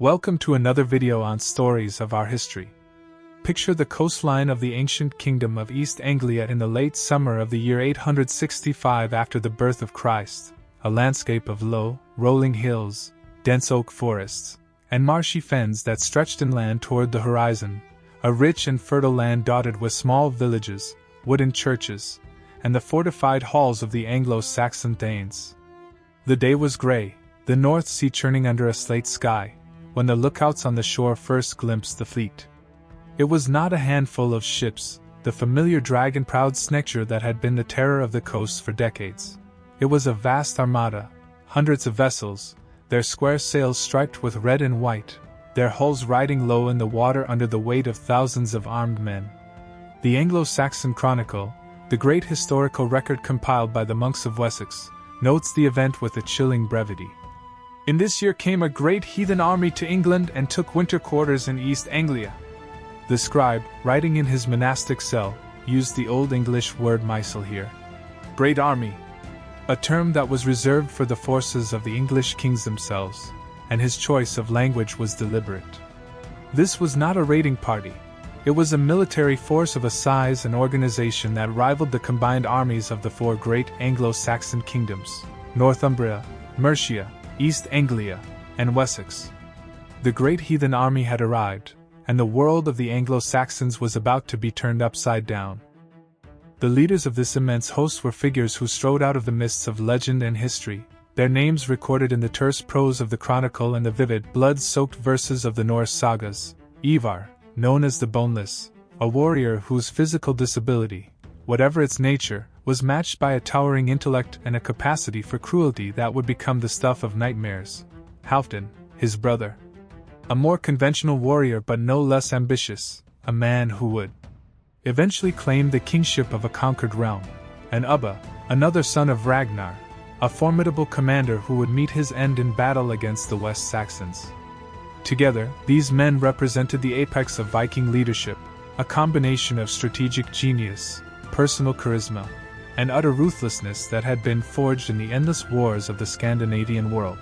Welcome to another video on stories of our history. Picture the coastline of the ancient kingdom of East Anglia in the late summer of the year 865 after the birth of Christ, a landscape of low, rolling hills, dense oak forests, and marshy fens that stretched inland toward the horizon, a rich and fertile land dotted with small villages, wooden churches, and the fortified halls of the Anglo-Saxon thanes. The day was grey, the North Sea churning under a slate sky, when the lookouts on the shore first glimpsed the fleet. It was not a handful of ships, the familiar dragon-prowed Snecture that had been the terror of the coasts for decades. It was a vast armada, hundreds of vessels, their square sails striped with red and white, their hulls riding low in the water under the weight of thousands of armed men. The Anglo-Saxon Chronicle, the great historical record compiled by the monks of Wessex, notes the event with a chilling brevity. In this year came a great heathen army to England and took winter quarters in East Anglia. The scribe, writing in his monastic cell, used the Old English word "mysel" here. Great army, a term that was reserved for the forces of the English kings themselves, and his choice of language was deliberate. This was not a raiding party. It was a military force of a size and organization that rivaled the combined armies of the four great Anglo-Saxon kingdoms, Northumbria, Mercia, East Anglia, and Wessex. The Great Heathen Army had arrived, and the world of the Anglo-Saxons was about to be turned upside down. The leaders of this immense host were figures who strode out of the mists of legend and history, their names recorded in the terse prose of the Chronicle and the vivid, blood-soaked verses of the Norse sagas. Ivar, known as the Boneless, a warrior whose physical disability, whatever its nature, was matched by a towering intellect and a capacity for cruelty that would become the stuff of nightmares. Halfdan, his brother. A more conventional warrior but no less ambitious, a man who would eventually claim the kingship of a conquered realm. And Ubba, another son of Ragnar, a formidable commander who would meet his end in battle against the West Saxons. Together, these men represented the apex of Viking leadership, a combination of strategic genius, personal charisma, and utter ruthlessness that had been forged in the endless wars of the Scandinavian world.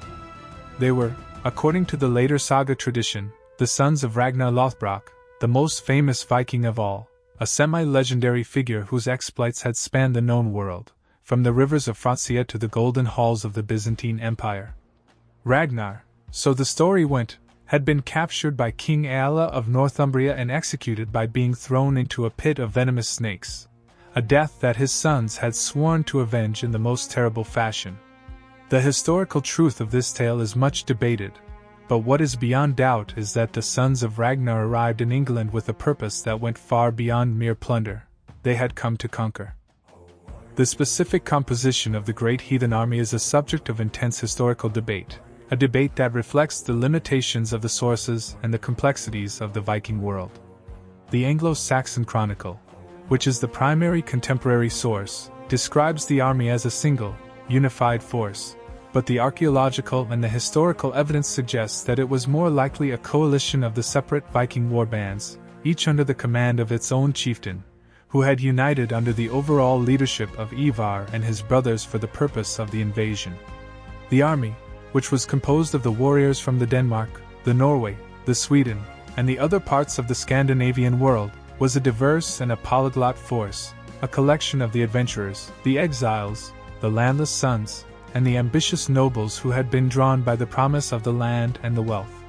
They were, according to the later saga tradition, the sons of Ragnar Lothbrok, the most famous Viking of all, a semi-legendary figure whose exploits had spanned the known world, from the rivers of Francia to the golden halls of the Byzantine Empire. Ragnar, so the story went, had been captured by King Eolla of Northumbria and executed by being thrown into a pit of venomous snakes, a death that his sons had sworn to avenge in the most terrible fashion. The historical truth of this tale is much debated, but what is beyond doubt is that the sons of Ragnar arrived in England with a purpose that went far beyond mere plunder. They had come to conquer. The specific composition of the Great Heathen Army is a subject of intense historical debate, a debate that reflects the limitations of the sources and the complexities of the Viking world. The Anglo-Saxon Chronicle, which is the primary contemporary source, describes the army as a single, unified force, but the archaeological and the historical evidence suggests that it was more likely a coalition of the separate Viking war bands, each under the command of its own chieftain, who had united under the overall leadership of Ivar and his brothers for the purpose of the invasion. The army, which was composed of the warriors from the Denmark, the Norway, the Sweden, and the other parts of the Scandinavian world, was a diverse and a polyglot force, a collection of the adventurers, the exiles, the landless sons, and the ambitious nobles who had been drawn by the promise of the land and the wealth.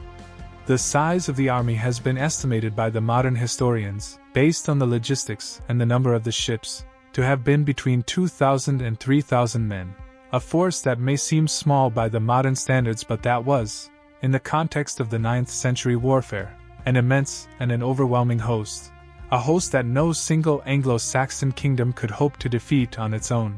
The size of the army has been estimated by the modern historians, based on the logistics and the number of the ships, to have been between 2,000 and 3,000 men, a force that may seem small by the modern standards but that was, in the context of the 9th century warfare, an immense and an overwhelming host. A host that no single Anglo-Saxon kingdom could hope to defeat on its own.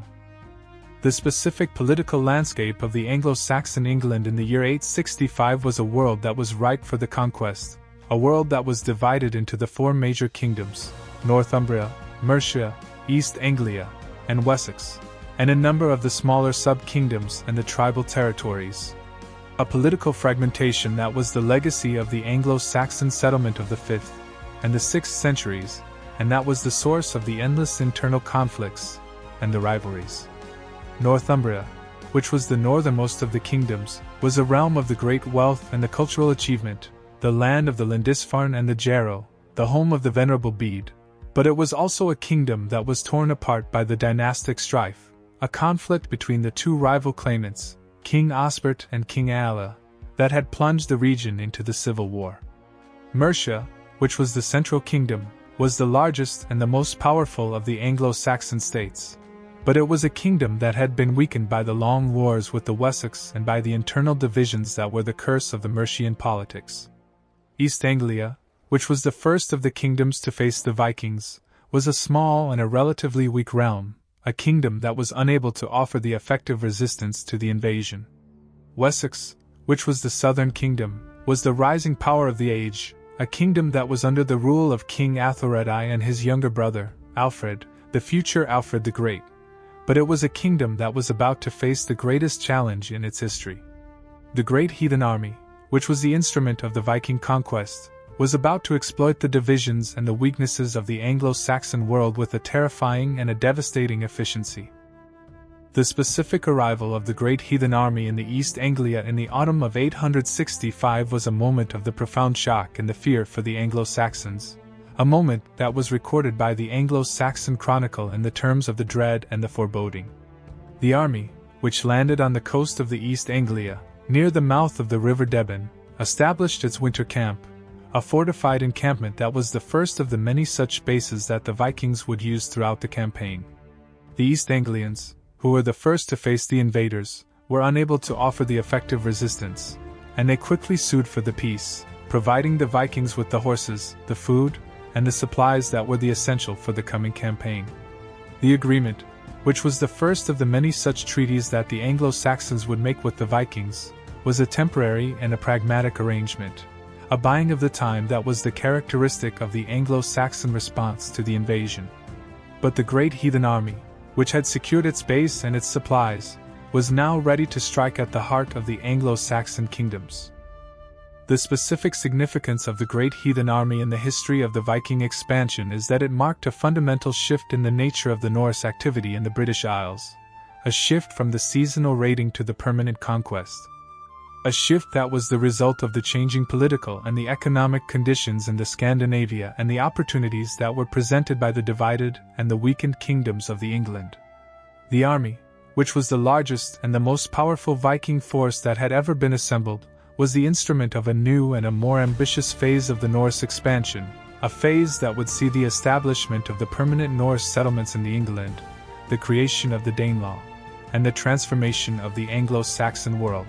The specific political landscape of the Anglo-Saxon England in the year 865 was a world that was ripe for the conquest, a world that was divided into the four major kingdoms, Northumbria, Mercia, East Anglia, and Wessex, and a number of the smaller sub-kingdoms and the tribal territories. A political fragmentation that was the legacy of the Anglo-Saxon settlement of the 5th and the 6th centuries, and that was the source of the endless internal conflicts and the rivalries. Northumbria, which was the northernmost of the kingdoms, was a realm of the great wealth and the cultural achievement, the land of the Lindisfarne and the Jarrow, the home of the venerable Bede. But it was also a kingdom that was torn apart by the dynastic strife, a conflict between the two rival claimants, King Osbert and King Alla, that had plunged the region into the civil war. Mercia, which was the central kingdom, was the largest and the most powerful of the Anglo-Saxon states. But it was a kingdom that had been weakened by the long wars with the Wessex and by the internal divisions that were the curse of the Mercian politics. East Anglia, which was the first of the kingdoms to face the Vikings, was a small and a relatively weak realm, a kingdom that was unable to offer the effective resistance to the invasion. Wessex, which was the southern kingdom, was the rising power of the age, a kingdom that was under the rule of King Athelred I and his younger brother, Alfred, the future Alfred the Great. But it was a kingdom that was about to face the greatest challenge in its history. The Great Heathen Army, which was the instrument of the Viking conquest, was about to exploit the divisions and the weaknesses of the Anglo-Saxon world with a terrifying and a devastating efficiency. The specific arrival of the Great Heathen Army in the East Anglia in the autumn of 865 was a moment of the profound shock and the fear for the Anglo-Saxons, a moment that was recorded by the Anglo-Saxon Chronicle in the terms of the dread and the foreboding. The army, which landed on the coast of the East Anglia, near the mouth of the River Deben, established its winter camp, a fortified encampment that was the first of the many such bases that the Vikings would use throughout the campaign. The East Anglians, who were the first to face the invaders, were unable to offer the effective resistance, and they quickly sued for the peace, providing the Vikings with the horses, the food, and the supplies that were the essential for the coming campaign. The agreement, which was the first of the many such treaties that the Anglo-Saxons would make with the Vikings, was a temporary and a pragmatic arrangement, a buying of the time that was the characteristic of the Anglo-Saxon response to the invasion. But the Great Heathen Army, which had secured its base and its supplies, was now ready to strike at the heart of the Anglo-Saxon kingdoms. The specific significance of the Great Heathen Army in the history of the Viking expansion is that it marked a fundamental shift in the nature of the Norse activity in the British Isles, a shift from the seasonal raiding to the permanent conquest. A shift that was the result of the changing political and the economic conditions in the Scandinavia and the opportunities that were presented by the divided and the weakened kingdoms of the England. The army, which was the largest and the most powerful Viking force that had ever been assembled, was the instrument of a new and a more ambitious phase of the Norse expansion, a phase that would see the establishment of the permanent Norse settlements in the England, the creation of the Danelaw, and the transformation of the Anglo-Saxon world.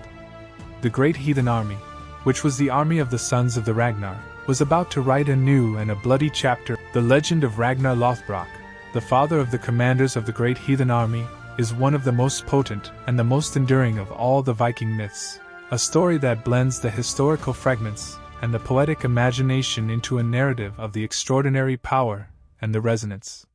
The Great Heathen Army, which was the army of the sons of the Ragnar, was about to write a new and a bloody chapter. The legend of Ragnar Lothbrok, the father of the commanders of the Great Heathen Army, is one of the most potent and the most enduring of all the Viking myths. A story that blends the historical fragments and the poetic imagination into a narrative of the extraordinary power and the resonance.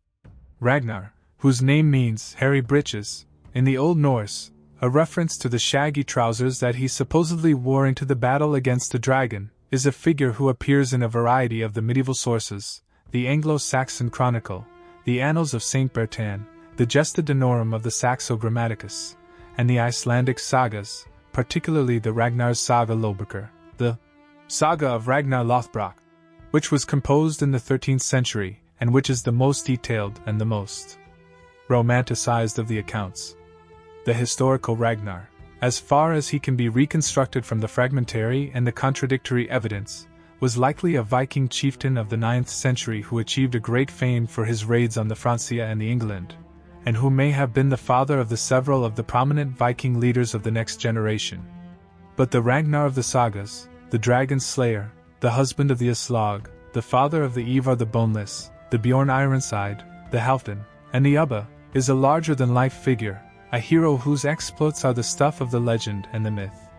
Ragnar, whose name means hairy breeches, in the Old Norse, a reference to the shaggy trousers that he supposedly wore into the battle against the dragon, is a figure who appears in a variety of the medieval sources, the Anglo-Saxon Chronicle, the Annals of St. Bertan, the Gesta Danorum of the Saxo Grammaticus, and the Icelandic sagas, particularly the Ragnar's Saga Lobakr, the Saga of Ragnar Lothbrok, which was composed in the 13th century and which is the most detailed and the most romanticized of the accounts. The historical Ragnar, as far as he can be reconstructed from the fragmentary and the contradictory evidence, was likely a Viking chieftain of the 9th century who achieved a great fame for his raids on the Francia and the England, and who may have been the father of the several of the prominent Viking leaders of the next generation. But the Ragnar of the sagas, the dragon slayer, the husband of the Aslog, the father of the Ivar the Boneless, the Bjorn Ironside, the Halfdan, and the Ubba, is a larger-than-life figure, a hero whose exploits are the stuff of the legend and the myth.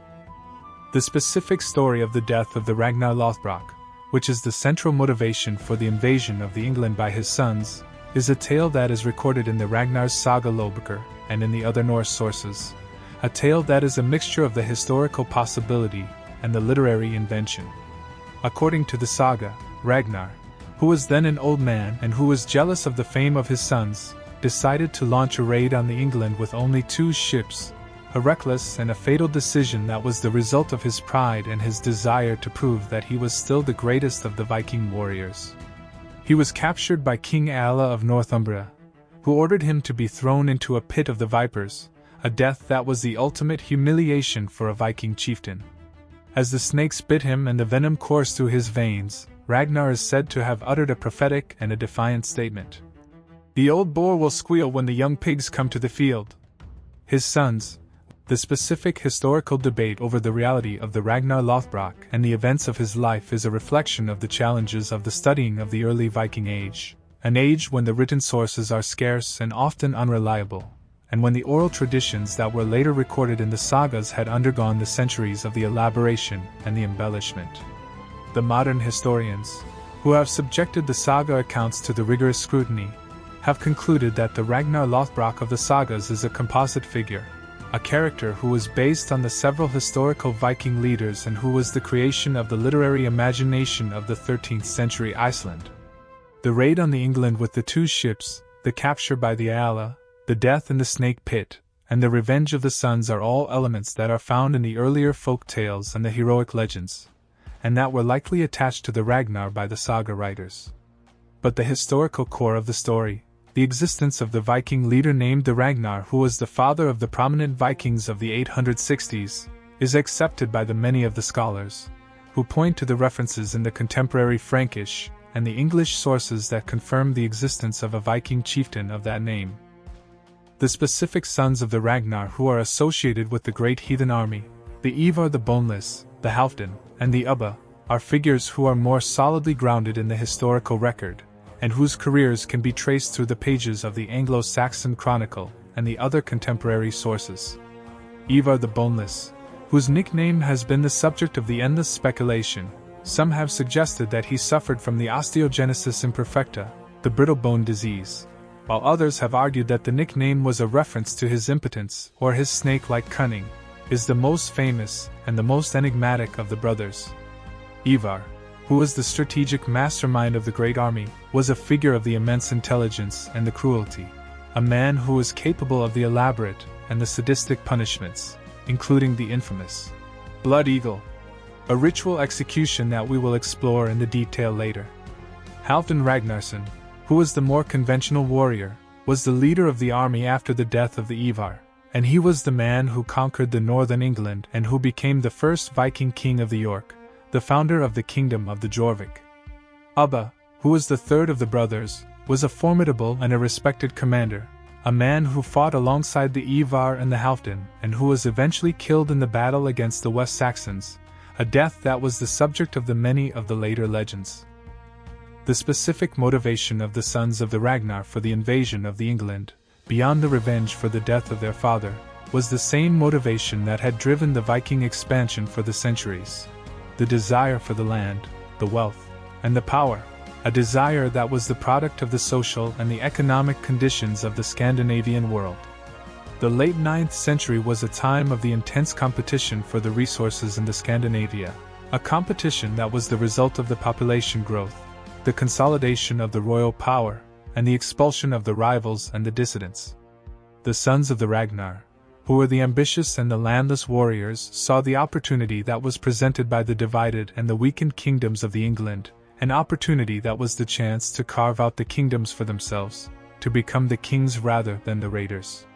The specific story of the death of the Ragnar Lothbrok, which is the central motivation for the invasion of the England by his sons, is a tale that is recorded in the Ragnar's Saga Lobakr and in the other Norse sources, a tale that is a mixture of the historical possibility and the literary invention. According to the saga, Ragnar, who was then an old man and who was jealous of the fame of his sons, decided to launch a raid on the England with only 2 ships, a reckless and a fatal decision that was the result of his pride and his desire to prove that he was still the greatest of the Viking warriors. He was captured by King Alla of Northumbria, who ordered him to be thrown into a pit of the vipers, a death that was the ultimate humiliation for a Viking chieftain. As the snakes bit him and the venom coursed through his veins, Ragnar is said to have uttered a prophetic and a defiant statement. "The old boar will squeal when the young pigs come to the field." His sons. The specific historical debate over the reality of the Ragnar Lothbrok and the events of his life is a reflection of the challenges of the studying of the early Viking age, an age when the written sources are scarce and often unreliable, and when the oral traditions that were later recorded in the sagas had undergone the centuries of the elaboration and the embellishment. The modern historians, who have subjected the saga accounts to the rigorous scrutiny, have concluded that the Ragnar Lothbrok of the sagas is a composite figure, a character who was based on the several historical Viking leaders and who was the creation of the literary imagination of the 13th century Iceland. The raid on the England with the 2 ships, the capture by the Alla, the death in the snake pit, and the revenge of the sons are all elements that are found in the earlier folk tales and the heroic legends, and that were likely attached to the Ragnar by the saga writers. But the historical core of the story, the existence of the Viking leader named the Ragnar who was the father of the prominent Vikings of the 860s, is accepted by the many of the scholars, who point to the references in the contemporary Frankish and the English sources that confirm the existence of a Viking chieftain of that name. The specific sons of the Ragnar who are associated with the Great Heathen Army, the Ivar the Boneless, the Halfdan, and the Ubba, are figures who are more solidly grounded in the historical record, and whose careers can be traced through the pages of the Anglo-Saxon Chronicle and the other contemporary sources. Ivar the Boneless, whose nickname has been the subject of the endless speculation, some have suggested that he suffered from the osteogenesis imperfecta, the brittle bone disease, while others have argued that the nickname was a reference to his impotence or his snake-like cunning, is the most famous and the most enigmatic of the brothers. Ivar, who was the strategic mastermind of the Great Army, was a figure of the immense intelligence and the cruelty, a man who was capable of the elaborate and the sadistic punishments, including the infamous Blood Eagle, a ritual execution that we will explore in the detail later. Halfdan Ragnarsson, who was the more conventional warrior, was the leader of the army after the death of the Ivar, and he was the man who conquered the northern England and who became the first Viking king of the York, the founder of the kingdom of the Jorvik. Ubba, who was the third of the brothers, was a formidable and a respected commander, a man who fought alongside the Ivar and the Halfdan and who was eventually killed in the battle against the West Saxons, a death that was the subject of the many of the later legends. The specific motivation of the sons of the Ragnar for the invasion of the England, beyond the revenge for the death of their father, was the same motivation that had driven the Viking expansion for the centuries. The desire for the land, the wealth, and the power, a desire that was the product of the social and the economic conditions of the Scandinavian world. The late 9th century was a time of the intense competition for the resources in the Scandinavia, a competition that was the result of the population growth, the consolidation of the royal power, and the expulsion of the rivals and the dissidents. The sons of the Ragnar, who were the ambitious and the landless warriors, saw the opportunity that was presented by the divided and the weakened kingdoms of the England, an opportunity that was the chance to carve out the kingdoms for themselves, to become the kings rather than the raiders.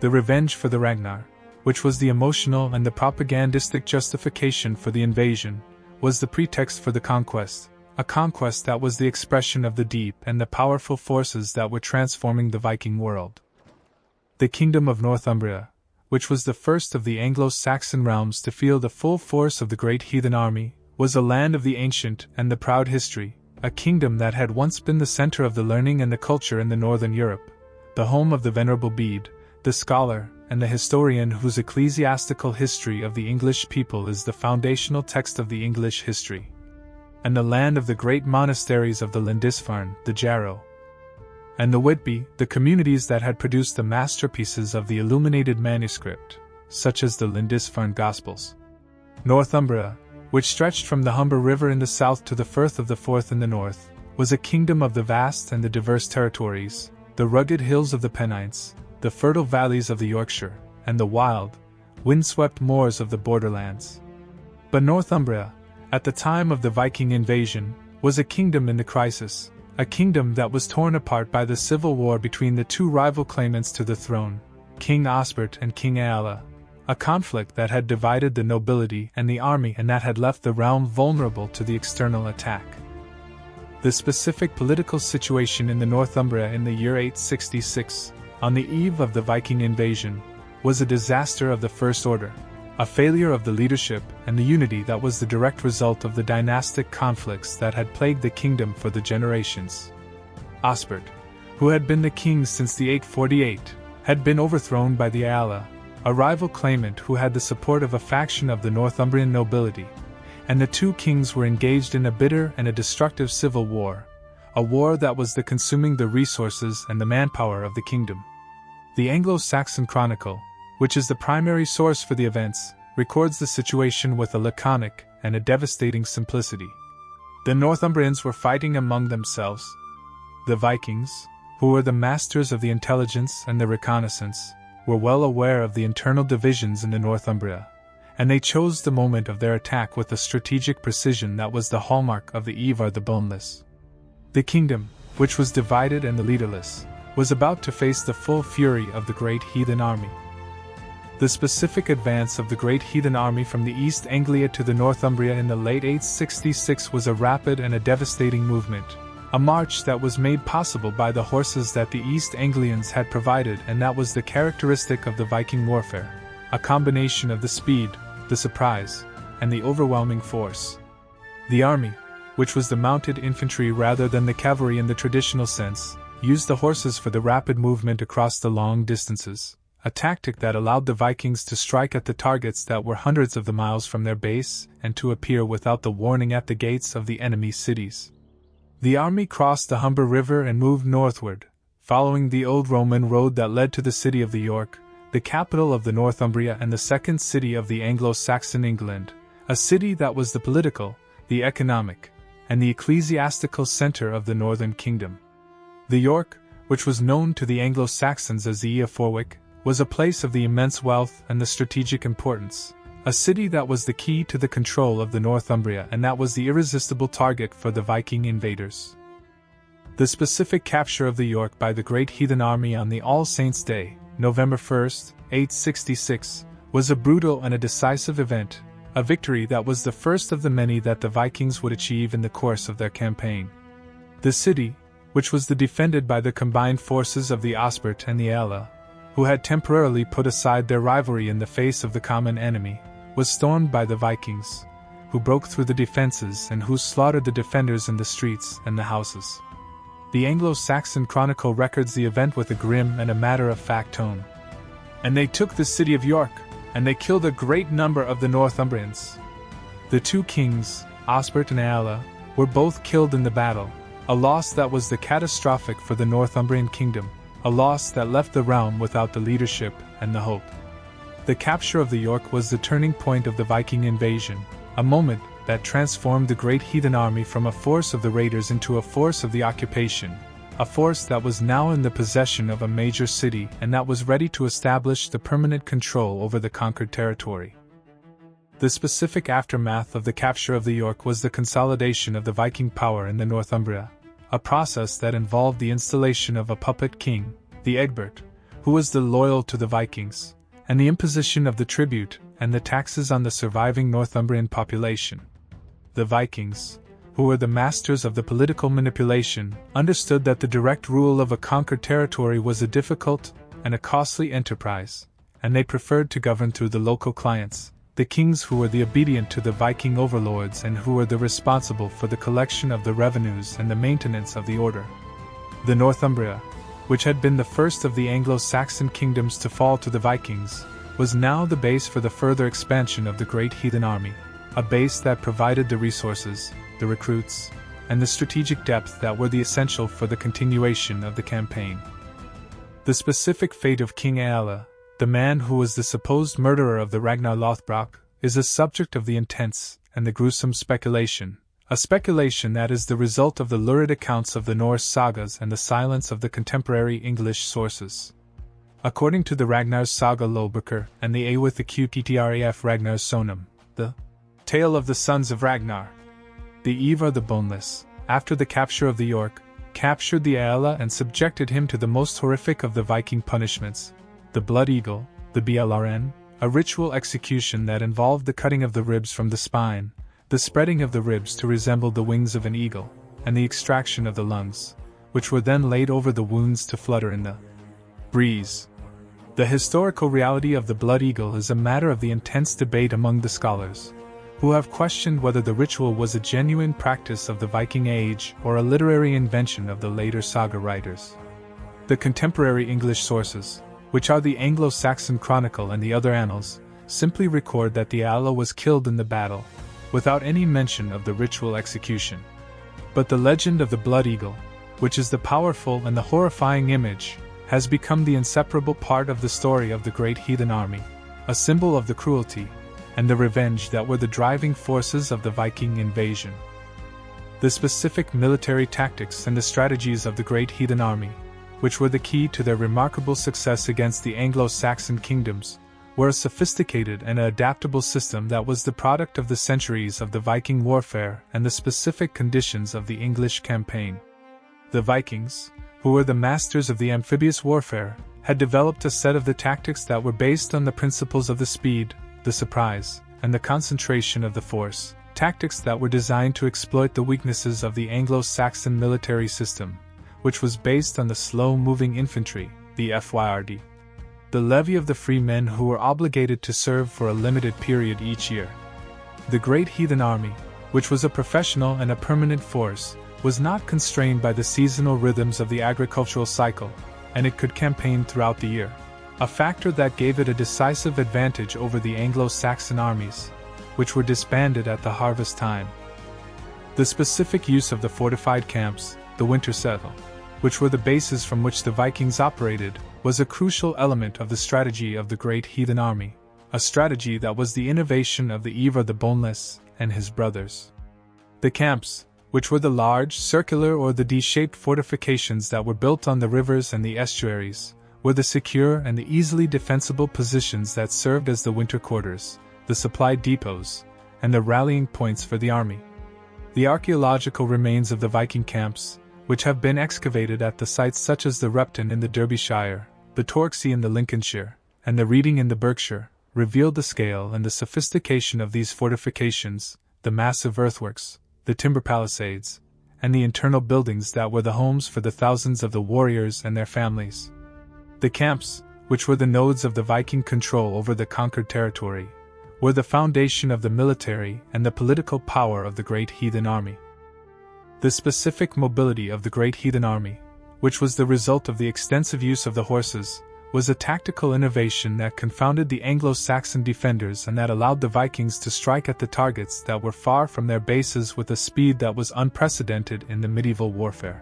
The revenge for the Ragnar, which was the emotional and the propagandistic justification for the invasion, was the pretext for the conquest, a conquest that was the expression of the deep and the powerful forces that were transforming the Viking world. The kingdom of Northumbria, which was the first of the Anglo-Saxon realms to feel the full force of the Great Heathen Army, was a land of the ancient and the proud history, a kingdom that had once been the center of the learning and the culture in the northern Europe, the home of the Venerable Bede, the scholar and the historian whose ecclesiastical history of the English people is the foundational text of the English history, and the land of the great monasteries of the Lindisfarne, the Jarrow, and the Whitby, the communities that had produced the masterpieces of the illuminated manuscript, such as the Lindisfarne Gospels. Northumbria, which stretched from the Humber River in the south to the Firth of the Forth in the north, was a kingdom of the vast and the diverse territories, the rugged hills of the Pennines, the fertile valleys of the Yorkshire, and the wild, windswept moors of the borderlands. But Northumbria, at the time of the Viking invasion, was a kingdom in the crisis, a kingdom that was torn apart by the civil war between the two rival claimants to the throne, King Osbert and King Aella, a conflict that had divided the nobility and the army and that had left the realm vulnerable to the external attack. The specific political situation in the Northumbria in the year 866, on the eve of the Viking invasion, was a disaster of the first order, a failure of the leadership and the unity that was the direct result of the dynastic conflicts that had plagued the kingdom for the generations. Osbert, who had been the king since the 848, had been overthrown by the Aella, a rival claimant who had the support of a faction of the Northumbrian nobility, and the two kings were engaged in a bitter and a destructive civil war, a war that was consuming the resources and the manpower of the kingdom. The Anglo-Saxon Chronicle, which is the primary source for the events, records the situation with a laconic and a devastating simplicity. The Northumbrians were fighting among themselves. The Vikings, who were the masters of the intelligence and the reconnaissance, were well aware of the internal divisions in the Northumbria, and they chose the moment of their attack with a strategic precision that was the hallmark of the Eofor the Boneless. The kingdom, which was divided and the leaderless, was about to face the full fury of the Great Heathen Army. The specific advance of the Great Heathen Army from the East Anglia to the Northumbria in the late 866 was a rapid and a devastating movement, a march that was made possible by the horses that the East Anglians had provided, and that was the characteristic of the Viking warfare, a combination of the speed, the surprise, and the overwhelming force. The army, which was the mounted infantry rather than the cavalry in the traditional sense, used the horses for the rapid movement across the long distances, a tactic that allowed the Vikings to strike at the targets that were hundreds of the miles from their base and to appear without the warning at the gates of the enemy cities. The army crossed the Humber River and moved northward, following the old Roman road that led to the city of York, the capital of the Northumbria and the second city of the Anglo-Saxon England, a city that was the political, the economic, and the ecclesiastical center of the northern kingdom. The York, which was known to the Anglo-Saxons as the Eoforwic, was a place of the immense wealth and the strategic importance, a city that was the key to the control of the Northumbria and that was the irresistible target for the Viking invaders. The specific capture of the York by the Great Heathen Army on the All Saints' Day, November 1, 866, was a brutal and a decisive event, a victory that was the first of the many that the Vikings would achieve in the course of their campaign. The city, which was defended by the combined forces of the Osbert and the Aella, who had temporarily put aside their rivalry in the face of the common enemy, was stormed by the Vikings, who broke through the defenses and who slaughtered the defenders in the streets and the houses. The Anglo-Saxon Chronicle records the event with a grim and a matter-of-fact tone. And they took the city of York, and they killed a great number of the Northumbrians. The two kings, Osbert and Aella, were both killed in the battle, a loss that was catastrophic for the Northumbrian kingdom, a loss that left the realm without the leadership and the hope. The capture of the York was the turning point of the Viking invasion, a moment that transformed the Great Heathen Army from a force of the raiders into a force of the occupation, a force that was now in the possession of a major city and that was ready to establish the permanent control over the conquered territory. The specific aftermath of the capture of the York was the consolidation of the Viking power in the Northumbria, a process that involved the installation of a puppet king, the Egbert, who was loyal to the Vikings, and the imposition of the tribute and the taxes on the surviving Northumbrian population. The Vikings, who were the masters of the political manipulation, understood that the direct rule of a conquered territory was a difficult and a costly enterprise, and they preferred to govern through the local clients, the kings who were obedient to the Viking overlords and who were responsible for the collection of the revenues and the maintenance of the order. The Northumbria, which had been the first of the Anglo-Saxon kingdoms to fall to the Vikings, was now the base for the further expansion of the Great Heathen Army, a base that provided the resources, the recruits, and the strategic depth that were essential for the continuation of the campaign. The specific fate of King Aella, the man who was the supposed murderer of the Ragnar Lothbrok, is a subject of the intense and the gruesome speculation, a speculation that is the result of the lurid accounts of the Norse sagas and the silence of the contemporary English sources. According to the Ragnar's Saga Lolböcker and the Eoforwic Ragnar's Sonum, the Tale of the Sons of Ragnar. The Ivar the Boneless, after the capture of the York, captured the Aella and subjected him to the most horrific of the Viking punishments, the blood eagle, the blrn, a ritual execution that involved the cutting of the ribs from the spine, the spreading of the ribs to resemble the wings of an eagle, and the extraction of the lungs, which were then laid over the wounds to flutter in the breeze. The historical reality of the blood eagle is a matter of the intense debate among the scholars, who have questioned whether the ritual was a genuine practice of the Viking Age or a literary invention of the later saga writers. The contemporary English sources, which are the Anglo-Saxon Chronicle and the other annals, simply record that the Aella was killed in the battle, without any mention of the ritual execution. But the legend of the blood eagle, which is the powerful and the horrifying image, has become the inseparable part of the story of the Great Heathen Army, a symbol of the cruelty and the revenge that were the driving forces of the Viking invasion. The specific military tactics and the strategies of the Great Heathen Army, which were the key to their remarkable success against the Anglo-Saxon kingdoms, were a sophisticated and adaptable system that was the product of the centuries of the Viking warfare and the specific conditions of the English campaign. The Vikings, who were the masters of the amphibious warfare, had developed a set of the tactics that were based on the principles of the speed, the surprise, and the concentration of the force, tactics that were designed to exploit the weaknesses of the Anglo-Saxon military system, which was based on the slow-moving infantry, the FYRD. The levy of the free men who were obligated to serve for a limited period each year. The Great Heathen Army, which was a professional and a permanent force, was not constrained by the seasonal rhythms of the agricultural cycle, and it could campaign throughout the year, a factor that gave it a decisive advantage over the Anglo-Saxon armies, which were disbanded at the harvest time. The specific use of the fortified camps, the winter settle, which were the bases from which the Vikings operated, was a crucial element of the strategy of the Great Heathen Army, a strategy that was the innovation of the Ivar the Boneless and his brothers. The camps, which were the large, circular or the D-shaped fortifications that were built on the rivers and the estuaries, were the secure and the easily defensible positions that served as the winter quarters, the supply depots, and the rallying points for the army. The archaeological remains of the Viking camps, which have been excavated at the sites such as the Repton in the Derbyshire, the Torksey in the Lincolnshire, and the Reading in the Berkshire, revealed the scale and the sophistication of these fortifications, the massive earthworks, the timber palisades, and the internal buildings that were the homes for the thousands of the warriors and their families. The camps, which were the nodes of the Viking control over the conquered territory, were the foundation of the military and the political power of the Great Heathen Army. The specific mobility of the Great Heathen Army, which was the result of the extensive use of the horses, was a tactical innovation that confounded the Anglo-Saxon defenders and that allowed the Vikings to strike at the targets that were far from their bases with a speed that was unprecedented in the medieval warfare.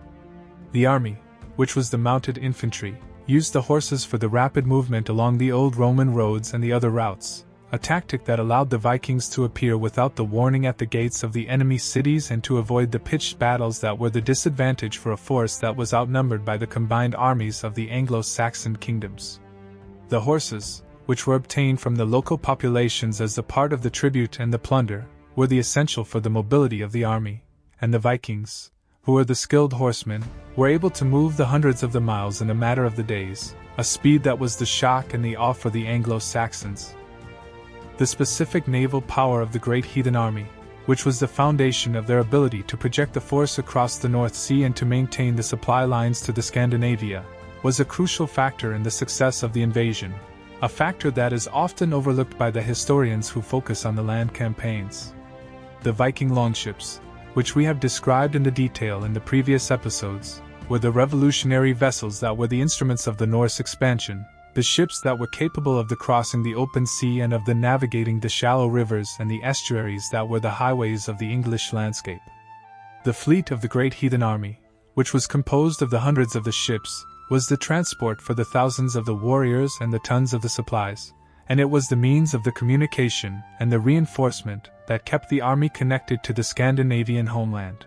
The army, which was the mounted infantry, used the horses for the rapid movement along the old Roman roads and the other routes, a tactic that allowed the Vikings to appear without the warning at the gates of the enemy cities and to avoid the pitched battles that were the disadvantage for a force that was outnumbered by the combined armies of the Anglo-Saxon kingdoms. The horses, which were obtained from the local populations as a part of the tribute and the plunder, were the essential for the mobility of the army, and the Vikings, who were the skilled horsemen, were able to move the hundreds of the miles in a matter of the days, a speed that was the shock and the awe for the Anglo-Saxons. The specific naval power of the Great Heathen Army, which was the foundation of their ability to project the force across the North Sea and to maintain the supply lines to the Scandinavia, was a crucial factor in the success of the invasion, a factor that is often overlooked by the historians who focus on the land campaigns. The Viking longships, which we have described in the detail in the previous episodes, were the revolutionary vessels that were the instruments of the Norse expansion, the ships that were capable of crossing the open sea and of navigating the shallow rivers and the estuaries that were the highways of the English landscape. The fleet of the Great Heathen Army, which was composed of the hundreds of the ships, was the transport for the thousands of the warriors and the tons of the supplies, and it was the means of the communication and the reinforcement that kept the army connected to the Scandinavian homeland.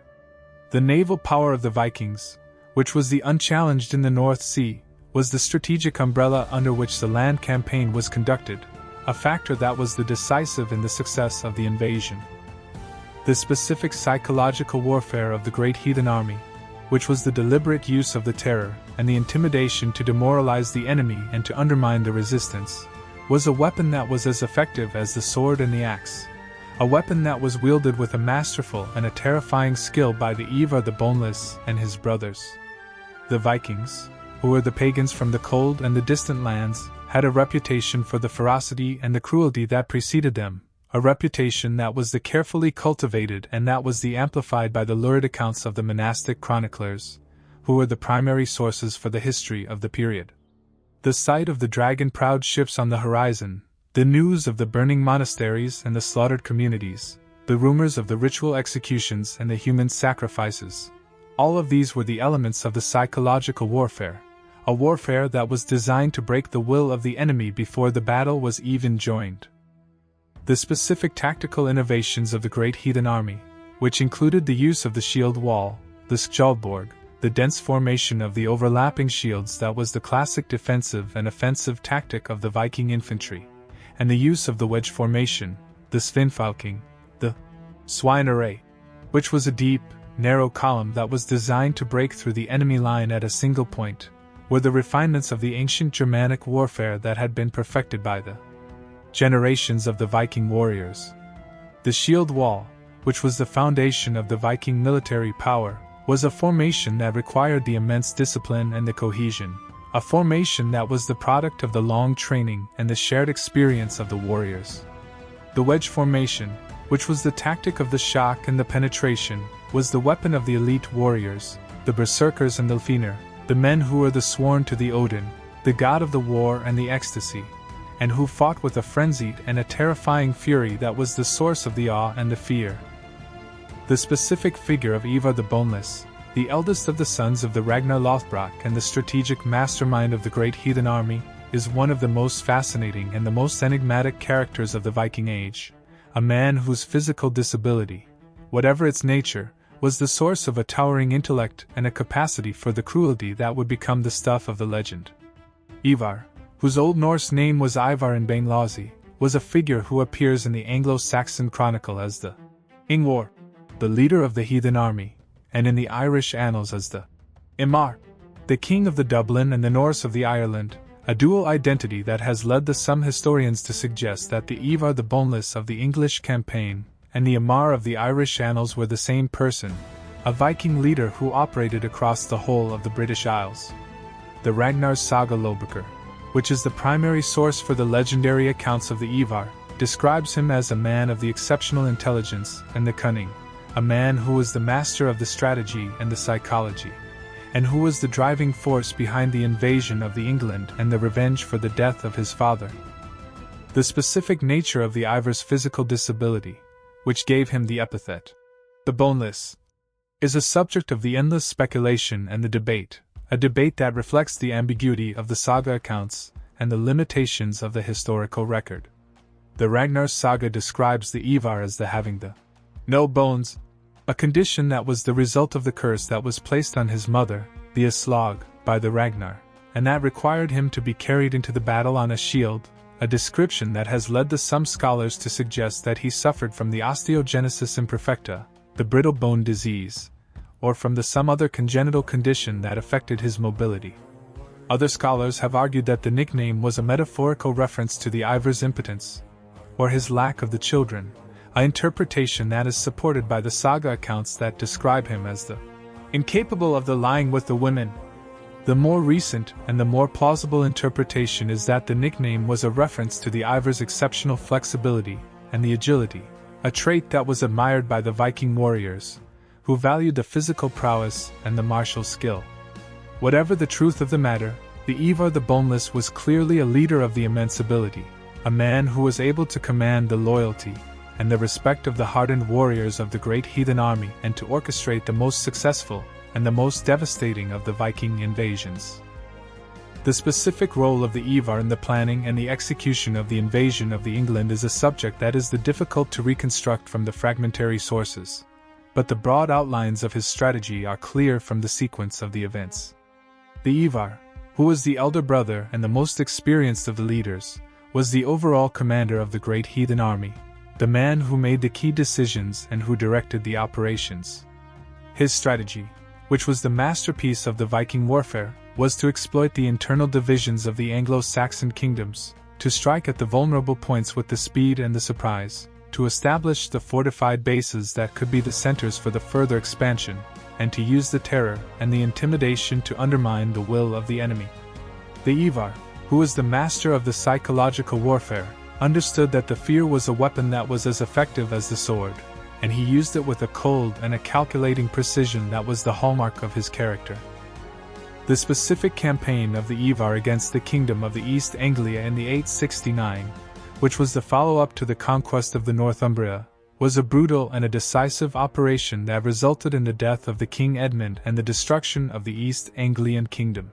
The naval power of the Vikings, which was the unchallenged in the North Sea, was the strategic umbrella under which the land campaign was conducted, a factor that was decisive in the success of the invasion. The specific psychological warfare of the Great Heathen Army, which was the deliberate use of the terror and the intimidation to demoralize the enemy and to undermine the resistance, was a weapon that was as effective as the sword and the axe, a weapon that was wielded with a masterful and a terrifying skill by the Ivar the Boneless and his brothers. The Vikings, who were the pagans from the cold and the distant lands, had a reputation for the ferocity and the cruelty that preceded them, a reputation that was the carefully cultivated and that was the amplified by the lurid accounts of the monastic chroniclers, who were the primary sources for the history of the period. The sight of the dragon-proud ships on the horizon, the news of the burning monasteries and the slaughtered communities, the rumors of the ritual executions and the human sacrifices, all of these were the elements of the psychological warfare, a warfare that was designed to break the will of the enemy before the battle was even joined. The specific tactical innovations of the Great Heathen Army, which included the use of the shield wall, the skjoldborg, the dense formation of the overlapping shields that was the classic defensive and offensive tactic of the Viking infantry, and the use of the wedge formation, the svinfalking, the swine array, which was a deep, narrow column that was designed to break through the enemy line at a single point, were the refinements of the ancient Germanic warfare that had been perfected by the generations of the Viking warriors. The shield wall, which was the foundation of the Viking military power, was a formation that required the immense discipline and the cohesion, a formation that was the product of the long training and the shared experience of the warriors. The wedge formation, which was the tactic of the shock and the penetration, was the weapon of the elite warriors, the berserkers and the Fenir, the men who were the sworn to the Odin, the god of the war and the ecstasy, and who fought with a frenzied and a terrifying fury that was the source of the awe and the fear. The specific figure of Ivar the Boneless, the eldest of the sons of the Ragnar Lothbrok and the strategic mastermind of the Great Heathen Army, is one of the most fascinating and the most enigmatic characters of the Viking Age, a man whose physical disability, whatever its nature, was the source of a towering intellect and a capacity for the cruelty that would become the stuff of the legend. Ivar, whose Old Norse name was Ivar in Bainlazi, was a figure who appears in the Anglo-Saxon chronicle as the Ingvar, the leader of the heathen army, and in the Irish annals as the Imar, the king of the Dublin and the Norse of the Ireland, a dual identity that has led some historians to suggest that the Ivar the Boneless of the English campaign and the Imar of the Irish annals were the same person, a Viking leader who operated across the whole of the British Isles. The Ragnar's Saga Lobreker, which is the primary source for the legendary accounts of the Ivar, describes him as a man of the exceptional intelligence and the cunning, a man who was the master of the strategy and the psychology, and who was the driving force behind the invasion of the England and the revenge for the death of his father. The specific nature of the Ivar's physical disability, which gave him the epithet, the Boneless, is a subject of the endless speculation and the debate, a debate that reflects the ambiguity of the saga accounts and the limitations of the historical record. The Ragnar's saga describes the Ivar as the having the no bones, a condition that was the result of the curse that was placed on his mother, the Aslog, by the Ragnar, and that required him to be carried into the battle on a shield, a description that has led some scholars to suggest that he suffered from the osteogenesis imperfecta, the brittle bone disease, or from some other congenital condition that affected his mobility. Other scholars have argued that the nickname was a metaphorical reference to the Ivar's impotence, or his lack of the children, an interpretation that is supported by the saga accounts that describe him as the incapable of the lying with the women. The more recent and the more plausible interpretation is that the nickname was a reference to the Ivar's exceptional flexibility and the agility, a trait that was admired by the Viking warriors, who valued the physical prowess and the martial skill. Whatever the truth of the matter, the Ivar the Boneless was clearly a leader of the immense ability, a man who was able to command the loyalty and the respect of the hardened warriors of the Great Heathen Army and to orchestrate the most successful and the most devastating of the Viking invasions. The specific role of the Ivar in the planning and the execution of the invasion of the England is a subject that is difficult to reconstruct from the fragmentary sources, but the broad outlines of his strategy are clear from the sequence of the events. The Ivar, who was the elder brother and the most experienced of the leaders, was the overall commander of the Great Heathen Army, the man who made the key decisions and who directed the operations. His strategy, which was the masterpiece of the Viking warfare, was to exploit the internal divisions of the Anglo-Saxon kingdoms, to strike at the vulnerable points with the speed and the surprise, to establish the fortified bases that could be the centers for the further expansion, and to use the terror and the intimidation to undermine the will of the enemy. The Evar, who was the master of the psychological warfare, understood that the fear was a weapon that was as effective as the sword, and he used it with a cold and a calculating precision that was the hallmark of his character. The specific campaign of the Evar against the kingdom of the East Anglia in the 869, which was the follow-up to the conquest of the Northumbria, was a brutal and a decisive operation that resulted in the death of the King Edmund and the destruction of the East Anglian kingdom.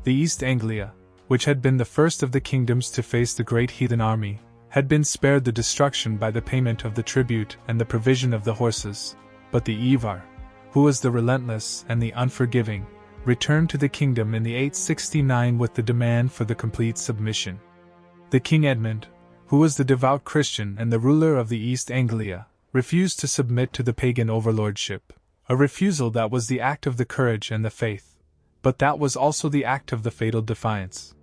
The East Anglia, which had been the first of the kingdoms to face the Great Heathen Army, had been spared the destruction by the payment of the tribute and the provision of the horses, but the Evar, who was the relentless and the unforgiving, returned to the kingdom in the 869 with the demand for the complete submission. The King Edmund, who was the devout Christian and the ruler of the East Anglia, refused to submit to the pagan overlordship, a refusal that was the act of the courage and the faith, but that was also the act of the fatal defiance.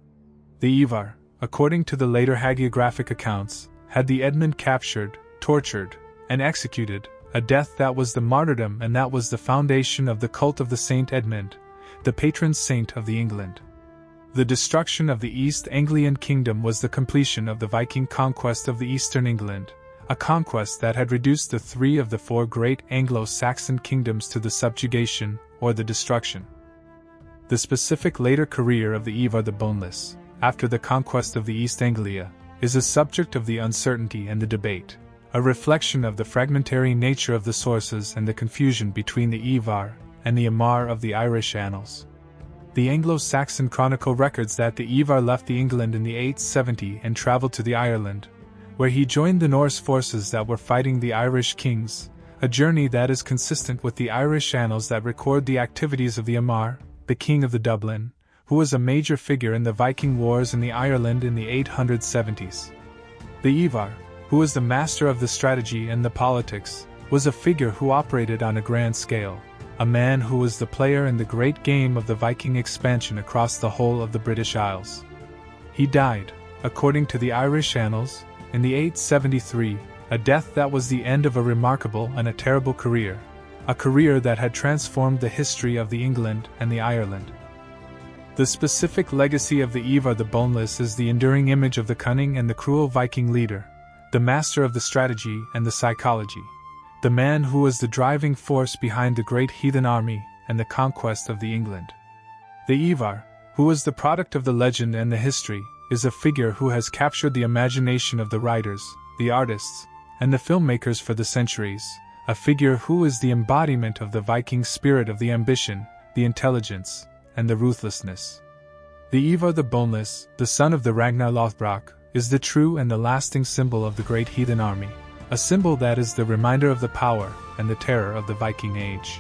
The Evar, according to the later hagiographic accounts, had the Edmund captured, tortured, and executed, a death that was the martyrdom and that was the foundation of the cult of the Saint Edmund, the patron saint of the England. The destruction of the East Anglian kingdom was the completion of the Viking conquest of the eastern England, a conquest that had reduced the three of the four great Anglo-Saxon kingdoms to the subjugation or the destruction. The specific later career of the Evar the Boneless, after the conquest of the East Anglia, is a subject of the uncertainty and the debate, a reflection of the fragmentary nature of the sources and the confusion between the Evar and the Amar of the Irish annals. The Anglo-Saxon Chronicle records that the Evar left the England in the 870 and travelled to the Ireland, where he joined the Norse forces that were fighting the Irish kings, a journey that is consistent with the Irish annals that record the activities of the Amar, the king of the Dublin, who was a major figure in the Viking wars in the Ireland in the 870s. The Evar, who was the master of the strategy and the politics, was a figure who operated on a grand scale, a man who was the player in the great game of the Viking expansion across the whole of the British Isles. He died, according to the Irish annals, in the 873, a death that was the end of a remarkable and a terrible career, a career that had transformed the history of the England and the Ireland. The specific legacy of the Evar the Boneless is the enduring image of the cunning and the cruel Viking leader, the master of the strategy and the psychology, the man who was the driving force behind the Great Heathen Army and the conquest of the England. The Evar, who was the product of the legend and the history, is a figure who has captured the imagination of the writers, the artists, and the filmmakers for the centuries, a figure who is the embodiment of the Viking spirit of the ambition, the intelligence, and the ruthlessness. The Evar the Boneless, the son of the Ragnar Lothbrok, is the true and the lasting symbol of the Great Heathen Army, a symbol that is the reminder of the power and the terror of the Viking Age.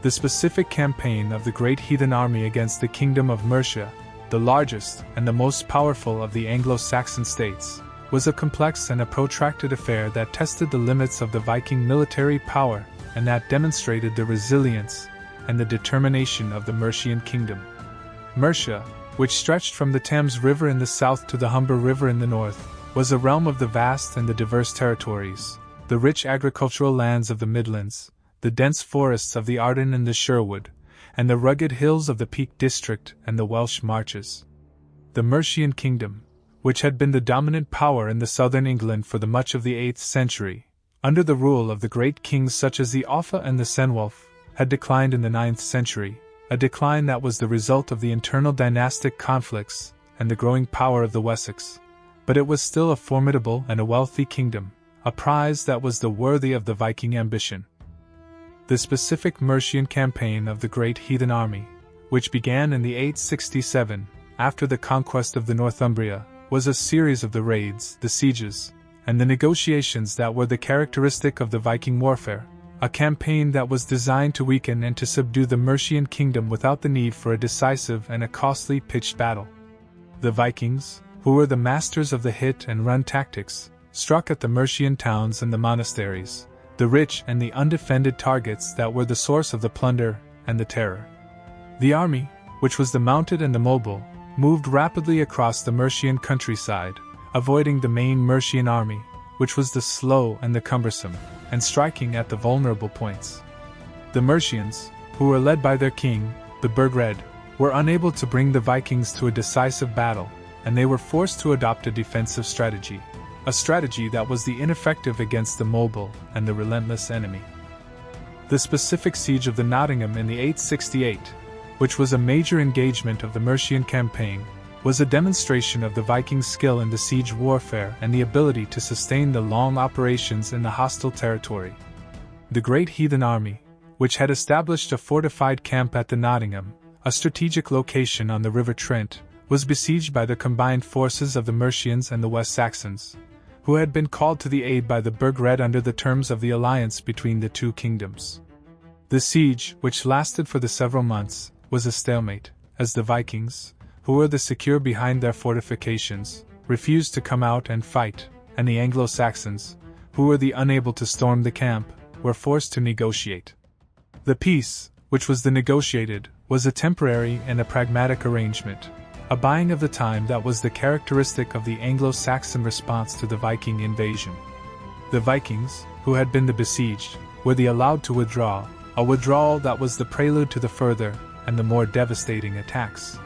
The specific campaign of the Great Heathen Army against the Kingdom of Mercia, the largest and the most powerful of the Anglo-Saxon states, was a complex and a protracted affair that tested the limits of the Viking military power and that demonstrated the resilience and the determination of the Mercian kingdom. Mercia, which stretched from the Thames River in the south to the Humber River in the north, was a realm of the vast and the diverse territories, the rich agricultural lands of the Midlands, the dense forests of the Arden and the Sherwood, and the rugged hills of the Peak District and the Welsh Marches. The Mercian kingdom, which had been the dominant power in the southern England for the much of the 8th century, under the rule of the great kings such as the Offa and the Cenwulf, had declined in the 9th century, a decline that was the result of the internal dynastic conflicts and the growing power of the Wessex. But it was still a formidable and a wealthy kingdom, a prize that was the worthy of the Viking ambition. The specific Mercian campaign of the Great Heathen Army, which began in the 867, after the conquest of the Northumbria, was a series of the raids, the sieges, and the negotiations that were the characteristic of the Viking warfare, a campaign that was designed to weaken and to subdue the Mercian kingdom without the need for a decisive and a costly pitched battle. The Vikings, who were the masters of the hit-and-run tactics, struck at the Mercian towns and the monasteries, the rich and the undefended targets that were the source of the plunder and the terror. The army, which was the mounted and the mobile, moved rapidly across the Mercian countryside, avoiding the main Mercian army, which was the slow and the cumbersome, and striking at the vulnerable points. The Mercians, who were led by their king, the Burgred, were unable to bring the Vikings to a decisive battle, and they were forced to adopt a defensive strategy, a strategy that was the ineffective against the mobile and the relentless enemy. The specific siege of the Nottingham in the 868, which was a major engagement of the Mercian campaign, was a demonstration of the Vikings' skill in the siege warfare and the ability to sustain the long operations in the hostile territory. The Great Heathen Army, which had established a fortified camp at the Nottingham, a strategic location on the River Trent, was besieged by the combined forces of the Mercians and the West Saxons, who had been called to the aid by the Burgred under the terms of the alliance between the two kingdoms. The siege, which lasted for the several months, was a stalemate, as the Vikings, who were the secure behind their fortifications, refused to come out and fight, and the Anglo-Saxons, who were the unable to storm the camp, were forced to negotiate. The peace, which was the negotiated, was a temporary and a pragmatic arrangement, a buying of the time that was the characteristic of the Anglo-Saxon response to the Viking invasion. The Vikings, who had been the besieged, were the allowed to withdraw, a withdrawal that was the prelude to the further and the more devastating attacks.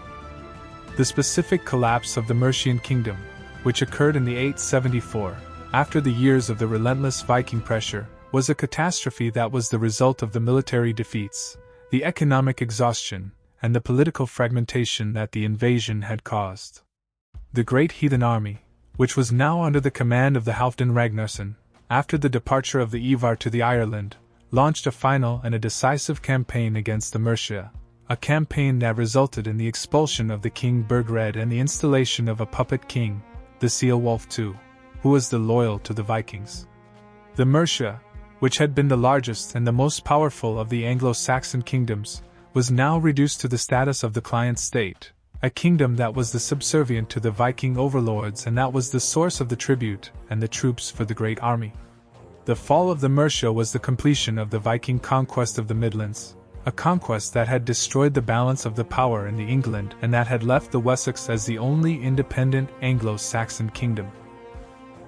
The specific collapse of the Mercian kingdom, which occurred in the 874, after the years of the relentless Viking pressure, was a catastrophe that was the result of the military defeats, the economic exhaustion, and the political fragmentation that the invasion had caused. The Great Heathen Army, which was now under the command of the Halfdan Ragnarsson, after the departure of the Ivar to the Ireland, launched a final and a decisive campaign against the Mercia, a campaign that resulted in the expulsion of the King Burgred and the installation of a puppet king, the Ceolwulf II, who was loyal to the Vikings. The Mercia, which had been the largest and the most powerful of the Anglo-Saxon kingdoms, was now reduced to the status of the client state, a kingdom that was subservient to the Viking overlords and that was the source of the tribute and the troops for the great army. The fall of the Mercia was the completion of the Viking conquest of the Midlands, a conquest that had destroyed the balance of the power in the England and that had left the Wessex as the only independent Anglo-Saxon kingdom.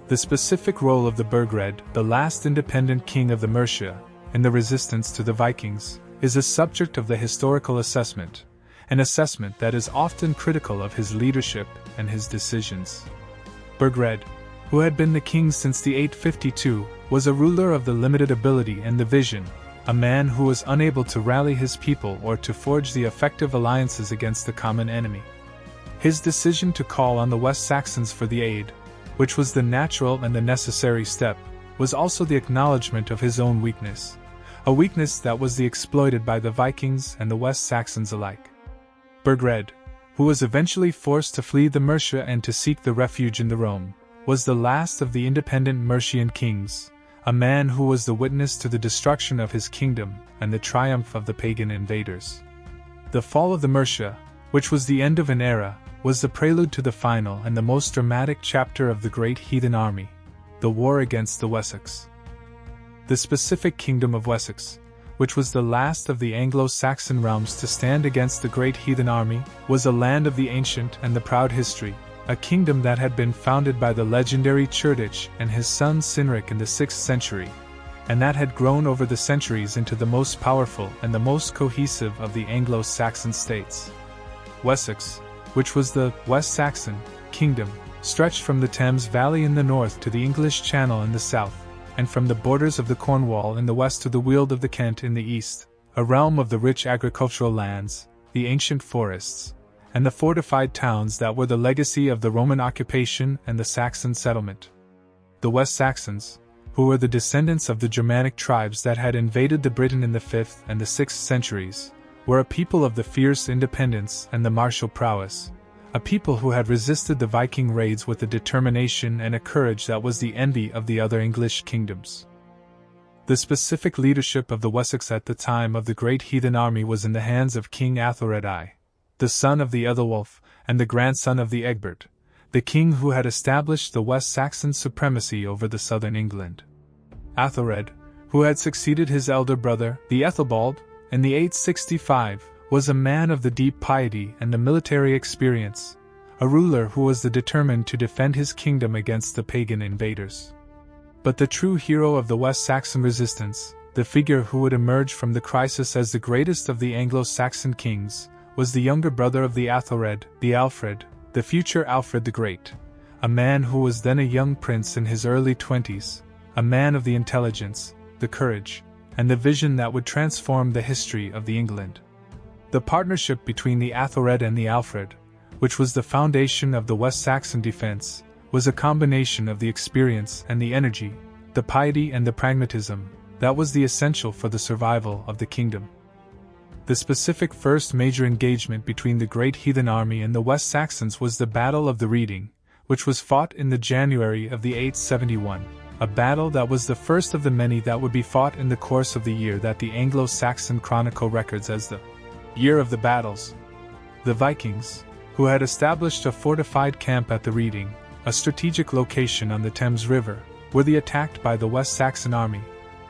The specific role of the Burgred, the last independent king of the Mercia, in the resistance to the Vikings, is a subject of the historical assessment, an assessment that is often critical of his leadership and his decisions. Burgred, who had been the king since the 852, was a ruler of the limited ability and the vision, a man who was unable to rally his people or to forge the effective alliances against the common enemy. His decision to call on the West Saxons for the aid, which was the natural and the necessary step, was also the acknowledgement of his own weakness, a weakness that was exploited by the Vikings and the West Saxons alike. Burgred, who was eventually forced to flee the Mercia and to seek the refuge in the Rome, was the last of the independent Mercian kings, a man who was the witness to the destruction of his kingdom and the triumph of the pagan invaders. The fall of the Mercia, which was the end of an era, was the prelude to the final and the most dramatic chapter of the Great Heathen Army, the war against the Wessex. The specific kingdom of Wessex, which was the last of the Anglo-Saxon realms to stand against the Great Heathen Army, was a land of the ancient and the proud history, a kingdom that had been founded by the legendary Cerdic and his son Cynric in the 6th century, and that had grown over the centuries into the most powerful and the most cohesive of the Anglo-Saxon states. Wessex, which was the West Saxon kingdom, stretched from the Thames Valley in the north to the English Channel in the south, and from the borders of the Cornwall in the west to the Weald of the Kent in the east, a realm of the rich agricultural lands, the ancient forests, and the fortified towns that were the legacy of the Roman occupation and the Saxon settlement. The West Saxons, who were the descendants of the Germanic tribes that had invaded the Britain in the 5th and the 6th centuries, were a people of the fierce independence and the martial prowess, a people who had resisted the Viking raids with a determination and a courage that was the envy of the other English kingdoms. The specific leadership of the Wessex at the time of the Great Heathen Army was in the hands of King Athelred I, the son of the Ethelwulf, and the grandson of the Egbert, the king who had established the West Saxon supremacy over the southern England. Athelred, who had succeeded his elder brother, the Ethelbald, in the 865, was a man of the deep piety and the military experience, a ruler who was determined to defend his kingdom against the pagan invaders. But the true hero of the West Saxon resistance, the figure who would emerge from the crisis as the greatest of the Anglo-Saxon kings, was the younger brother of the Athelred, the Alfred, the future Alfred the Great, a man who was then a young prince in his early 20s, a man of the intelligence, the courage, and the vision that would transform the history of the England. The partnership between the Athelred and the Alfred, which was the foundation of the West Saxon defense, was a combination of the experience and the energy, the piety and the pragmatism, that was the essential for the survival of the kingdom. The specific first major engagement between the Great Heathen Army and the West Saxons was the Battle of the Reading, which was fought in the January of the 871, a battle that was the first of the many that would be fought in the course of the year that the Anglo-Saxon Chronicle records as the Year of the Battles. The Vikings, who had established a fortified camp at the Reading, a strategic location on the Thames River, were attacked by the West Saxon army,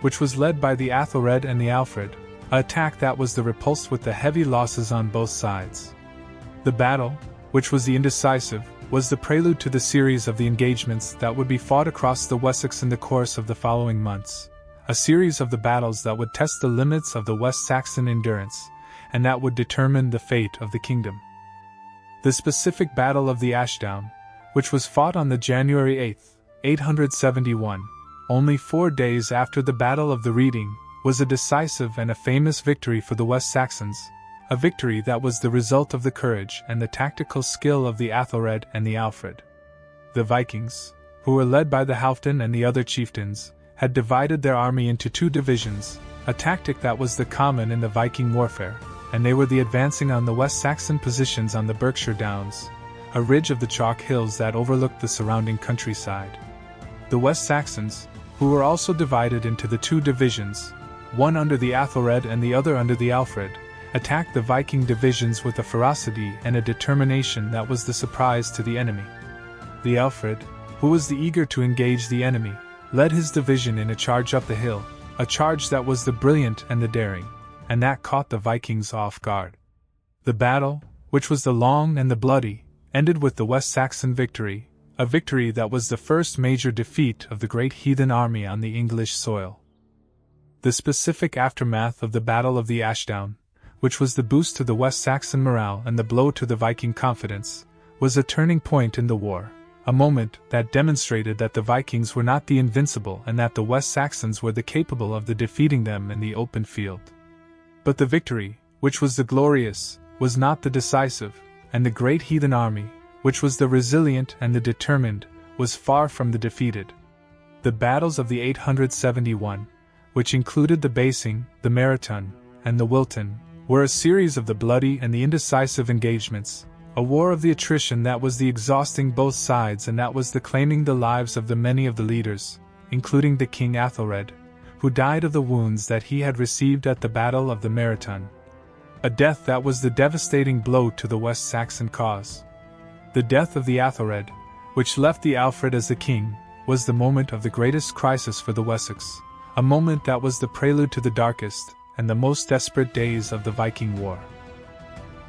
which was led by the Athelred and the Alfred, an attack that was repulsed with the heavy losses on both sides. The battle, which was the indecisive, was the prelude to the series of the engagements that would be fought across the Wessex in the course of the following months, a series of the battles that would test the limits of the West Saxon endurance, and that would determine the fate of the kingdom. The specific Battle of the Ashdown, which was fought on the January 8, 871, only 4 days after the Battle of the Reading, was a decisive and a famous victory for the West Saxons, a victory that was the result of the courage and the tactical skill of the Athelred and the Alfred. The Vikings, who were led by the Halfdan and the other chieftains, had divided their army into 2 divisions, a tactic that was the common in the Viking warfare, and they were advancing on the West Saxon positions on the Berkshire Downs, a ridge of the chalk hills that overlooked the surrounding countryside. The West Saxons, who were also divided into the 2 divisions, one under the Athelred and the other under the Alfred, attacked the Viking divisions with a ferocity and a determination that was the surprise to the enemy. The Alfred, who was eager to engage the enemy, led his division in a charge up the hill, a charge that was the brilliant and the daring, and that caught the Vikings off guard. The battle, which was the long and the bloody, ended with the West Saxon victory, a victory that was the first major defeat of the Great Heathen Army on the English soil. The specific aftermath of the Battle of the Ashdown, which was the boost to the West Saxon morale and the blow to the Viking confidence, was a turning point in the war, a moment that demonstrated that the Vikings were not the invincible and that the West Saxons were capable of defeating them in the open field. But the victory, which was the glorious, was not the decisive, and the Great Heathen Army, which was the resilient and the determined, was far from the defeated. The battles of the 871, which included the Basing, the Marathon, and the Wilton, were a series of the bloody and the indecisive engagements, a war of the attrition that was exhausting both sides and that was claiming the lives of the many of the leaders, including the King Athelred, who died of the wounds that he had received at the Battle of the Marathon, a death that was the devastating blow to the West Saxon cause. The death of the Athelred, which left the Alfred as the king, was the moment of the greatest crisis for the Wessex, a moment that was the prelude to the darkest and the most desperate days of the Viking War.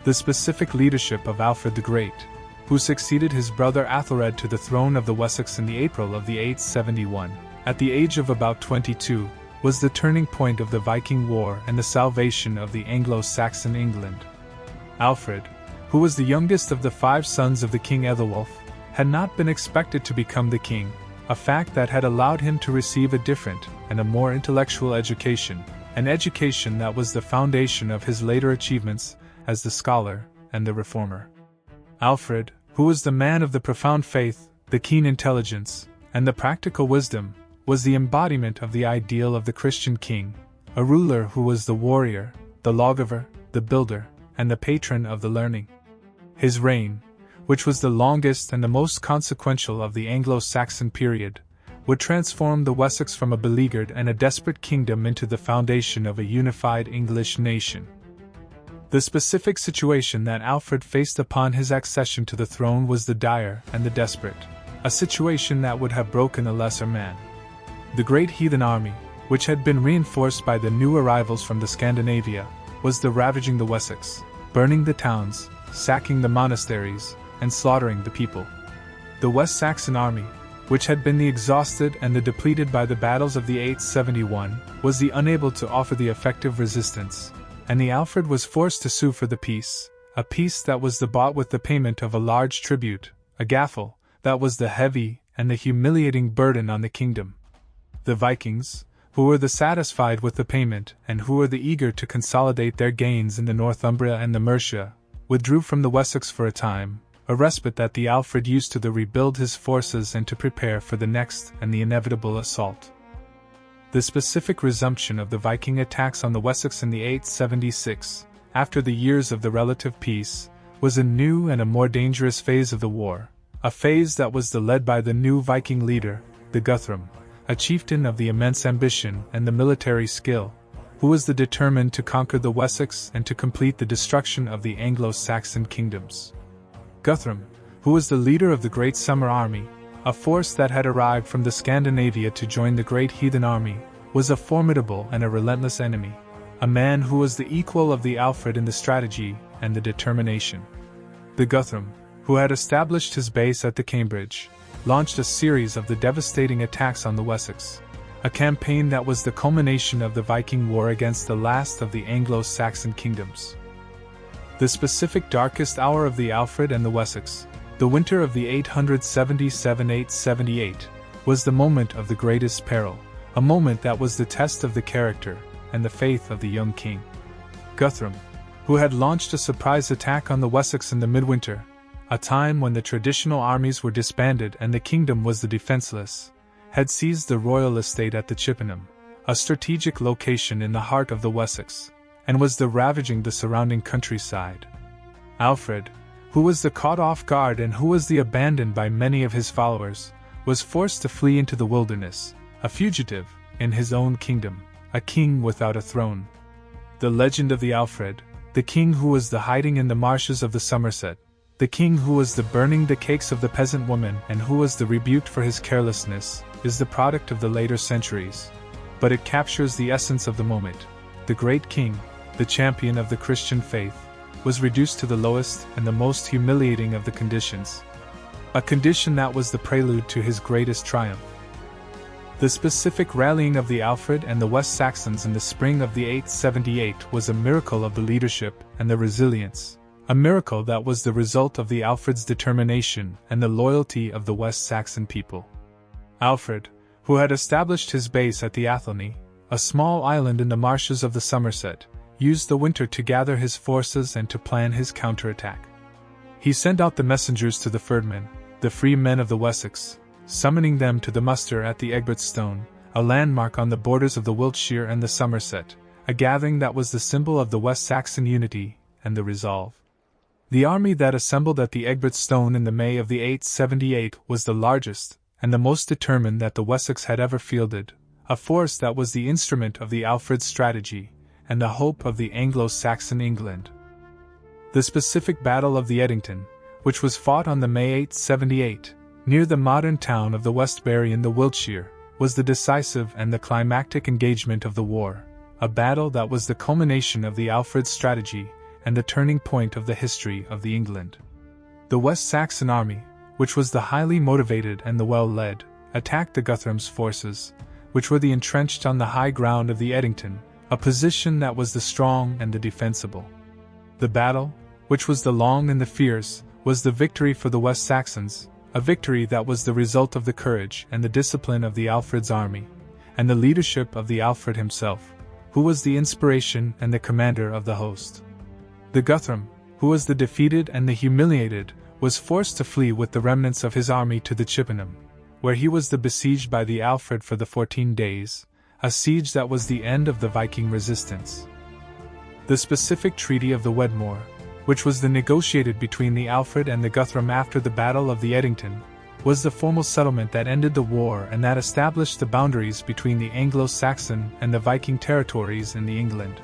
The specific leadership of Alfred the Great, who succeeded his brother Athelred to the throne of the Wessex in the April of the 871, at the age of about 22, was the turning point of the Viking War and the salvation of the Anglo-Saxon England. Alfred, who was the youngest of the 5 sons of the King Ethelwulf, had not been expected to become the king, a fact that had allowed him to receive a different and a more intellectual education, an education that was the foundation of his later achievements as the scholar and the reformer. Alfred, who was the man of the profound faith, the keen intelligence, and the practical wisdom, was the embodiment of the ideal of the Christian king, a ruler who was the warrior, the lawgiver, the builder, and the patron of the learning. His reign, which was the longest and the most consequential of the Anglo-Saxon period, would transform the Wessex from a beleaguered and a desperate kingdom into the foundation of a unified English nation. The specific situation that Alfred faced upon his accession to the throne was the dire and the desperate, a situation that would have broken a lesser man. The Great Heathen Army, which had been reinforced by the new arrivals from the Scandinavia, was ravaging the Wessex, burning the towns, sacking the monasteries, and slaughtering the people. The West Saxon army, which had been the exhausted and the depleted by the battles of the 871, was unable to offer the effective resistance, and the Alfred was forced to sue for the peace, a peace that was bought with the payment of a large tribute, a gaffle, that was the heavy and the humiliating burden on the kingdom. The Vikings, who were satisfied with the payment and who were eager to consolidate their gains in the Northumbria and the Mercia, withdrew from the Wessex for a time, a respite that the Alfred used to rebuild his forces and to prepare for the next and the inevitable assault. The specific resumption of the Viking attacks on the Wessex in the 876, after the years of the relative peace, was a new and a more dangerous phase of the war, a phase that was led by the new Viking leader, the Guthrum, a chieftain of the immense ambition and the military skill, who was determined to conquer the Wessex and to complete the destruction of the Anglo-Saxon kingdoms. Guthrum, who was the leader of the Great Summer Army, a force that had arrived from the Scandinavia to join the Great Heathen Army, was a formidable and a relentless enemy, a man who was the equal of the Alfred in the strategy and the determination. The Guthrum, who had established his base at the Cambridge, launched a series of devastating attacks on the Wessex, a campaign that was the culmination of the Viking War against the last of the Anglo-Saxon kingdoms. The specific darkest hour of the Alfred and the Wessex, the winter of the 877-878, was the moment of the greatest peril, a moment that was the test of the character and the faith of the young king. Guthrum, who had launched a surprise attack on the Wessex in the midwinter, a time when the traditional armies were disbanded and the kingdom was defenseless, had seized the royal estate at the Chippenham, a strategic location in the heart of the Wessex, and was ravaging the surrounding countryside. Alfred, who was caught off guard and who was abandoned by many of his followers, was forced to flee into the wilderness, a fugitive in his own kingdom, a king without a throne. The legend of the Alfred, the king who was hiding in the marshes of the Somerset, the king who was burning the cakes of the peasant woman and who was rebuked for his carelessness, is the product of the later centuries, but it captures the essence of the moment. The great king, the champion of the Christian faith, was reduced to the lowest and the most humiliating of the conditions, a condition that was the prelude to his greatest triumph. The specific rallying of the Alfred and the West Saxons in the spring of the 878 was a miracle of the leadership and the resilience, a miracle that was the result of the Alfred's determination and the loyalty of the West Saxon people. Alfred, who had established his base at the Athelney, a small island in the marshes of the Somerset, used the winter to gather his forces and to plan his counterattack. He sent out the messengers to the Ferdmen, the free men of the Wessex, summoning them to the muster at the Egbert Stone, a landmark on the borders of the Wiltshire and the Somerset, a gathering that was the symbol of the West Saxon unity and the resolve. The army that assembled at the Egbert Stone in the May of the 878 was the largest and the most determined that the Wessex had ever fielded, a force that was the instrument of the Alfred's strategy and the hope of the Anglo-Saxon England. The specific Battle of the Eddington, which was fought on the May 878, near the modern town of the Westbury in the Wiltshire, was the decisive and the climactic engagement of the war, a battle that was the culmination of the Alfred's strategy and the turning point of the history of the England. The West Saxon army, which was the highly motivated and the well-led, attacked the Guthrum's forces, which were the entrenched on the high ground of the Eddington, a position that was the strong and the defensible. The battle, which was the long and the fierce, was the victory for the West Saxons, a victory that was the result of the courage and the discipline of the Alfred's army, and the leadership of the Alfred himself, who was the inspiration and the commander of the host. The Guthrum, who was the defeated and the humiliated, was forced to flee with the remnants of his army to the Chippenham, where he was besieged by the Alfred for the 14 days, a siege that was the end of the Viking resistance. The specific Treaty of the Wedmore, which was negotiated between the Alfred and the Guthrum after the Battle of the Eddington, was the formal settlement that ended the war and that established the boundaries between the Anglo-Saxon and the Viking territories in England.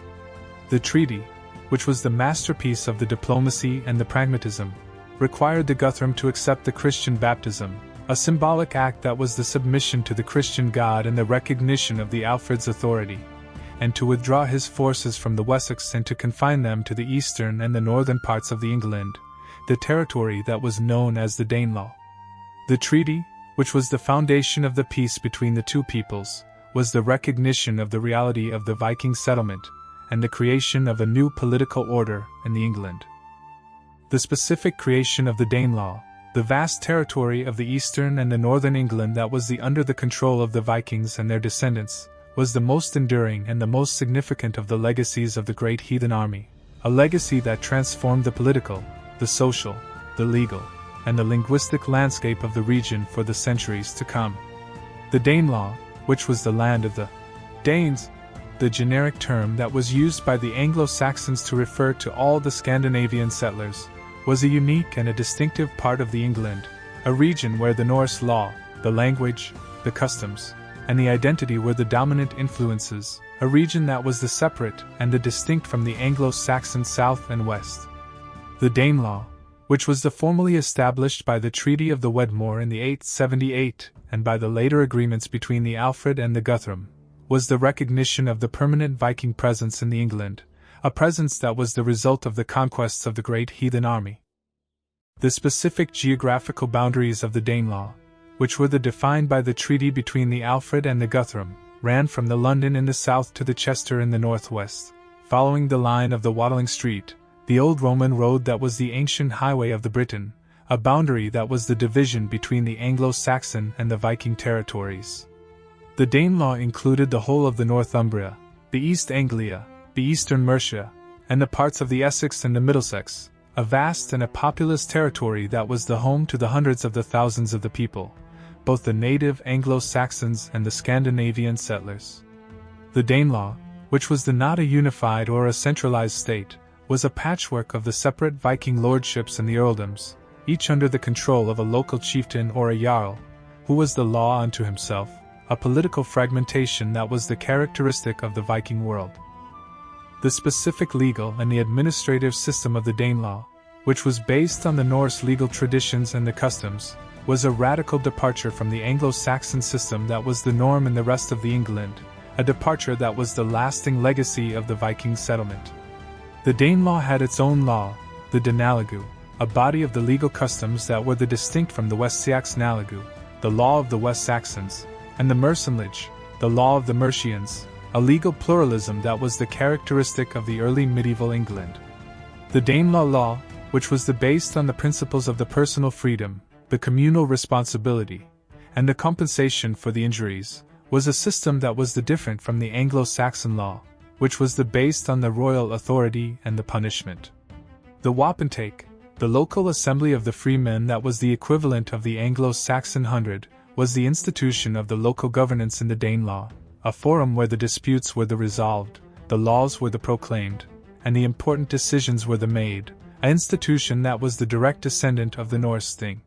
The treaty, which was the masterpiece of the diplomacy and the pragmatism, required the Guthrum to accept the Christian baptism, a symbolic act that was the submission to the Christian God and the recognition of the Alfred's authority, and to withdraw his forces from the Wessex and to confine them to the eastern and the northern parts of England, the territory that was known as the Danelaw. The treaty, which was the foundation of the peace between the two peoples, was the recognition of the reality of the Viking settlement and the creation of a new political order in England. The specific creation of the Danelaw, the vast territory of the eastern and the northern England that was under the control of the Vikings and their descendants, was the most enduring and the most significant of the legacies of the Great Heathen Army, a legacy that transformed the political, the social, the legal, and the linguistic landscape of the region for the centuries to come. The Danelaw, which was the land of the Danes, the generic term that was used by the Anglo-Saxons to refer to all the Scandinavian settlers, was a unique and a distinctive part of England, a region where the Norse law, the language, the customs, and the identity were the dominant influences, a region that was the separate and the distinct from the Anglo-Saxon south and west. The Danelaw, which was formally established by the Treaty of the Wedmore in the 878 and by the later agreements between the Alfred and the Guthrum, was the recognition of the permanent Viking presence in England, a presence that was the result of the conquests of the Great Heathen Army. The specific geographical boundaries of the Danelaw, which were defined by the treaty between the Alfred and the Guthrum, ran from the London in the south to the Chester in the northwest, following the line of the Watling Street, the old Roman road that was the ancient highway of the Britain, a boundary that was the division between the Anglo-Saxon and the Viking territories. The Danelaw included the whole of the Northumbria, the East Anglia, the eastern Mercia, and the parts of the Essex and the Middlesex, a vast and a populous territory that was the home to the hundreds of the thousands of the people, both the native Anglo-Saxons and the Scandinavian settlers. The Danelaw, which was not a unified or a centralized state, was a patchwork of the separate Viking lordships and the earldoms, each under the control of a local chieftain or a jarl, who was the law unto himself, a political fragmentation that was the characteristic of the Viking world. The specific legal and the administrative system of the Danelaw, which was based on the Norse legal traditions and the customs, was a radical departure from the Anglo-Saxon system that was the norm in the rest of England, a departure that was the lasting legacy of the Viking settlement. The Danelaw had its own law, the Danelaw, a body of the legal customs that were distinct from the West Saxon, the law of the West Saxons, and the Mercenlage, the law of the Mercians, a legal pluralism that was the characteristic of the early medieval England. The Danelaw law, which was based on the principles of the personal freedom, the communal responsibility, and the compensation for the injuries, was a system that was different from the Anglo-Saxon law, which was based on the royal authority and the punishment. The wapentake, the local assembly of the freemen that was the equivalent of the Anglo-Saxon hundred, was the institution of the local governance in the Danelaw, a forum where the disputes were resolved, the laws were proclaimed, and the important decisions were made, an institution that was the direct descendant of the Norse Thing.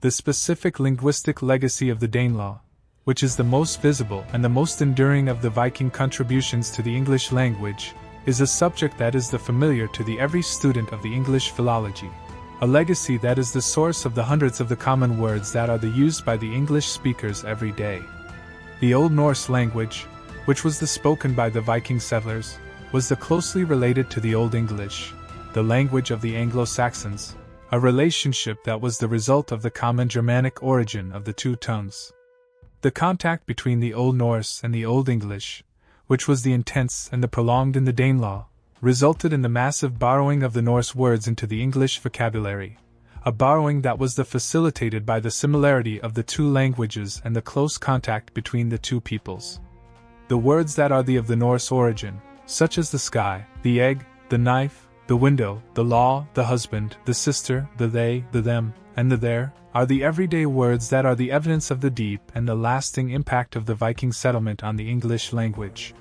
The specific linguistic legacy of the Danelaw, which is the most visible and the most enduring of the Viking contributions to the English language, is a subject that is familiar to every student of the English philology, a legacy that is the source of the hundreds of the common words that are used by the English speakers every day. The Old Norse language, which was spoken by the Viking settlers, was closely related to the Old English, the language of the Anglo-Saxons, a relationship that was the result of the common Germanic origin of the two tongues. The contact between the Old Norse and the Old English, which was intense and prolonged in the Danelaw, resulted in the massive borrowing of the Norse words into the English vocabulary, a borrowing that was facilitated by the similarity of the two languages and the close contact between the two peoples. The words that are of the Norse origin, such as the sky, the egg, the knife, the window, the law, the husband, the sister, the they, the them, and the there, are the everyday words that are the evidence of the deep and the lasting impact of the Viking settlement on the English language.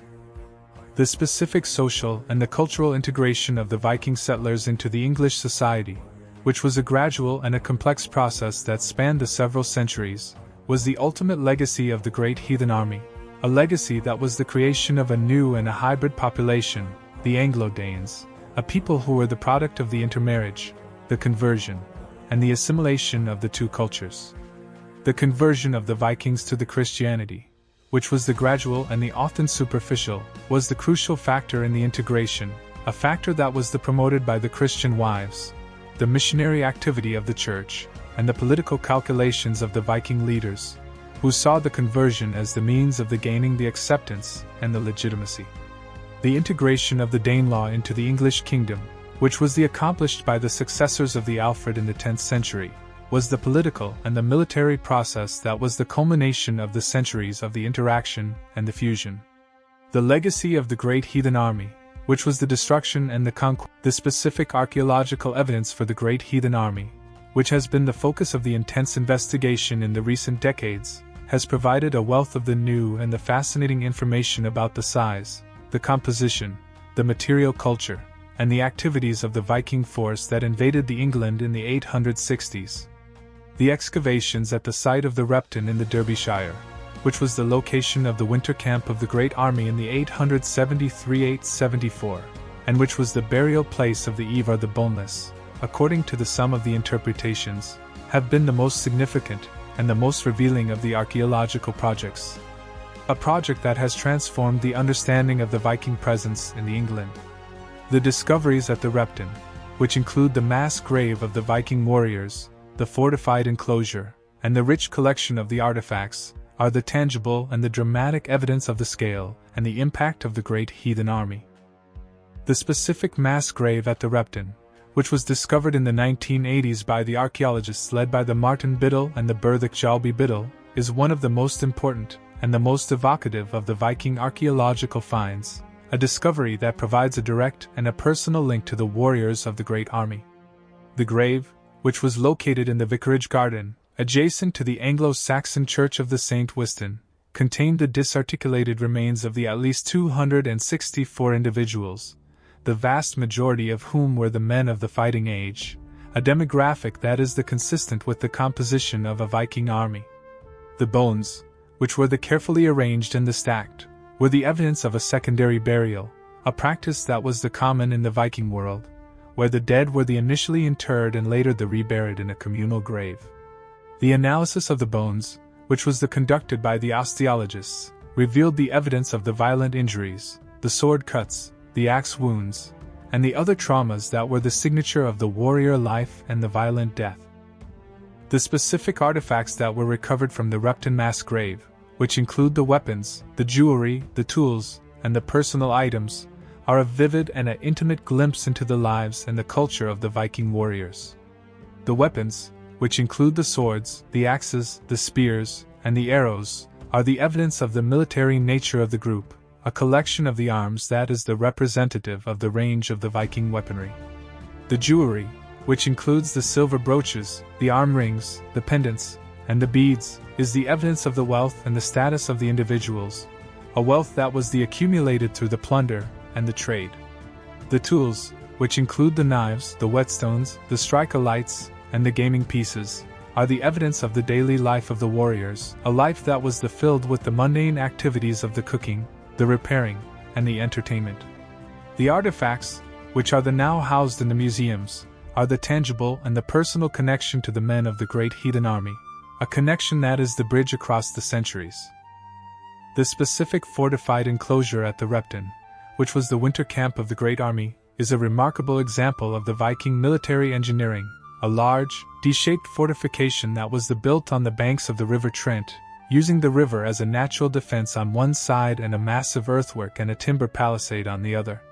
The specific social and the cultural integration of the Viking settlers into the English society, which was a gradual and a complex process that spanned the several centuries, was the ultimate legacy of the Great Heathen Army, a legacy that was the creation of a new and a hybrid population, the Anglo-Danes, a people who were the product of the intermarriage, the conversion, and the assimilation of the two cultures. The conversion of the Vikings to the Christianity, which was the gradual and the often superficial, was the crucial factor in the integration, a factor that was promoted by the Christian wives, the missionary activity of the Church, and the political calculations of the Viking leaders, who saw the conversion as the means of gaining the acceptance and the legitimacy. The integration of the Danelaw into the English kingdom, which was accomplished by the successors of the Alfred in the 10th century, was the political and the military process that was the culmination of the centuries of the interaction and the fusion. The legacy of the Great Heathen Army, which was the destruction and the conquest, the specific archaeological evidence for the Great Heathen Army, which has been the focus of the intense investigation in the recent decades, has provided a wealth of the new and the fascinating information about the size, the composition, the material culture, and the activities of the Viking force that invaded the England in the 860s. The excavations at the site of the Repton in the Derbyshire, which was the location of the winter camp of the Great Army in the 873-874, and which was the burial place of the Eofor the Boneless, according to some of the interpretations, have been the most significant and the most revealing of the archaeological projects. A project that has transformed the understanding of the Viking presence in the England. The discoveries at the Repton, which include the mass grave of the Viking warriors, the fortified enclosure, and the rich collection of the artifacts, are the tangible and the dramatic evidence of the scale and the impact of the Great Heathen Army. The specific mass grave at the Repton, which was discovered in the 1980s by the archaeologists led by the Martin Biddle and the Berthik Jalby Biddle, is one of the most important and the most evocative of the Viking archaeological finds, a discovery that provides a direct and a personal link to the warriors of the Great Army. The grave, which was located in the Vicarage Garden, adjacent to the Anglo-Saxon Church of the St. Wystan, contained the disarticulated remains of at least 264 individuals, the vast majority of whom were the men of the fighting age, a demographic that is consistent with the composition of a Viking army. The bones, which were carefully arranged and stacked, were the evidence of a secondary burial, a practice that was common in the Viking world, where the dead were initially interred and later reburied in a communal grave. The analysis of the bones, which was conducted by the osteologists, revealed the evidence of the violent injuries, the sword cuts, the axe wounds, and the other traumas that were the signature of the warrior life and the violent death. The specific artifacts that were recovered from the Repton mass grave, which include the weapons, the jewelry, the tools, and the personal items, are a vivid and an intimate glimpse into the lives and the culture of the Viking warriors. The weapons, which include the swords, the axes, the spears, and the arrows, are the evidence of the military nature of the group, a collection of the arms that is representative of the range of the Viking weaponry. The jewelry, which includes the silver brooches, the arm rings, the pendants, and the beads, is the evidence of the wealth and the status of the individuals, a wealth that was accumulated through the plunder and the trade. The tools, which include the knives, the whetstones, the striker-lights, and the gaming pieces, are the evidence of the daily life of the warriors, a life that was filled with the mundane activities of the cooking, the repairing, and the entertainment. The artifacts, which are now housed in the museums, are the tangible and the personal connection to the men of the Great Heathen Army, a connection that is the bridge across the centuries. The specific fortified enclosure at the Repton, which was the winter camp of the Great Army, is a remarkable example of the Viking military engineering, a large, D-shaped fortification that was built on the banks of the River Trent, using the river as a natural defense on one side and a massive earthwork and a timber palisade on the other.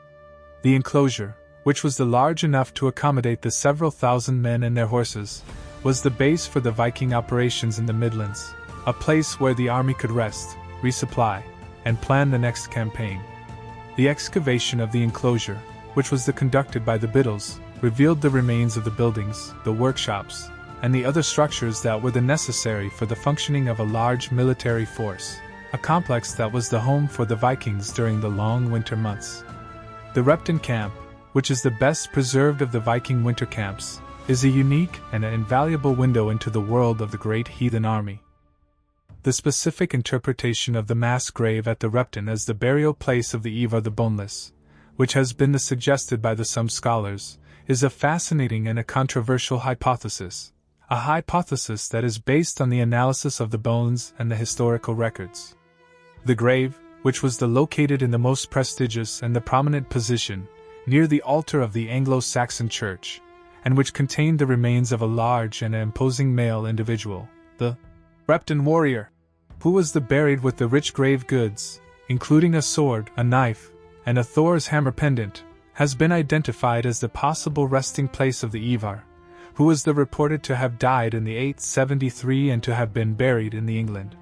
The enclosure, which was large enough to accommodate the several thousand men and their horses, was the base for the Viking operations in the Midlands, a place where the army could rest, resupply, and plan the next campaign. The excavation of the enclosure, which was conducted by the Biddles, revealed the remains of the buildings, the workshops, and the other structures that were necessary for the functioning of a large military force, a complex that was the home for the Vikings during the long winter months. The Repton camp, which is the best preserved of the Viking winter camps, is a unique and an invaluable window into the world of the Great Heathen Army. The specific interpretation of the mass grave at the Repton as the burial place of the Eofor the Boneless, which has been suggested by some scholars, is a fascinating and a controversial hypothesis, a hypothesis that is based on the analysis of the bones and the historical records. The grave, which was located in the most prestigious and the prominent position, near the altar of the Anglo-Saxon church, and which contained the remains of a large and imposing male individual, the Repton warrior, who was buried with the rich grave goods, including a sword, a knife, and a Thor's hammer pendant, has been identified as the possible resting place of the Eofor, who was reported to have died in the 873 and to have been buried in England.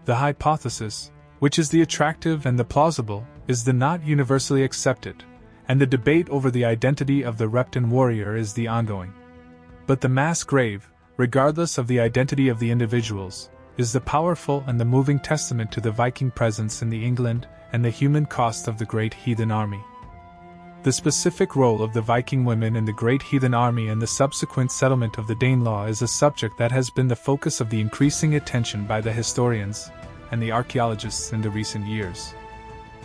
The hypothesis, which is the attractive and the plausible, is the not universally accepted, and the debate over the identity of the Repton warrior is the ongoing. But the mass grave, regardless of the identity of the individuals, is the powerful and the moving testament to the Viking presence in the England and the human cost of the Great Heathen Army. The specific role of the Viking women in the Great Heathen Army and the subsequent settlement of the Danelaw is a subject that has been the focus of the increasing attention by the historians and the archaeologists in the recent years.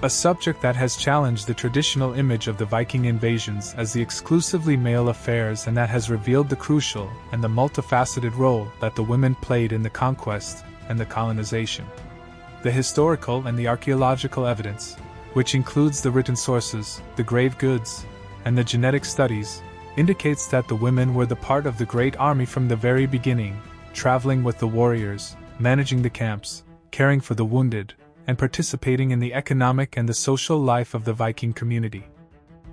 A subject that has challenged the traditional image of the Viking invasions as the exclusively male affairs and that has revealed the crucial and the multifaceted role that the women played in the conquest and the colonization. The historical and the archaeological evidence, which includes the written sources, the grave goods, and the genetic studies, indicates that the women were the part of the Great Army from the very beginning, traveling with the warriors, managing the camps, caring for the wounded, and participating in the economic and the social life of the Viking community.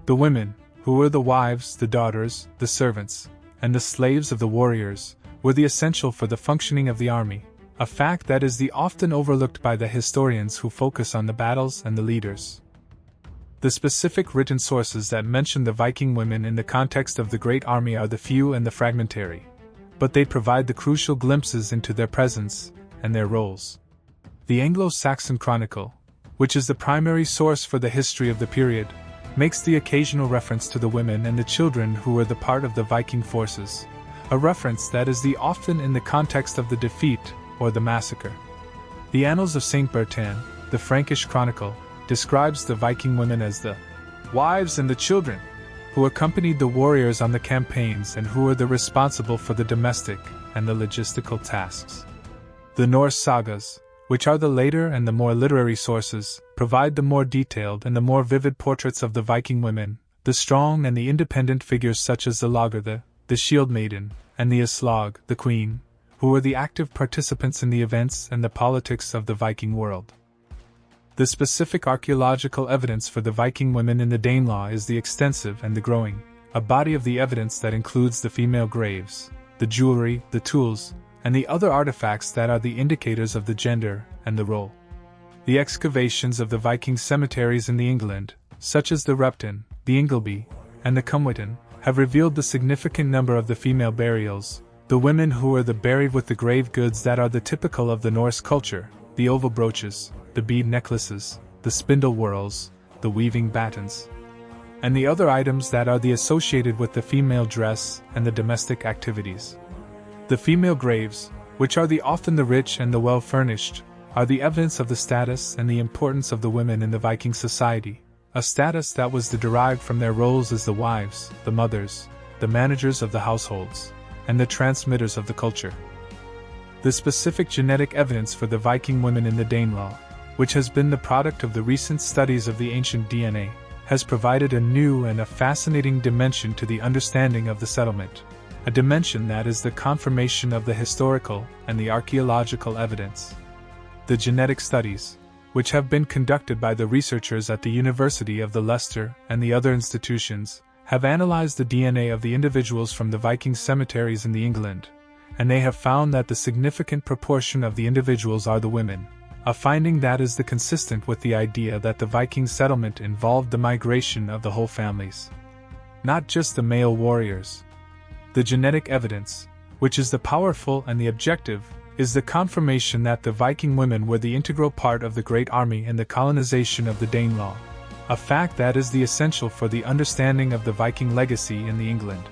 The women, who were the wives, the daughters, the servants, and the slaves of the warriors, were the essential for the functioning of the army, a fact that is often overlooked by the historians who focus on the battles and the leaders. The specific written sources that mention the Viking women in the context of the Great Army are the few and the fragmentary, but they provide the crucial glimpses into their presence and their roles. The Anglo-Saxon Chronicle, which is the primary source for the history of the period, makes the occasional reference to the women and the children who were the part of the Viking forces, a reference that is often in the context of the defeat or the massacre. The Annals of St. Bertin, the Frankish Chronicle, describes the Viking women as the wives and the children, who accompanied the warriors on the campaigns and who were responsible for the domestic and the logistical tasks. The Norse sagas, which are the later and the more literary sources, provide the more detailed and the more vivid portraits of the Viking women, the strong and the independent figures such as the Lagertha, the Shield Maiden, and the Aslog, the Queen, who were the active participants in the events and the politics of the Viking world. The specific archaeological evidence for the Viking women in the Danelaw is the extensive and the growing, a body of the evidence that includes the female graves, the jewelry, the tools, and the other artifacts that are the indicators of the gender and the role. The excavations of the Viking cemeteries in the England, such as the Repton, the Ingleby, and the Cumwiton, have revealed the significant number of the female burials, the women who were buried with the grave goods that are the typical of the Norse culture, the oval brooches, the bead necklaces, the spindle whorls, the weaving battens, and the other items that are associated with the female dress and the domestic activities. The female graves, which are often the rich and the well-furnished, are the evidence of the status and the importance of the women in the Viking society, a status that was derived from their roles as the wives, the mothers, the managers of the households, and the transmitters of the culture. The specific genetic evidence for the Viking women in the Danelaw, which has been the product of the recent studies of the ancient DNA, has provided a new and a fascinating dimension to the understanding of the settlement, a dimension that is the confirmation of the historical and the archaeological evidence. The genetic studies, which have been conducted by the researchers at the University of Leicester and the other institutions, have analyzed the DNA of the individuals from the Viking cemeteries in the England, and they have found that the significant proportion of the individuals are the women, a finding that is consistent with the idea that the Viking settlement involved the migration of the whole families, not just the male warriors. The genetic evidence, which is the powerful and the objective, is the confirmation that the Viking women were the integral part of the Great Army in the colonization of the Danelaw, a fact that is the essential for the understanding of the Viking legacy in the England.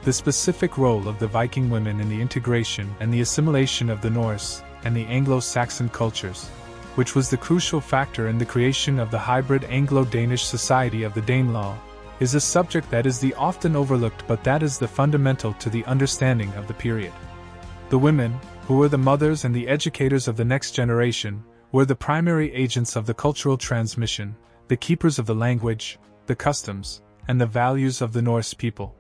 The specific role of the Viking women in the integration and the assimilation of the Norse and the Anglo-Saxon cultures, which was the crucial factor in the creation of the hybrid Anglo-Danish society of the Danelaw, is a subject that is the often overlooked but that is the fundamental to the understanding of the period. The women, who were the mothers and the educators of the next generation, were the primary agents of the cultural transmission, the keepers of the language, the customs, and the values of the Norse people.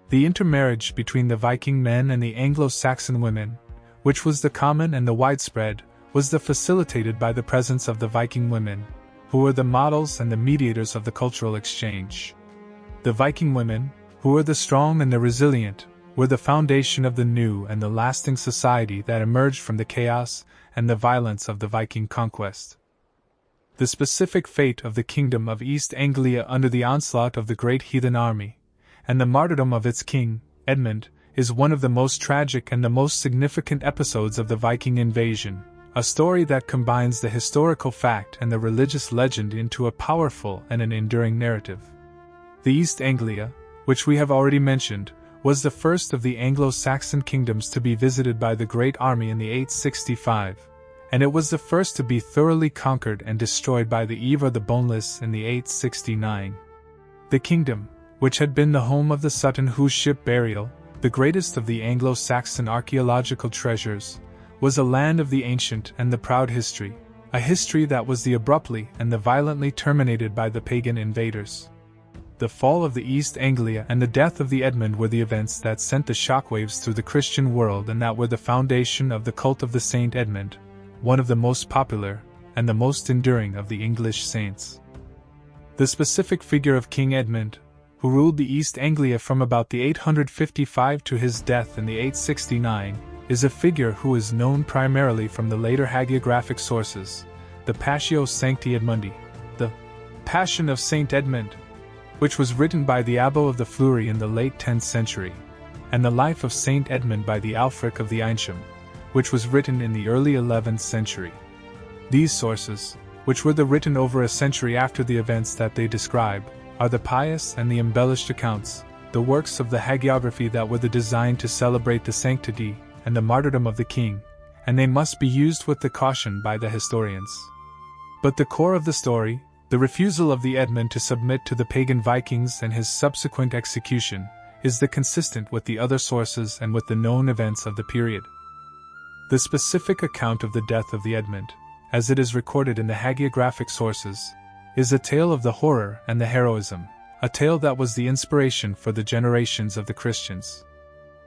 The intermarriage between the Viking men and the Anglo-Saxon women, which was the common and the widespread, was facilitated by the presence of the Viking women, who were the models and the mediators of the cultural exchange. The Viking women, who were the strong and the resilient, were the foundation of the new and the lasting society that emerged from the chaos and the violence of the Viking conquest. The specific fate of the kingdom of East Anglia under the onslaught of the Great Heathen Army, and the martyrdom of its king, Edmund, is one of the most tragic and the most significant episodes of the Viking invasion, a story that combines the historical fact and the religious legend into a powerful and an enduring narrative. The East Anglia, which we have already mentioned, was the first of the Anglo-Saxon kingdoms to be visited by the Great Army in the 865, and it was the first to be thoroughly conquered and destroyed by the Eofor the Boneless in the 869. The kingdom, which had been the home of the Sutton whose ship burial, the greatest of the Anglo-Saxon archaeological treasures, was a land of the ancient and the proud history, a history that was the abruptly and the violently terminated by the pagan invaders. The fall of the East Anglia and the death of the Edmund were the events that sent the shockwaves through the Christian world and that were the foundation of the cult of the Saint Edmund, one of the most popular and the most enduring of the English saints. The specific figure of King Edmund, who ruled the East Anglia from about the 855 to his death in the 869, is a figure who is known primarily from the later hagiographic sources, the Passio Sancti Edmundi, the Passion of Saint Edmund, which was written by the Abbot of the Fleury in the late 10th century, and the Life of Saint Edmund by the Alfred of the Eynsham, which was written in the early 11th century. These sources, which were written over a century after the events that they describe, are the pious and the embellished accounts, the works of the hagiography that were designed to celebrate the sanctity and the martyrdom of the king, and they must be used with the caution by the historians. But the core of the story, the refusal of the Edmund to submit to the pagan Vikings and his subsequent execution, is consistent with the other sources and with the known events of the period. The specific account of the death of the Edmund, as it is recorded in the hagiographic sources, is a tale of the horror and the heroism, a tale that was the inspiration for the generations of the Christians.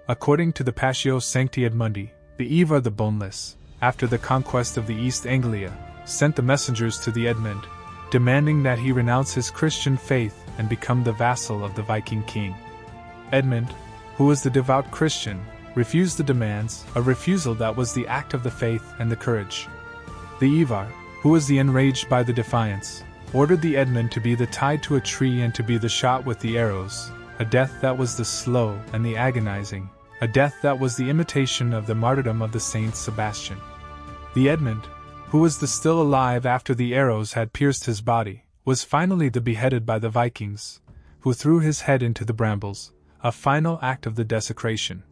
According to the Passio Sancti Edmundi, the Eofor the Boneless, after the conquest of the East Anglia, sent the messengers to the Edmund, demanding that he renounce his Christian faith and become the vassal of the Viking king. Edmund, who was the devout Christian, refused the demands, a refusal that was the act of the faith and the courage. The Eofor, who was enraged by the defiance, ordered the Edmund to be tied to a tree and to be shot with the arrows, a death that was the slow and the agonizing, a death that was the imitation of the martyrdom of the Saint Sebastian. The Edmund, who was still alive after the arrows had pierced his body, was finally beheaded by the Vikings, who threw his head into the brambles, a final act of the desecration.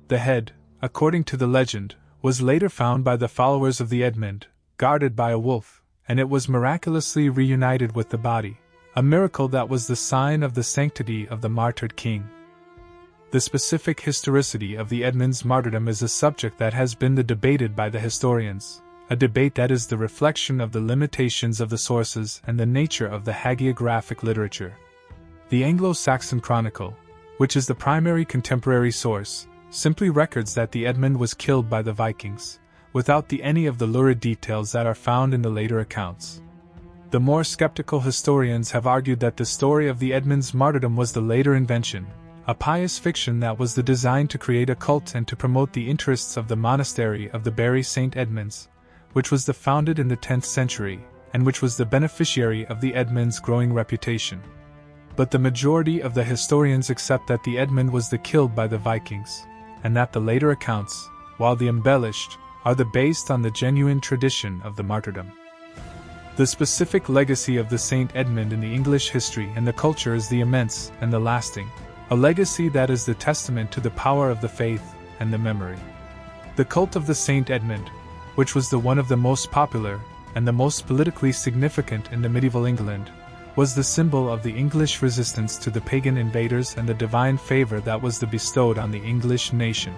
The head, according to the legend, was later found by the followers of the Edmund, guarded by a wolf, and it was miraculously reunited with the body, a miracle that was the sign of the sanctity of the martyred king. The specific historicity of the Edmund's martyrdom is a subject that has been debated by the historians, a debate that is the reflection of the limitations of the sources and the nature of the hagiographic literature. The Anglo-Saxon Chronicle, which is the primary contemporary source, simply records that the Edmund was killed by the Vikings, without any of the lurid details that are found in the later accounts. The more skeptical historians have argued that the story of the Edmund's martyrdom was the later invention, a pious fiction that was designed to create a cult and to promote the interests of the monastery of the Bury St. Edmunds, which was founded in the 10th century, and which was the beneficiary of the Edmund's growing reputation. But the majority of the historians accept that the Edmund was killed by the Vikings, and that the later accounts, while embellished, are based on the genuine tradition of the martyrdom. The specific legacy of the Saint Edmund in the English history and the culture is immense and lasting, a legacy that is the testament to the power of the faith and the memory. The cult of the Saint Edmund, which was the one of the most popular and the most politically significant in the medieval England, was the symbol of the English resistance to the pagan invaders and the divine favor that was bestowed on the English nation.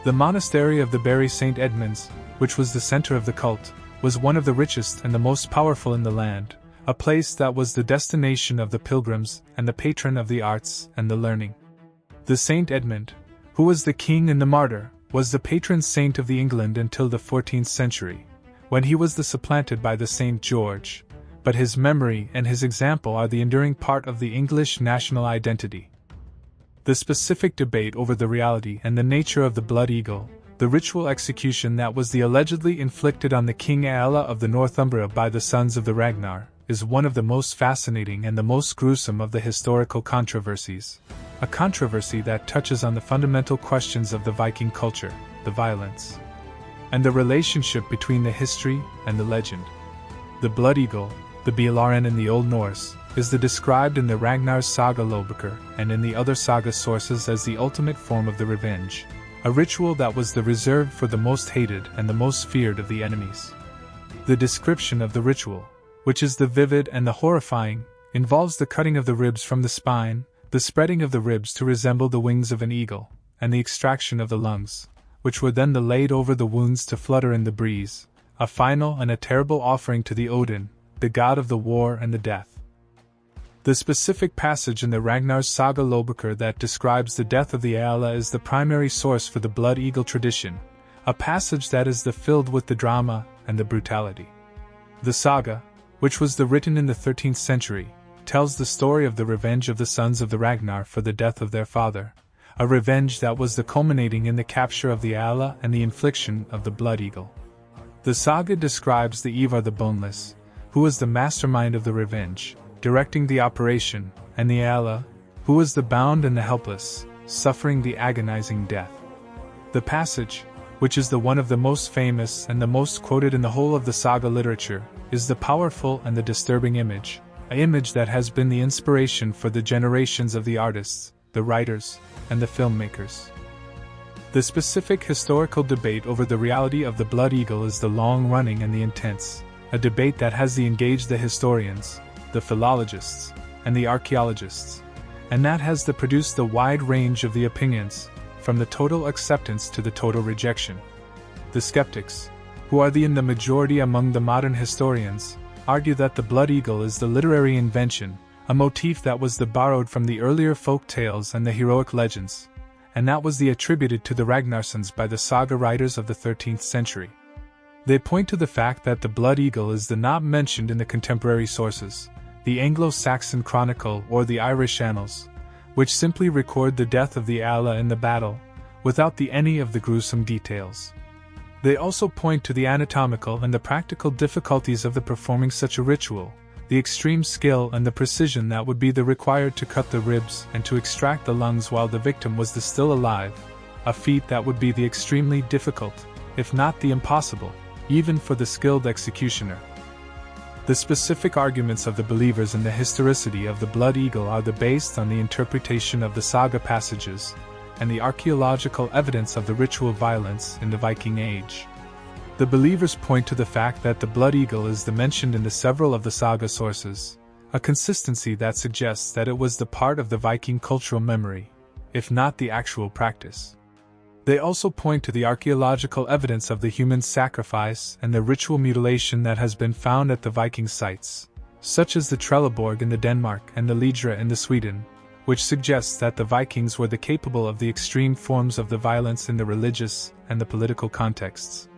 The monastery of the Bury St. Edmunds, which was the center of the cult, was one of the richest and the most powerful in the land, a place that was the destination of the pilgrims and the patron of the arts and the learning. The Saint Edmund, who was the king and the martyr, was the patron saint of the England until the 14th century, when he was supplanted by the Saint George, but his memory and his example are the enduring part of the English national identity. The specific debate over the reality and the nature of the blood eagle, the ritual execution that was allegedly inflicted on the King Aella of the Northumbria by the sons of the Ragnar, is one of the most fascinating and the most gruesome of the historical controversies. A controversy that touches on the fundamental questions of the Viking culture, the violence, and the relationship between the history and the legend. The blood eagle, the Bjælaren in the Old Norse, is described in the Ragnar's Saga Lobakr and in the other saga sources as the ultimate form of the revenge, a ritual that was reserved for the most hated and the most feared of the enemies. The description of the ritual, which is the vivid and the horrifying, involves the cutting of the ribs from the spine, the spreading of the ribs to resemble the wings of an eagle, and the extraction of the lungs, which were then laid over the wounds to flutter in the breeze, a final and a terrible offering to the Odin, the god of the war and the death. The specific passage in the Ragnar's Saga Lobakr that describes the death of the Aella is the primary source for the blood eagle tradition, a passage that is filled with the drama and the brutality. The saga, which was written in the 13th century, tells the story of the revenge of the sons of the Ragnar for the death of their father, a revenge that was culminating in the capture of the Aella and the infliction of the blood eagle. The saga describes the Ivar the Boneless, who was the mastermind of the revenge, directing the operation, and the Aella, who was the bound and the helpless, suffering the agonizing death. The passage, which is one of the most famous and the most quoted in the whole of the saga literature, is the powerful and the disturbing image, an image that has been the inspiration for the generations of the artists, the writers, and the filmmakers. The specific historical debate over the reality of the blood eagle is the long-running and the intense, a debate that has engaged the historians, the philologists, and the archaeologists, and that has produced the wide range of the opinions, from the total acceptance to the total rejection. The skeptics, who are in the majority among the modern historians, argue that the blood eagle is the literary invention, a motif that was borrowed from the earlier folk tales and the heroic legends, and that was attributed to the Ragnarsons by the saga writers of the 13th century. They point to the fact that the blood eagle is not mentioned in the contemporary sources, the Anglo-Saxon Chronicle or the Irish Annals, which simply record the death of the Aella in the battle, without any of the gruesome details. They also point to the anatomical and the practical difficulties of performing such a ritual, the extreme skill and the precision that would be required to cut the ribs and to extract the lungs while the victim was still alive, a feat that would be extremely difficult, if not impossible, even for the skilled executioner. The specific arguments of the believers in the historicity of the blood eagle are based on the interpretation of the saga passages and the archaeological evidence of the ritual violence in the Viking Age. The believers point to the fact that the blood eagle is mentioned in several of the saga sources, a consistency that suggests that it was part of the Viking cultural memory, if not the actual practice. They also point to the archaeological evidence of the human sacrifice and the ritual mutilation that has been found at the Viking sites, such as the Trelleborg in Denmark and the Lidra in Sweden, which suggests that the Vikings were capable of the extreme forms of the violence in the religious and the political contexts.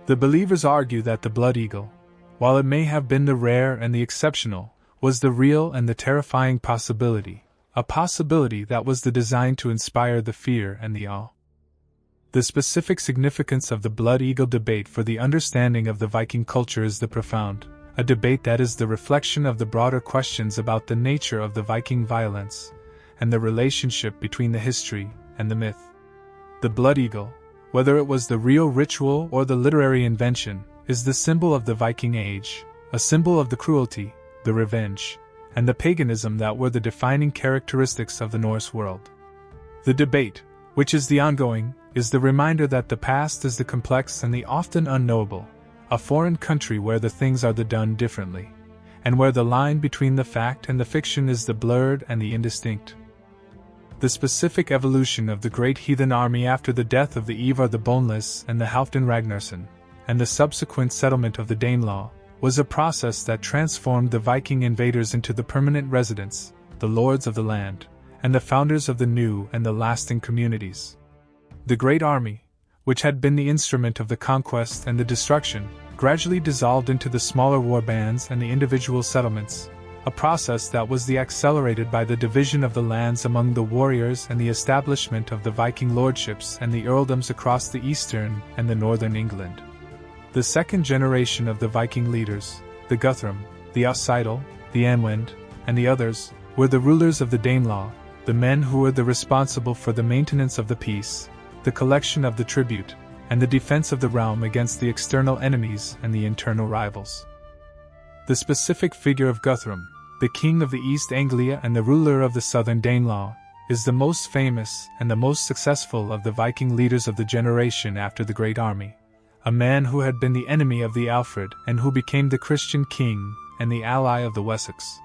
The believers argue that the blood eagle, while it may have been the rare and the exceptional, was the real and the terrifying possibility, a possibility that was designed to inspire the fear and the awe. The specific significance of the blood eagle debate for the understanding of the Viking culture is profound, a debate that is the reflection of the broader questions about the nature of the Viking violence, and the relationship between the history and the myth. The blood eagle, whether it was the real ritual or the literary invention, is the symbol of the Viking Age, a symbol of the cruelty, the revenge, and the paganism that were the defining characteristics of the Norse world. The debate, which is the ongoing, is the reminder that the past is the complex and the often unknowable, a foreign country where the things are done differently, and where the line between the fact and the fiction is the blurred and the indistinct. The specific evolution of the Great Heathen Army after the death of the Ivar the Boneless and the Halfdan Ragnarsson, and the subsequent settlement of the Danelaw, was a process that transformed the Viking invaders into the permanent residents, the lords of the land, and the founders of the new and the lasting communities. The Great Army, which had been the instrument of the conquest and the destruction, gradually dissolved into the smaller war bands and the individual settlements, a process that was accelerated by the division of the lands among the warriors and the establishment of the Viking lordships and the earldoms across the eastern and the northern England. The second generation of the Viking leaders, the Guthrum, the Ausidal, the Anwend, and the others, were the rulers of the Danelaw, the men who were responsible for the maintenance of the peace, the collection of the tribute, and the defense of the realm against the external enemies and the internal rivals. The specific figure of Guthrum, the king of the East Anglia and the ruler of the southern Danelaw, is the most famous and the most successful of the Viking leaders of the generation after the Great Army, a man who had been the enemy of the Alfred and who became the Christian king and the ally of the Wessex.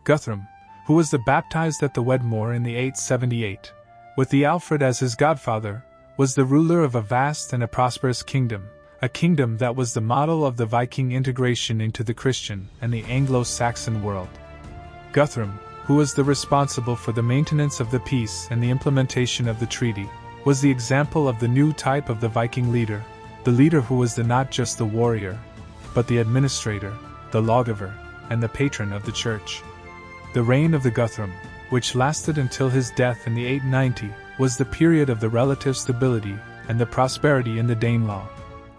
Guthrum, who was baptized at the Wedmore in the 878, with the Alfred as his godfather, was the ruler of a vast and a prosperous kingdom, a kingdom that was the model of the Viking integration into the Christian and the Anglo-Saxon world. Guthrum, who was responsible for the maintenance of the peace and the implementation of the treaty, was the example of the new type of the Viking leader, the leader who was not just the warrior, but the administrator, the lawgiver, and the patron of the church. The reign of the Guthrum, which lasted until his death in the 890, was the period of the relative stability and the prosperity in the Danelaw,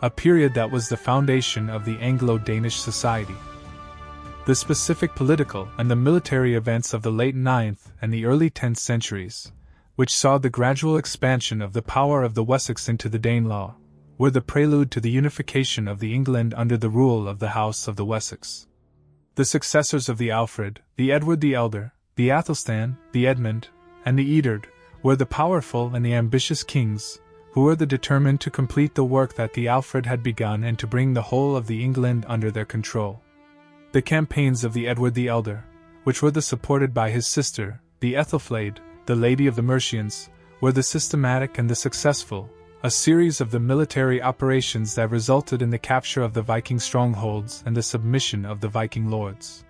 a period that was the foundation of the Anglo-Danish society. The specific political and the military events of the late 9th and the early 10th centuries, which saw the gradual expansion of the power of the Wessex into the Danelaw, were the prelude to the unification of the England under the rule of the House of the Wessex. The successors of the Alfred, the Edward the Elder, the Athelstan, the Edmund, and the Eadred, were the powerful and the ambitious kings, who were determined to complete the work that the Alfred had begun and to bring the whole of the England under their control. The campaigns of the Edward the Elder, which were supported by his sister, the Ethelflaed, the Lady of the Mercians, were the systematic and the successful, a series of the military operations that resulted in the capture of the Viking strongholds and the submission of the Viking lords.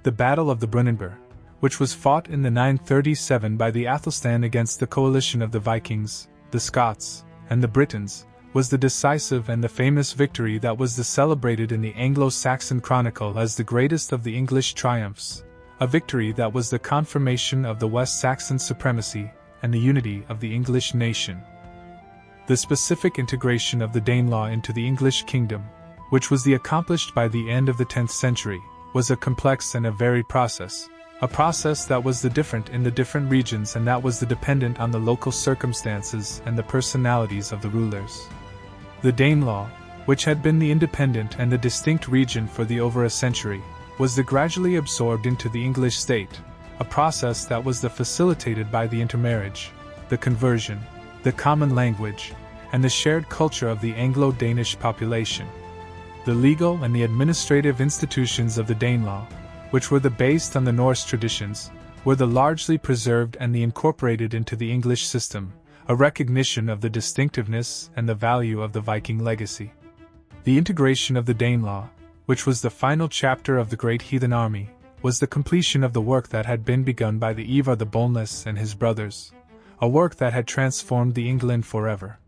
The Battle of the Brunanburh, which was fought in the 937 by the Athelstan against the coalition of the Vikings, the Scots, and the Britons, was the decisive and the famous victory that was celebrated in the Anglo-Saxon Chronicle as the greatest of the English triumphs, a victory that was the confirmation of the West Saxon supremacy and the unity of the English nation. The specific integration of the Danelaw into the English kingdom, which was accomplished by the end of the 10th century, was a complex and a varied process, a process that was different in the different regions and that was dependent on the local circumstances and the personalities of the rulers. The Danelaw, which had been the independent and the distinct region for over a century, was gradually absorbed into the English state, a process that was facilitated by the intermarriage, the conversion, the common language, and the shared culture of the Anglo-Danish population. The legal and the administrative institutions of the Danelaw, which were based on the Norse traditions, were largely preserved and incorporated into the English system, a recognition of the distinctiveness and the value of the Viking legacy. The integration of the Danelaw, which was the final chapter of the Great Heathen Army, was the completion of the work that had been begun by the Ivar the Boneless and his brothers, a work that had transformed the England forever.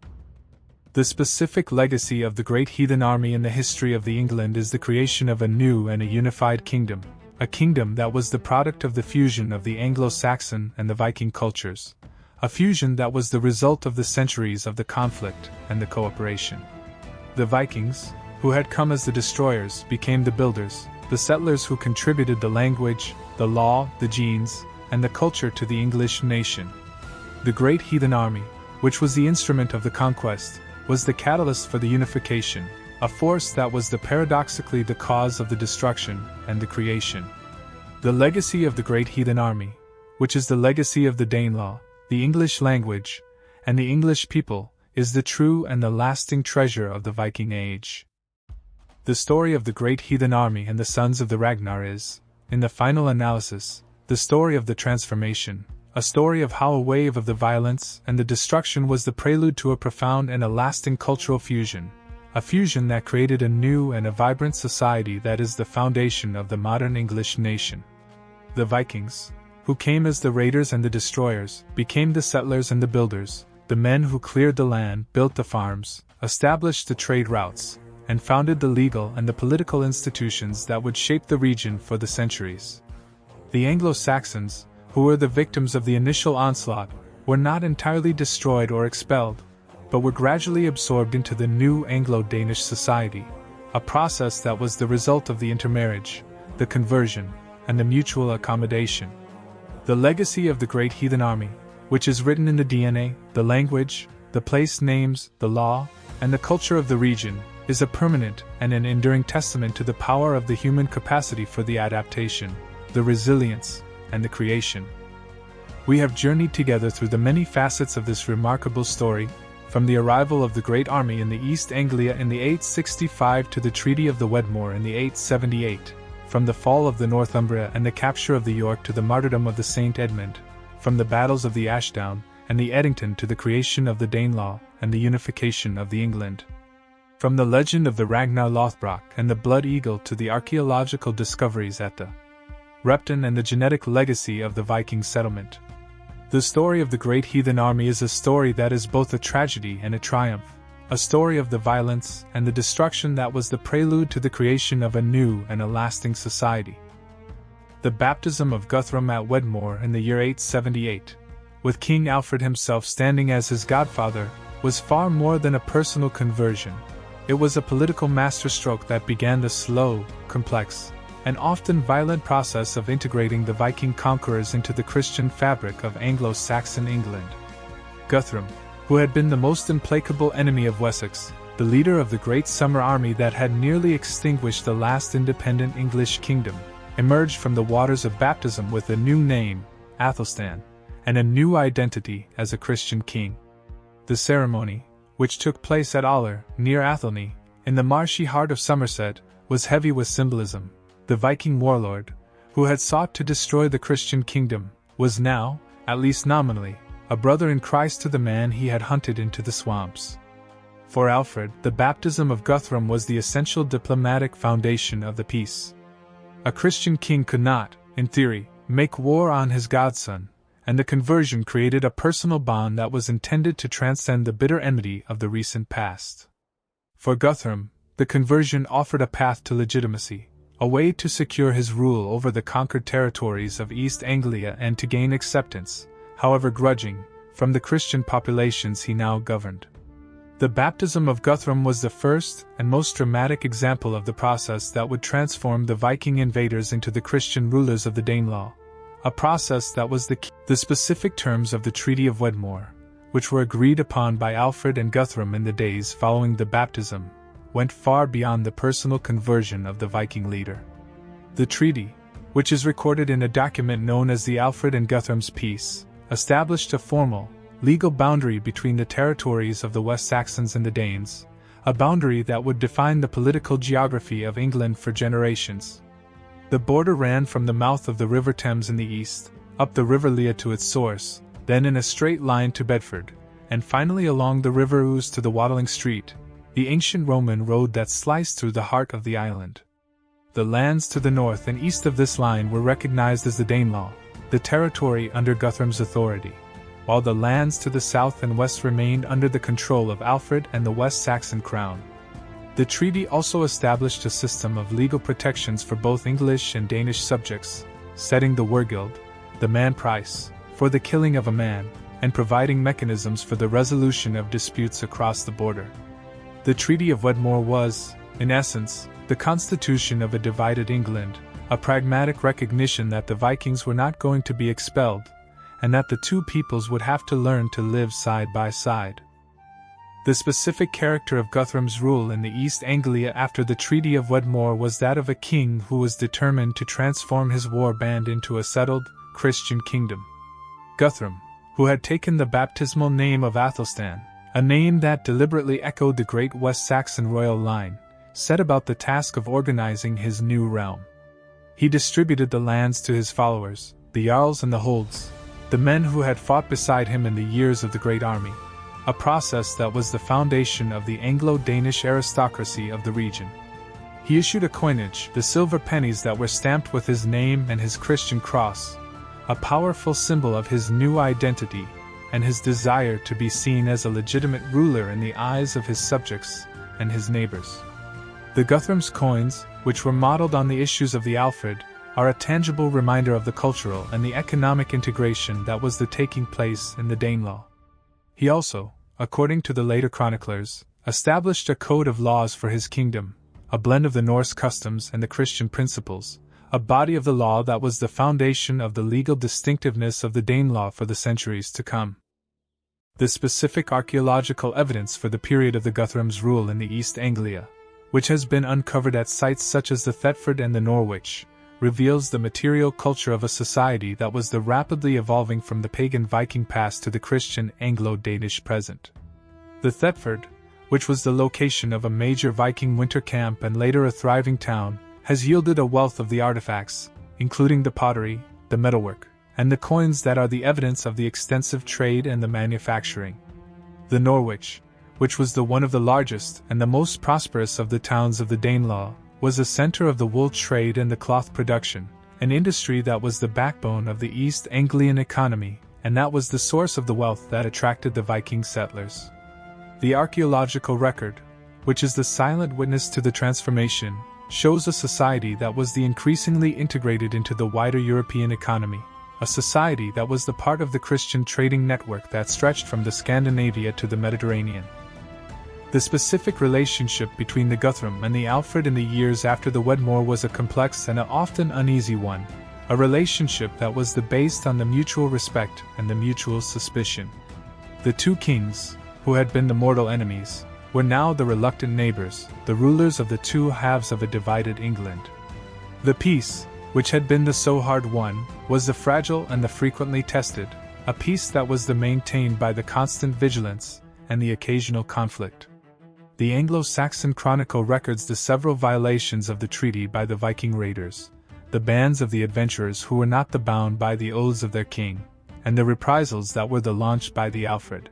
The specific legacy of the Great Heathen Army in the history of the England is the creation of a new and a unified kingdom, a kingdom that was the product of the fusion of the Anglo-Saxon and the Viking cultures, a fusion that was the result of the centuries of the conflict and the cooperation. The Vikings, who had come as the destroyers, became the builders, the settlers who contributed the language, the law, the genes, and the culture to the English nation. The Great Heathen Army, which was the instrument of the conquest, was the catalyst for the unification, a force that was paradoxically the cause of the destruction and the creation. The legacy of the Great Heathen Army, which is the legacy of the Danelaw, the English language, and the English people, is the true and the lasting treasure of the Viking Age. The story of the Great Heathen Army and the Sons of the Ragnar is, in the final analysis, the story of the transformation, a story of how a wave of the violence and the destruction was the prelude to a profound and a lasting cultural fusion, a fusion that created a new and a vibrant society that is the foundation of the modern English nation. The Vikings, who came as the raiders and the destroyers, became the settlers and the builders, the men who cleared the land, built the farms, established the trade routes, and founded the legal and the political institutions that would shape the region for the centuries. The Anglo-Saxons, who were the victims of the initial onslaught, were not entirely destroyed or expelled, but were gradually absorbed into the new Anglo-Danish society, a process that was the result of the intermarriage, the conversion, and the mutual accommodation. The legacy of the Great Heathen Army, which is written in the DNA, the language, the place names, the law, and the culture of the region, is a permanent and an enduring testament to the power of the human capacity for the adaptation, the resilience, and the creation. We have journeyed together through the many facets of this remarkable story, from the arrival of the Great Army in the East Anglia in the 865 to the Treaty of the Wedmore in the 878, from the fall of the Northumbria and the capture of the York to the martyrdom of the Saint Edmund, from the battles of the Ashdown and the Eddington to the creation of the Danelaw and the unification of the England. From the legend of the Ragnar Lothbrok and the Blood Eagle to the archaeological discoveries at the Repton and the genetic legacy of the Viking settlement. The story of the Great Heathen Army is a story that is both a tragedy and a triumph, a story of the violence and the destruction that was the prelude to the creation of a new and a lasting society. The baptism of Guthrum at Wedmore in the year 878, with King Alfred himself standing as his godfather, was far more than a personal conversion. It was a political masterstroke that began the slow, complex, and often violent process of integrating the Viking conquerors into the Christian fabric of Anglo-Saxon England. Guthrum, who had been the most implacable enemy of Wessex, the leader of the great summer army that had nearly extinguished the last independent English kingdom, emerged from the waters of baptism with a new name, Athelstan, and a new identity as a Christian king. The ceremony, which took place at Aller, near Athelney, in the marshy heart of Somerset, was heavy with symbolism. The Viking warlord, who had sought to destroy the Christian kingdom, was now, at least nominally, a brother in Christ to the man he had hunted into the swamps. For Alfred, the baptism of Guthrum was the essential diplomatic foundation of the peace. A Christian king could not, in theory, make war on his godson, and the conversion created a personal bond that was intended to transcend the bitter enmity of the recent past. For Guthrum, the conversion offered a path to legitimacy, a way to secure his rule over the conquered territories of East Anglia and to gain acceptance, however grudging, from the Christian populations he now governed. The baptism of Guthrum was the first and most dramatic example of the process that would transform the Viking invaders into the Christian rulers of the Danelaw, a process that was the key. The specific terms of the Treaty of Wedmore, which were agreed upon by Alfred and Guthrum in the days following the baptism, went far beyond the personal conversion of the Viking leader. The treaty, which is recorded in a document known as the Alfred and Guthrum's Peace, established a formal, legal boundary between the territories of the West Saxons and the Danes, a boundary that would define the political geography of England for generations. The border ran from the mouth of the River Thames in the east, up the River Lea to its source, then in a straight line to Bedford, and finally along the River Ouse to the Watling Street, the ancient Roman road that sliced through the heart of the island. The lands to the north and east of this line were recognized as the Danelaw, the territory under Guthrum's authority, while the lands to the south and west remained under the control of Alfred and the West Saxon crown. The treaty also established a system of legal protections for both English and Danish subjects, setting the wergild, the man price, for the killing of a man, and providing mechanisms for the resolution of disputes across the border. The Treaty of Wedmore was, in essence, the constitution of a divided England, a pragmatic recognition that the Vikings were not going to be expelled, and that the two peoples would have to learn to live side by side. The specific character of Guthrum's rule in the East Anglia after the Treaty of Wedmore was that of a king who was determined to transform his war band into a settled, Christian kingdom. Guthrum, who had taken the baptismal name of Athelstan, a name that deliberately echoed the great West Saxon royal line, set about the task of organizing his new realm. He distributed the lands to his followers, the Jarls and the Holds, the men who had fought beside him in the years of the Great Army, a process that was the foundation of the Anglo-Danish aristocracy of the region. He issued a coinage, the silver pennies that were stamped with his name and his Christian cross, a powerful symbol of his new identity and his desire to be seen as a legitimate ruler in the eyes of his subjects and his neighbors. The Guthrum's coins, which were modeled on the issues of the Alfred, are a tangible reminder of the cultural and the economic integration that was taking place in the Danelaw. He also, according to the later chroniclers, established a code of laws for his kingdom, a blend of the Norse customs and the Christian principles, a body of the law that was the foundation of the legal distinctiveness of the Danelaw for the centuries to come. The specific archaeological evidence for the period of the Guthrum's rule in the East Anglia, which has been uncovered at sites such as the Thetford and the Norwich, reveals the material culture of a society that was rapidly evolving from the pagan Viking past to the Christian Anglo-Danish present. The Thetford, which was the location of a major Viking winter camp and later a thriving town, has yielded a wealth of the artifacts, including the pottery, the metalwork, and the coins that are the evidence of the extensive trade and the manufacturing. The Norwich, which was one of the largest and the most prosperous of the towns of the Danelaw, was a center of the wool trade and the cloth production, an industry that was the backbone of the East Anglian economy, and that was the source of the wealth that attracted the Viking settlers. The archaeological record, which is the silent witness to the transformation, shows a society that was increasingly integrated into the wider European economy, a society that was the part of the Christian trading network that stretched from the Scandinavia to the Mediterranean. The specific relationship between the Guthrum and the Alfred in the years after the Wedmore was a complex and often uneasy one, a relationship that was based on the mutual respect and the mutual suspicion. The two kings, who had been the mortal enemies, were now the reluctant neighbors, the rulers of the two halves of a divided England. The peace, which had been so hard won, was the fragile and the frequently tested, a peace that was maintained by the constant vigilance and the occasional conflict. The Anglo-Saxon Chronicle records the several violations of the treaty by the Viking raiders, the bands of the adventurers who were not bound by the oaths of their king, and the reprisals that were launched by the Alfred.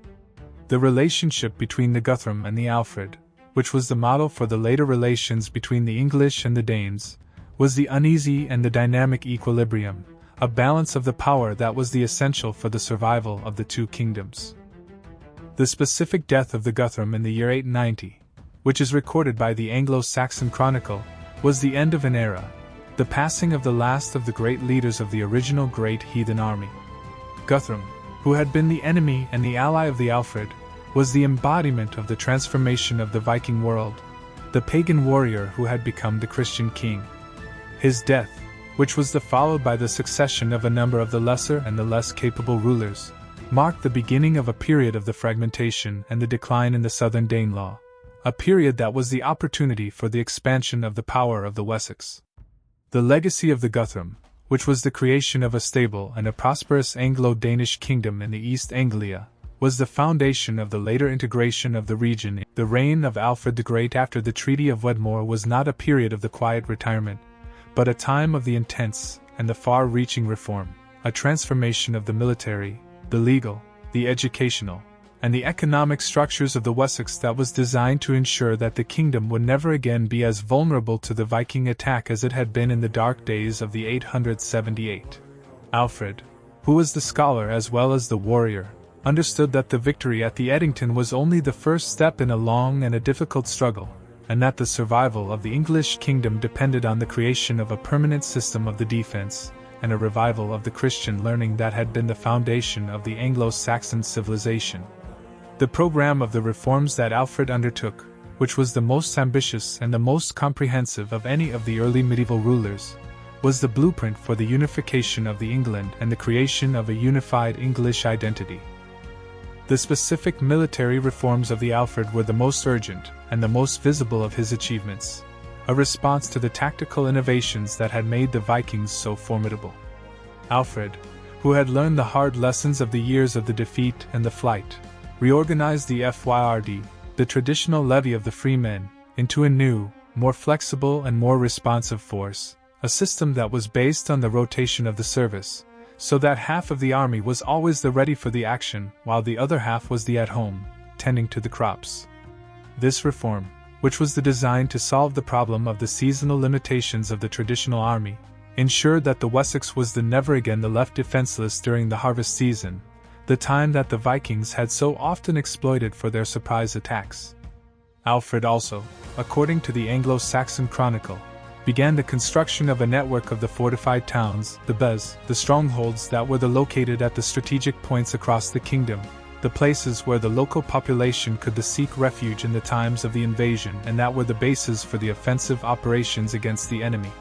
The relationship between the Guthrum and the Alfred, which was the model for the later relations between the English and the Danes, was the uneasy and the dynamic equilibrium, a balance of the power that was the essential for the survival of the two kingdoms. The specific death of the Guthrum in the year 890, which is recorded by the Anglo-Saxon Chronicle, was the end of an era, the passing of the last of the great leaders of the original Great Heathen Army. Guthrum, who had been the enemy and the ally of the Alfred, was the embodiment of the transformation of the Viking world, the pagan warrior who had become the Christian king. His death, which was followed by the succession of a number of the lesser and the less capable rulers, marked the beginning of a period of the fragmentation and the decline in the southern Danelaw, a period that was the opportunity for the expansion of the power of the Wessex. The legacy of the Guthrum, which was the creation of a stable and a prosperous Anglo-Danish kingdom in the East Anglia, was the foundation of the later integration of the region. The reign of Alfred the Great after the Treaty of Wedmore was not a period of the quiet retirement, but a time of the intense and the far-reaching reform, a transformation of the military, the legal, the educational, and the economic structures of the Wessex that was designed to ensure that the kingdom would never again be as vulnerable to the Viking attack as it had been in the dark days of the 878. Alfred, who was the scholar as well as the warrior, understood that the victory at the Edington was only the first step in a long and a difficult struggle, and that the survival of the English kingdom depended on the creation of a permanent system of the defense, and a revival of the Christian learning that had been the foundation of the Anglo-Saxon civilization. The program of the reforms that Alfred undertook, which was the most ambitious and the most comprehensive of any of the early medieval rulers, was the blueprint for the unification of the England and the creation of a unified English identity. The specific military reforms of the Alfred were the most urgent and the most visible of his achievements, a response to the tactical innovations that had made the Vikings so formidable. Alfred, who had learned the hard lessons of the years of the defeat and the flight, reorganized the Fyrd, the traditional levy of the freemen, into a new, more flexible and more responsive force, a system that was based on the rotation of the service, so that half of the army was always the ready for the action, while the other half was the at-home, tending to the crops. This reform, which was designed to solve the problem of the seasonal limitations of the traditional army, ensured that the Wessex was never again left defenseless during the harvest season, the time that the Vikings had so often exploited for their surprise attacks. Alfred also, according to the Anglo-Saxon Chronicle, began the construction of a network of the fortified towns, the strongholds that were located at the strategic points across the kingdom, the places where the local population could seek refuge in the times of the invasion and that were the bases for the offensive operations against the enemy.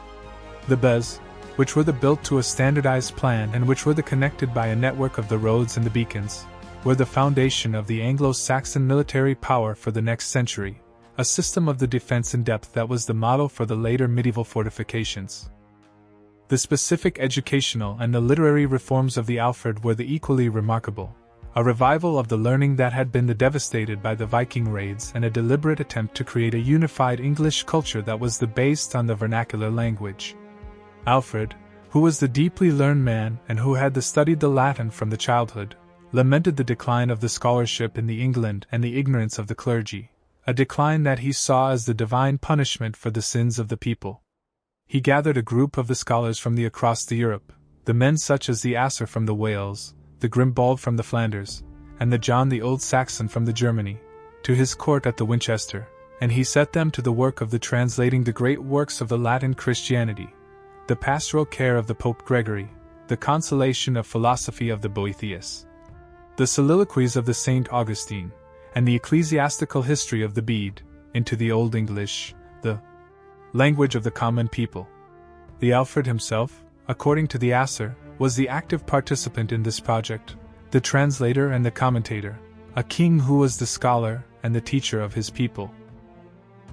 The which were built to a standardized plan and which were connected by a network of the roads and the beacons, were the foundation of the Anglo-Saxon military power for the next century, a system of the defense in depth that was the model for the later medieval fortifications. The specific educational and the literary reforms of the Alfred were equally remarkable, a revival of the learning that had been devastated by the Viking raids and a deliberate attempt to create a unified English culture that was based on the vernacular language. Alfred, who was the deeply learned man and who had studied the Latin from the childhood, lamented the decline of the scholarship in the England and the ignorance of the clergy, a decline that he saw as the divine punishment for the sins of the people. He gathered a group of the scholars from across the Europe, the men such as the Asser from the Wales, the Grimbald from the Flanders, and the John the Old Saxon from the Germany, to his court at the Winchester, and he set them to the work of translating the great works of the Latin Christianity, the pastoral care of the Pope Gregory, the consolation of philosophy of the Boethius, the soliloquies of the Saint Augustine, and the ecclesiastical history of the Bede, into the Old English, the language of the common people. The Alfred himself, according to the Asser, was the active participant in this project, the translator and the commentator, a king who was the scholar and the teacher of his people.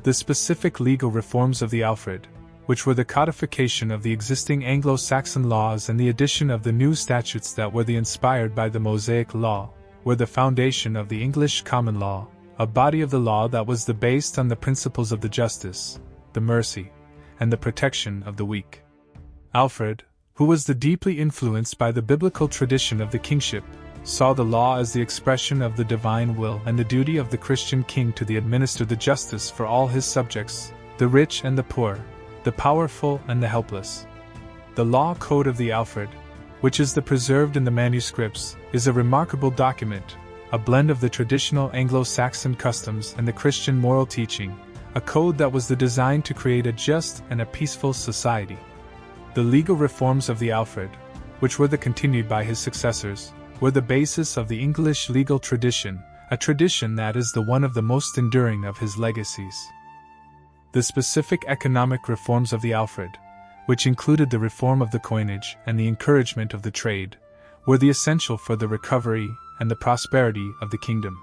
The specific legal reforms of the Alfred, which were the codification of the existing Anglo-Saxon laws and the addition of the new statutes that were inspired by the Mosaic Law, were the foundation of the English common law, a body of the law that was based on the principles of the justice, the mercy, and the protection of the weak. Alfred, who was deeply influenced by the biblical tradition of the kingship, saw the law as the expression of the divine will and the duty of the Christian king to administer the justice for all his subjects, the rich and the poor, the powerful and the helpless. The law code of the Alfred, which is preserved in the manuscripts, is a remarkable document, a blend of the traditional Anglo-Saxon customs and the Christian moral teaching, a code that was designed to create a just and a peaceful society. The legal reforms of the Alfred, which were continued by his successors, were the basis of the English legal tradition, a tradition that is one of the most enduring of his legacies. The specific economic reforms of the Alfred, which included the reform of the coinage and the encouragement of the trade, were the essential for the recovery and the prosperity of the kingdom.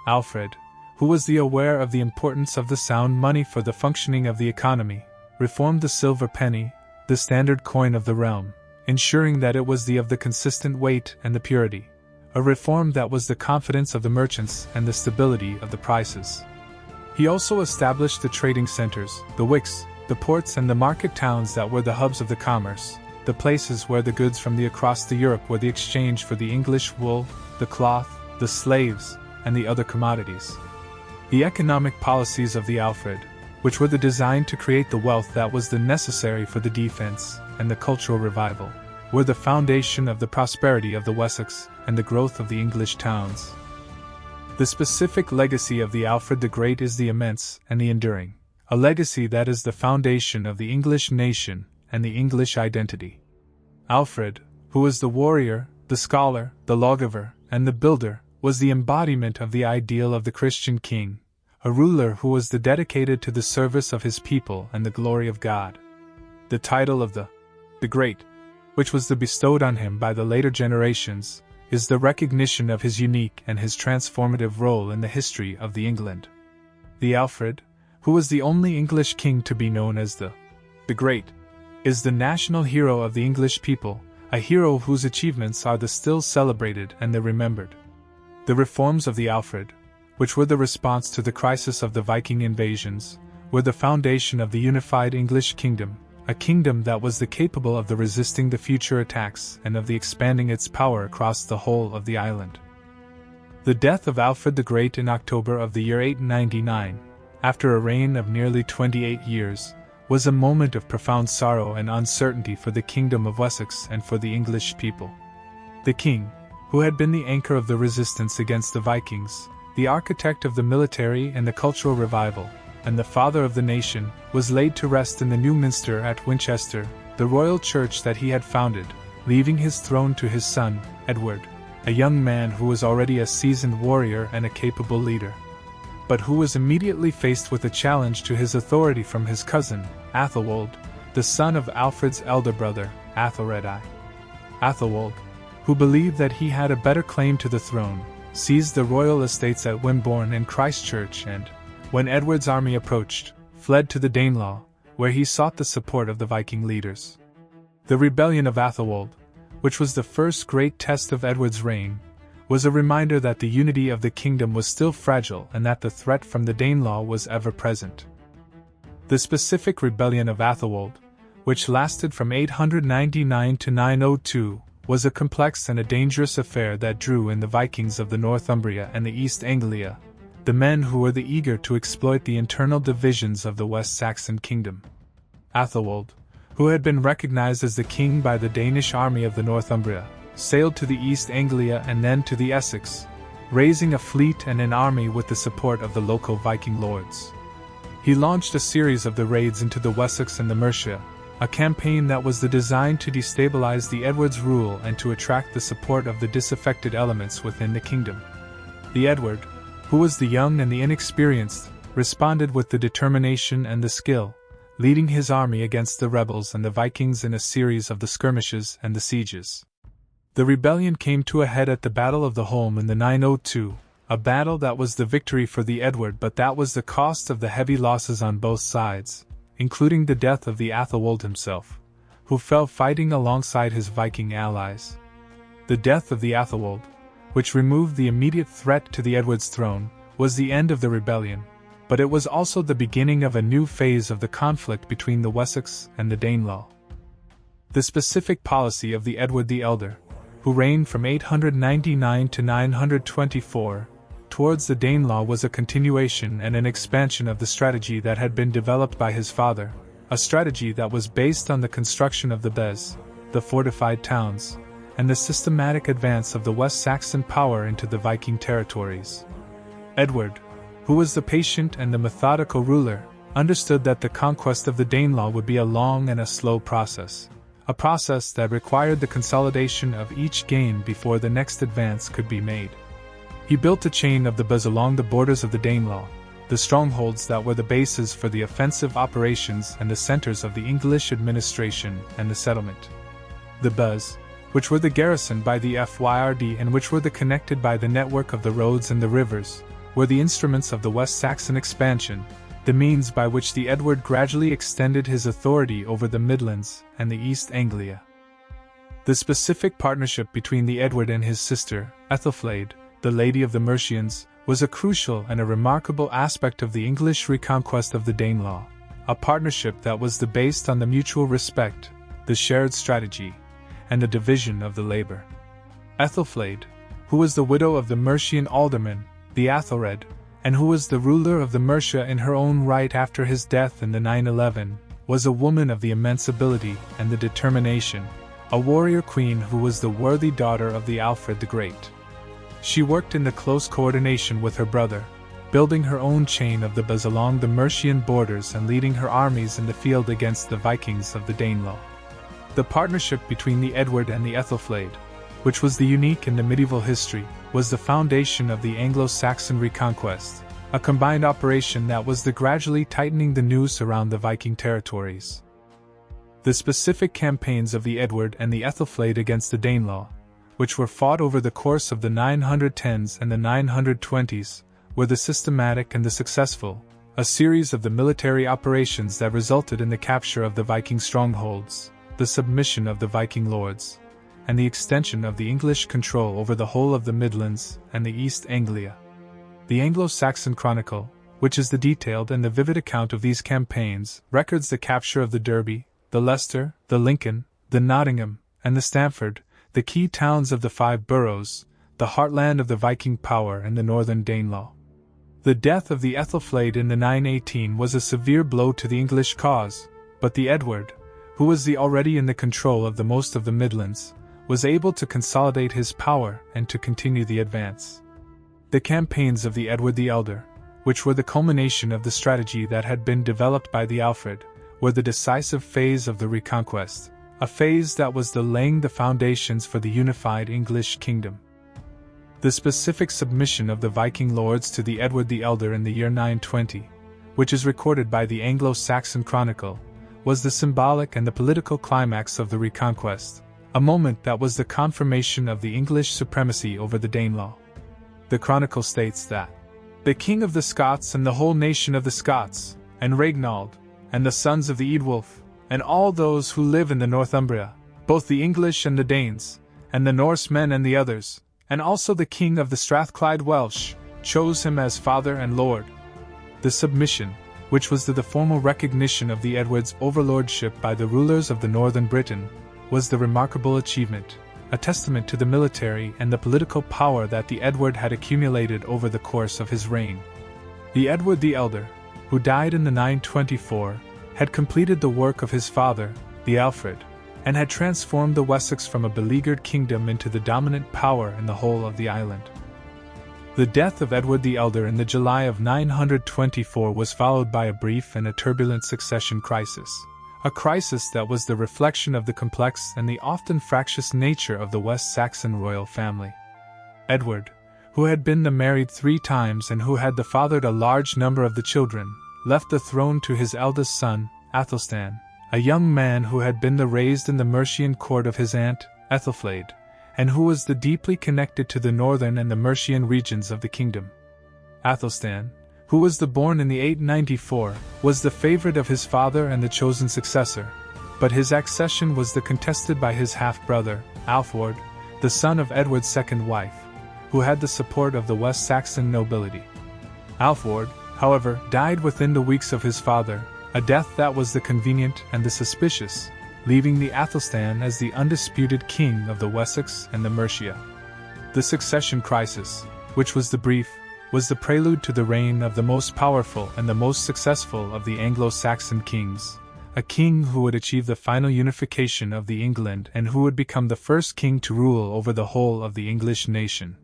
Alfred, who was aware of the importance of the sound money for the functioning of the economy, reformed the silver penny, the standard coin of the realm, ensuring that it was of the consistent weight and the purity, a reform that was the confidence of the merchants and the stability of the prices. He also established the trading centers, the wicks, the ports and the market towns that were the hubs of the commerce, the places where the goods from across the Europe were the exchange for the English wool, the cloth, the slaves, and the other commodities. The economic policies of the Alfred, which were designed to create the wealth that was necessary for the defense and the cultural revival, were the foundation of the prosperity of the Wessex and the growth of the English towns. The specific legacy of the Alfred the Great is the immense and the enduring, a legacy that is the foundation of the English nation and the English identity. Alfred, who was the warrior, the scholar, the lawgiver, and the builder, was the embodiment of the ideal of the Christian king, a ruler who was dedicated to the service of his people and the glory of God. The title of the Great, which was bestowed on him by the later generations, is the recognition of his unique and his transformative role in the history of the England. The Alfred, who was the only English king to be known as the Great, is the national hero of the English people, a hero whose achievements are the still celebrated and the remembered. The reforms of the Alfred, which were the response to the crisis of the Viking invasions, were the foundation of the unified English kingdom, a kingdom that was capable of resisting the future attacks and of expanding its power across the whole of the island. The death of Alfred the Great in October of the year 899, after a reign of nearly 28 years, was a moment of profound sorrow and uncertainty for the kingdom of Wessex and for the English people. The king, who had been the anchor of the resistance against the Vikings, the architect of the military and the cultural revival, and the father of the nation, was laid to rest in the new minster at Winchester, the royal church that he had founded, leaving his throne to his son, Edward, a young man who was already a seasoned warrior and a capable leader, but who was immediately faced with a challenge to his authority from his cousin, Athelwold, the son of Alfred's elder brother, Athelred I. Athelwold, who believed that he had a better claim to the throne, seized the royal estates at Wimborne and Christchurch and, when Edward's army approached, fled to the Danelaw, where he sought the support of the Viking leaders. The rebellion of Athelwold, which was the first great test of Edward's reign, was a reminder that the unity of the kingdom was still fragile and that the threat from the Danelaw was ever present. The specific rebellion of Athelwold, which lasted from 899 to 902, was a complex and a dangerous affair that drew in the Vikings of the Northumbria and the East Anglia, the men who were eager to exploit the internal divisions of the West Saxon kingdom. Athelwold, who had been recognized as the king by the Danish army of the Northumbria, sailed to the East Anglia and then to the Essex, raising a fleet and an army with the support of the local Viking lords. He launched a series of the raids into the Wessex and the Mercia, a campaign that was designed to destabilize the Edward's rule and to attract the support of the disaffected elements within the kingdom. The Edward, who was the young and the inexperienced, responded with the determination and the skill, leading his army against the rebels and the Vikings in a series of the skirmishes and the sieges. The rebellion came to a head at the Battle of the Holm in the 902, a battle that was the victory for the Edward, but that was the cost of the heavy losses on both sides, including the death of the Athelwold himself, who fell fighting alongside his Viking allies. The death of the Athelwold, which removed the immediate threat to the Edward's throne, was the end of the rebellion, but it was also the beginning of a new phase of the conflict between the Wessex and the Danelaw. The specific policy of the Edward the Elder, who reigned from 899 to 924, towards the Danelaw was a continuation and an expansion of the strategy that had been developed by his father, a strategy that was based on the construction of the Bez, the fortified towns, and the systematic advance of the West Saxon power into the Viking territories. Edward, who was the patient and the methodical ruler, understood that the conquest of the Danelaw would be a long and a slow process, a process that required the consolidation of each gain before the next advance could be made. He built a chain of the Bez along the borders of the Danelaw, the strongholds that were the bases for the offensive operations and the centers of the English administration and the settlement. The Bez, which were the garrison by the Fyrd and which were connected by the network of the roads and the rivers, were the instruments of the West Saxon expansion, the means by which the Edward gradually extended his authority over the Midlands and the East Anglia. The specific partnership between the Edward and his sister, Ethelflaed, the Lady of the Mercians, was a crucial and a remarkable aspect of the English reconquest of the Danelaw, a partnership that was based on the mutual respect, the shared strategy, and the division of the labor. Ethelflaed, who was the widow of the Mercian alderman, the Athelred, and who was the ruler of the Mercia in her own right after his death in the 911, was a woman of the immense ability and the determination, a warrior queen who was the worthy daughter of the Alfred the Great. She worked in the close coordination with her brother, building her own chain of the Bez along the Mercian borders and leading her armies in the field against the Vikings of the Danelaw. The partnership between the Edward and the Ethelflaed, which was the unique in the medieval history, was the foundation of the Anglo-Saxon reconquest, a combined operation that was gradually tightening the noose around the Viking territories. The specific campaigns of the Edward and the Ethelflaed against the Danelaw, which were fought over the course of the 910s and the 920s, were the systematic and the successful, a series of the military operations that resulted in the capture of the Viking strongholds, the submission of the Viking lords, and the extension of the English control over the whole of the Midlands and the East Anglia. The Anglo-Saxon Chronicle, which is the detailed and the vivid account of these campaigns, records the capture of the Derby, the Leicester, the Lincoln, the Nottingham, and the Stamford, the key towns of the Five Boroughs, the heartland of the Viking power and the northern Danelaw. The death of the Ethelflaed in the 918 was a severe blow to the English cause, but the Edward, who was already in the control of the most of the Midlands, was able to consolidate his power and to continue the advance. The campaigns of the Edward the Elder, which were the culmination of the strategy that had been developed by the Alfred, were the decisive phase of the Reconquest, a phase that was laying the foundations for the unified English kingdom. The specific submission of the Viking lords to the Edward the Elder in the year 920, which is recorded by the Anglo-Saxon Chronicle, was the symbolic and the political climax of the Reconquest, a moment that was the confirmation of the English supremacy over the Danelaw. The Chronicle states that the King of the Scots and the whole nation of the Scots, and Ragnald, and the sons of the Eadwulf, and all those who live in the Northumbria, both the English and the Danes, and the Norsemen and the others, and also the king of the Strathclyde Welsh, chose him as father and lord. The submission, which was the formal recognition of the Edward's overlordship by the rulers of the northern Britain, was the remarkable achievement, a testament to the military and the political power that the Edward had accumulated over the course of his reign. The Edward the Elder, who died in the 924, had completed the work of his father, the Alfred, and had transformed the Wessex from a beleaguered kingdom into the dominant power in the whole of the island. The death of Edward the Elder in the July of 924 was followed by a brief and a turbulent succession crisis, a crisis that was the reflection of the complex and the often fractious nature of the West Saxon royal family. Edward, who had been married 3 times and who had fathered a large number of the children, left the throne to his eldest son, Athelstan, a young man who had been raised in the Mercian court of his aunt, Ethelflaed, and who was deeply connected to the northern and the Mercian regions of the kingdom. Athelstan, who was born in the 894, was the favorite of his father and the chosen successor, but his accession was contested by his half-brother, Alfred, the son of Edward's second wife, who had the support of the West Saxon nobility. Alfred, however, died within the weeks of his father, a death that was convenient and suspicious, leaving the Athelstan as the undisputed king of the Wessex and the Mercia. The succession crisis, which was brief, was the prelude to the reign of the most powerful and the most successful of the Anglo-Saxon kings, a king who would achieve the final unification of the England and who would become the first king to rule over the whole of the English nation.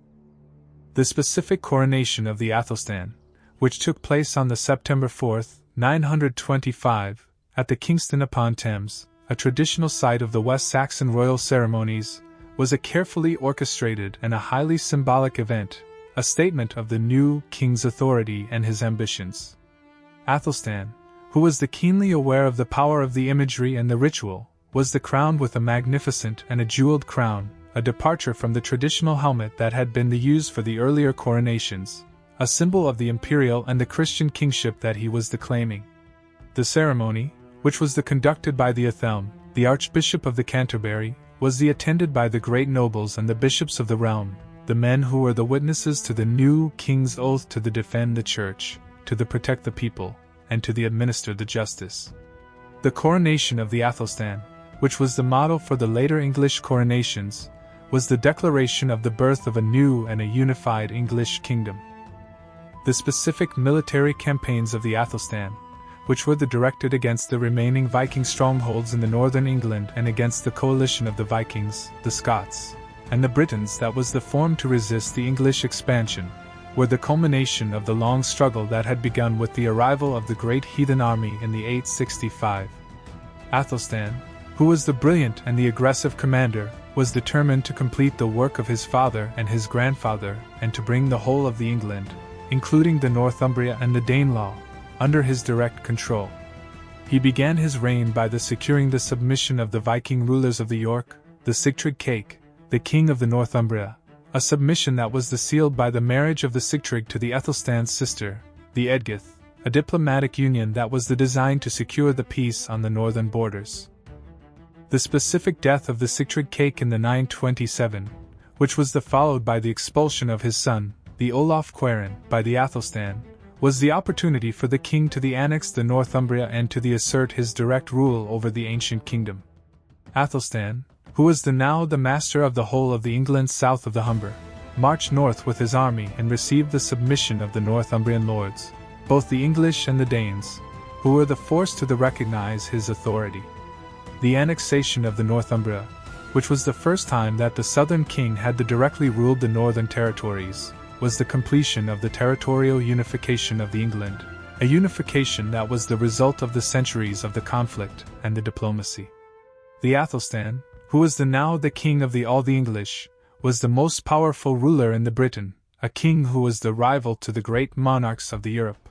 The specific coronation of the Athelstan, which took place on September 4, 925, at the Kingston upon Thames, a traditional site of the West Saxon royal ceremonies, was a carefully orchestrated and a highly symbolic event, a statement of the new king's authority and his ambitions. Athelstan, who was keenly aware of the power of the imagery and the ritual, was crowned with a magnificent and a jeweled crown, a departure from the traditional helmet that had been used for the earlier coronations, a symbol of the imperial and the Christian kingship that he was claiming. The ceremony, which was conducted by the Athelm, the Archbishop of Canterbury, was attended by the great nobles and the bishops of the realm, the men who were the witnesses to the new king's oath to defend the church, to protect the people, and to administer the justice. The coronation of the Athelstan, which was the model for the later English coronations, was the declaration of the birth of a new and a unified English kingdom. The specific military campaigns of the Athelstan, which were directed against the remaining Viking strongholds in the northern England and against the coalition of the Vikings, the Scots, and the Britons that was formed to resist the English expansion, were the culmination of the long struggle that had begun with the arrival of the Great Heathen Army in the 865. Athelstan, who was the brilliant and the aggressive commander, was determined to complete the work of his father and his grandfather and to bring the whole of the England, including the Northumbria and the Danelaw, under his direct control. He began his reign by securing the submission of the Viking rulers of the York, the Sigtryggcake, the king of the Northumbria, a submission that was sealed by the marriage of the Sigtryg to the Ethelstan's sister, the Edgith, a diplomatic union that was designed to secure the peace on the northern borders. The specific death of the Sigtryg cake in the 927, which was followed by the expulsion of his son, the Olaf Queren, by the Athelstan, was the opportunity for the king to annex the Northumbria and to assert his direct rule over the ancient kingdom. Athelstan, who was now the master of the whole of the England south of the Humber, marched north with his army and received the submission of the Northumbrian lords, both the English and the Danes, who were forced to recognize his authority. The annexation of the Northumbria, which was the first time that the southern king had directly ruled the northern territories, was the completion of the territorial unification of England, a unification that was the result of the centuries of the conflict and the diplomacy. The Athelstan, who was now the king of all the English, was the most powerful ruler in Britain, a king who was the rival to the great monarchs of Europe.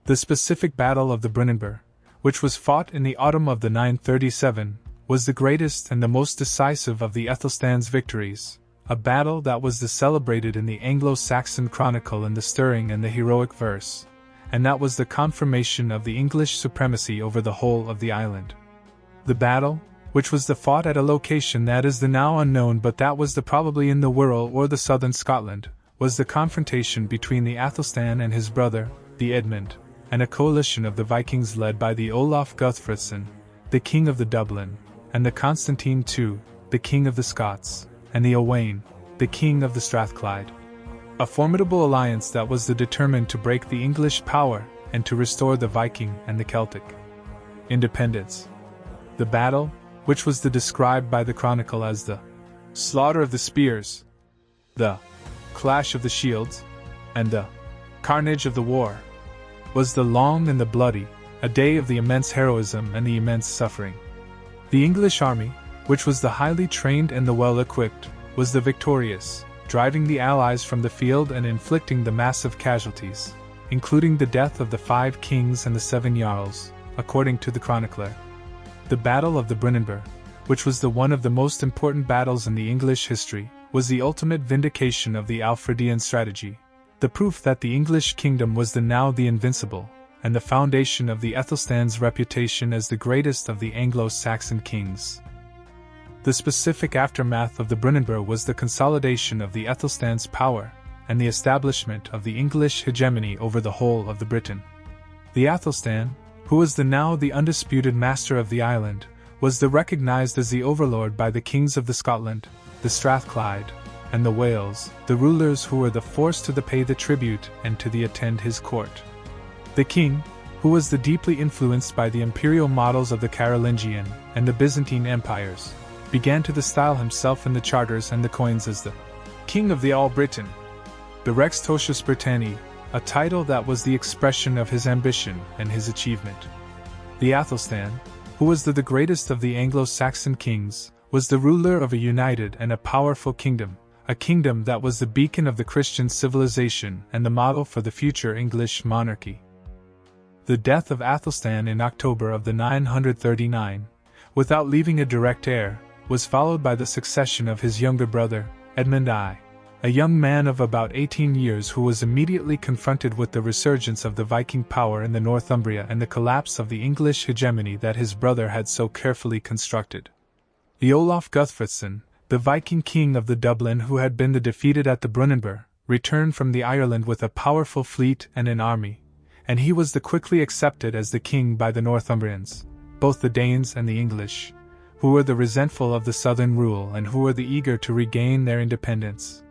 The specific Battle of the Brunanburh, which was fought in the autumn of the 937, was the greatest and the most decisive of the Ethelstan's victories, a battle that was celebrated in the Anglo-Saxon chronicle in the stirring and the heroic verse, and that was the confirmation of the English supremacy over the whole of the island. The battle, which was fought at a location that is now unknown but that was probably in the Wirral or the southern Scotland, was the confrontation between the Athelstan and his brother, the Edmund, and a coalition of the Vikings led by the Olaf Guthfrithson, the king of the Dublin, and the Constantine II, the king of the Scots, and the Owain, the king of the Strathclyde. A formidable alliance that was determined to break the English power and to restore the Viking and the Celtic independence. The battle, which was described by the chronicle as the slaughter of the spears, the clash of the shields, and the carnage of the war, was the long and the bloody, a day of the immense heroism and the immense suffering. The English army, which was the highly trained and the well-equipped, was the victorious, driving the Allies from the field and inflicting the massive casualties, including the death of the 5 kings and the 7 jarls, according to the chronicler. The Battle of the Brunanburh, which was one of the most important battles in the English history, was the ultimate vindication of the Alfredian strategy, the proof that the English kingdom was now the invincible, and the foundation of the Ethelstan's reputation as the greatest of the Anglo-Saxon kings. The specific aftermath of the Brunanburh was the consolidation of the Ethelstan's power, and the establishment of the English hegemony over the whole of the Britain. The Athelstan, who was now the undisputed master of the island, was recognized as the overlord by the kings of the Scotland, the Strathclyde, and the Wales, the rulers who were forced to pay the tribute and to attend his court. The king, who was deeply influenced by the imperial models of the Carolingian and the Byzantine empires, began to style himself in the charters and the coins as the King of the All Britain, the Rex Totius Britanniae, a title that was the expression of his ambition and his achievement. The Athelstan, who was the greatest of the Anglo-Saxon kings, was the ruler of a united and a powerful kingdom, a kingdom that was the beacon of the Christian civilization and the model for the future English monarchy. The death of Athelstan in October of the 939, without leaving a direct heir, was followed by the succession of his younger brother, Edmund I, a young man of about 18 years who was immediately confronted with the resurgence of the Viking power in the Northumbria and the collapse of the English hegemony that his brother had so carefully constructed. The Olaf Guthfrithson, the Viking king of the Dublin who had been defeated at the Brunanburh, returned from the Ireland with a powerful fleet and an army, and he was quickly accepted as the king by the Northumbrians, both the Danes and the English, who were resentful of the southern rule and who were eager to regain their independence.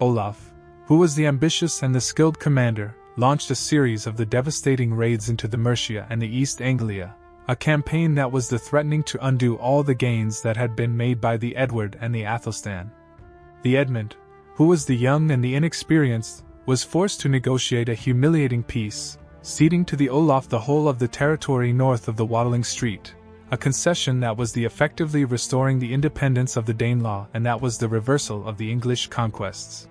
Olaf, who was the ambitious and the skilled commander, launched a series of devastating raids into the Mercia and the East Anglia, a campaign that was threatening to undo all the gains that had been made by the Edward and the Athelstan. The Edmund, who was the young and the inexperienced, was forced to negotiate a humiliating peace, ceding to the Olaf the whole of the territory north of the Watling Street, a concession that was effectively restoring the independence of the Danelaw and that was the reversal of the English conquests.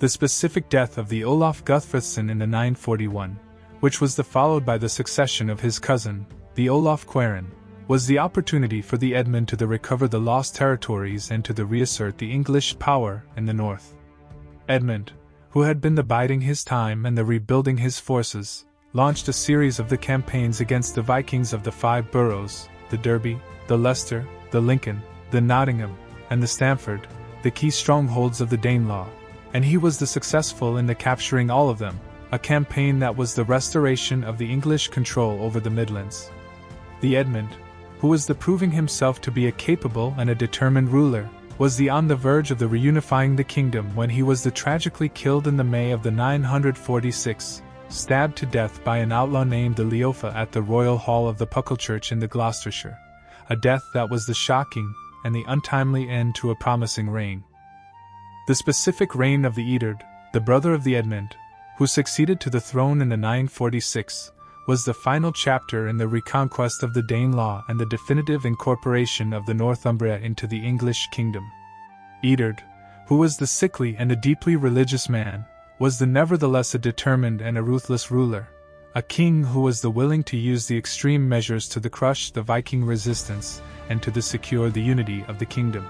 The specific death of the Olaf Guthfrithson in the 941, which was followed by the succession of his cousin, the Olaf Queren, was the opportunity for the Edmund to recover the lost territories and to reassert the English power in the north. Edmund, who had been biding his time and rebuilding his forces, launched a series of campaigns against the Vikings of the Five Boroughs, the Derby, the Leicester, the Lincoln, the Nottingham, and the Stamford, the key strongholds of the Danelaw, and he was successful in capturing all of them, a campaign that was the restoration of the English control over the Midlands. The Edmund, who was proving himself to be a capable and determined ruler, was on the verge of reunifying the kingdom when he was tragically killed in the May of 946, stabbed to death by an outlaw named Eoforwic at the Royal Hall of the Puckle-church in Gloucestershire, a death that was shocking and the untimely end to a promising reign. The specific reign of the Eadred, the brother of the Edmund, who succeeded to the throne in 946, was the final chapter in the reconquest of the Danelaw and the definitive incorporation of the Northumbria into the English kingdom. Eadred, who was the sickly and deeply religious man, was nevertheless a determined and ruthless ruler, a king who was willing to use the extreme measures to crush the Viking resistance and to secure the unity of the kingdom.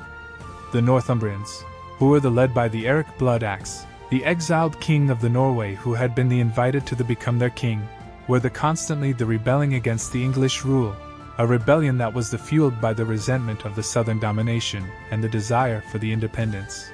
The Northumbrians, who were led by the Eric Blood Axe, the exiled king of the Norway who had been invited to become their king, were constantly rebelling against the English rule, a rebellion that was fueled by the resentment of the southern domination and the desire for the independence.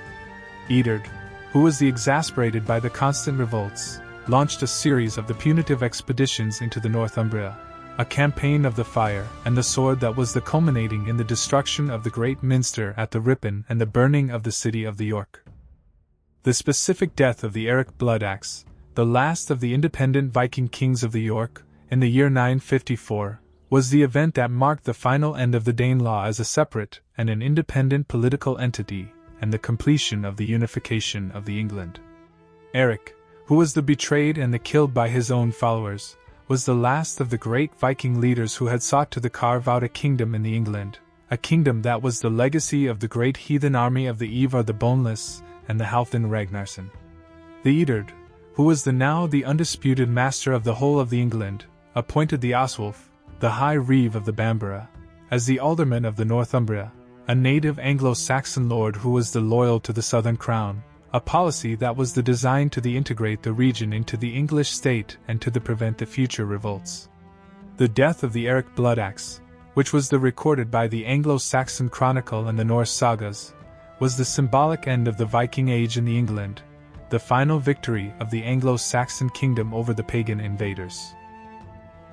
Eadred, who was exasperated by the constant revolts, launched a series of punitive expeditions into the Northumbria, a campaign of the fire and the sword that was culminating in the destruction of the great minster at the Ripon and the burning of the city of York. The specific death of the Eric Blood Axe, the last of the independent Viking kings of the York, in the year 954, was the event that marked the final end of the Danelaw as a separate and an independent political entity, and the completion of the unification of the England. Eric, who was betrayed and killed by his own followers, was the last of the great Viking leaders who had sought to carve out a kingdom in the England, a kingdom that was the legacy of the Great Heathen Army of the Ivar the Boneless and the Halfdan Ragnarsson. The Eadred, who was now the undisputed master of the whole of the England, appointed the Oswulf, the High Reeve of the Bamborough, as the alderman of the Northumbria, a native Anglo-Saxon lord who was loyal to the southern crown, a policy that was designed to integrate the region into the English state and to prevent the future revolts. The death of the Eric Blood Axe, which was recorded by the Anglo-Saxon Chronicle and the Norse sagas, was the symbolic end of the Viking Age in the England, the final victory of the Anglo-Saxon kingdom over the pagan invaders.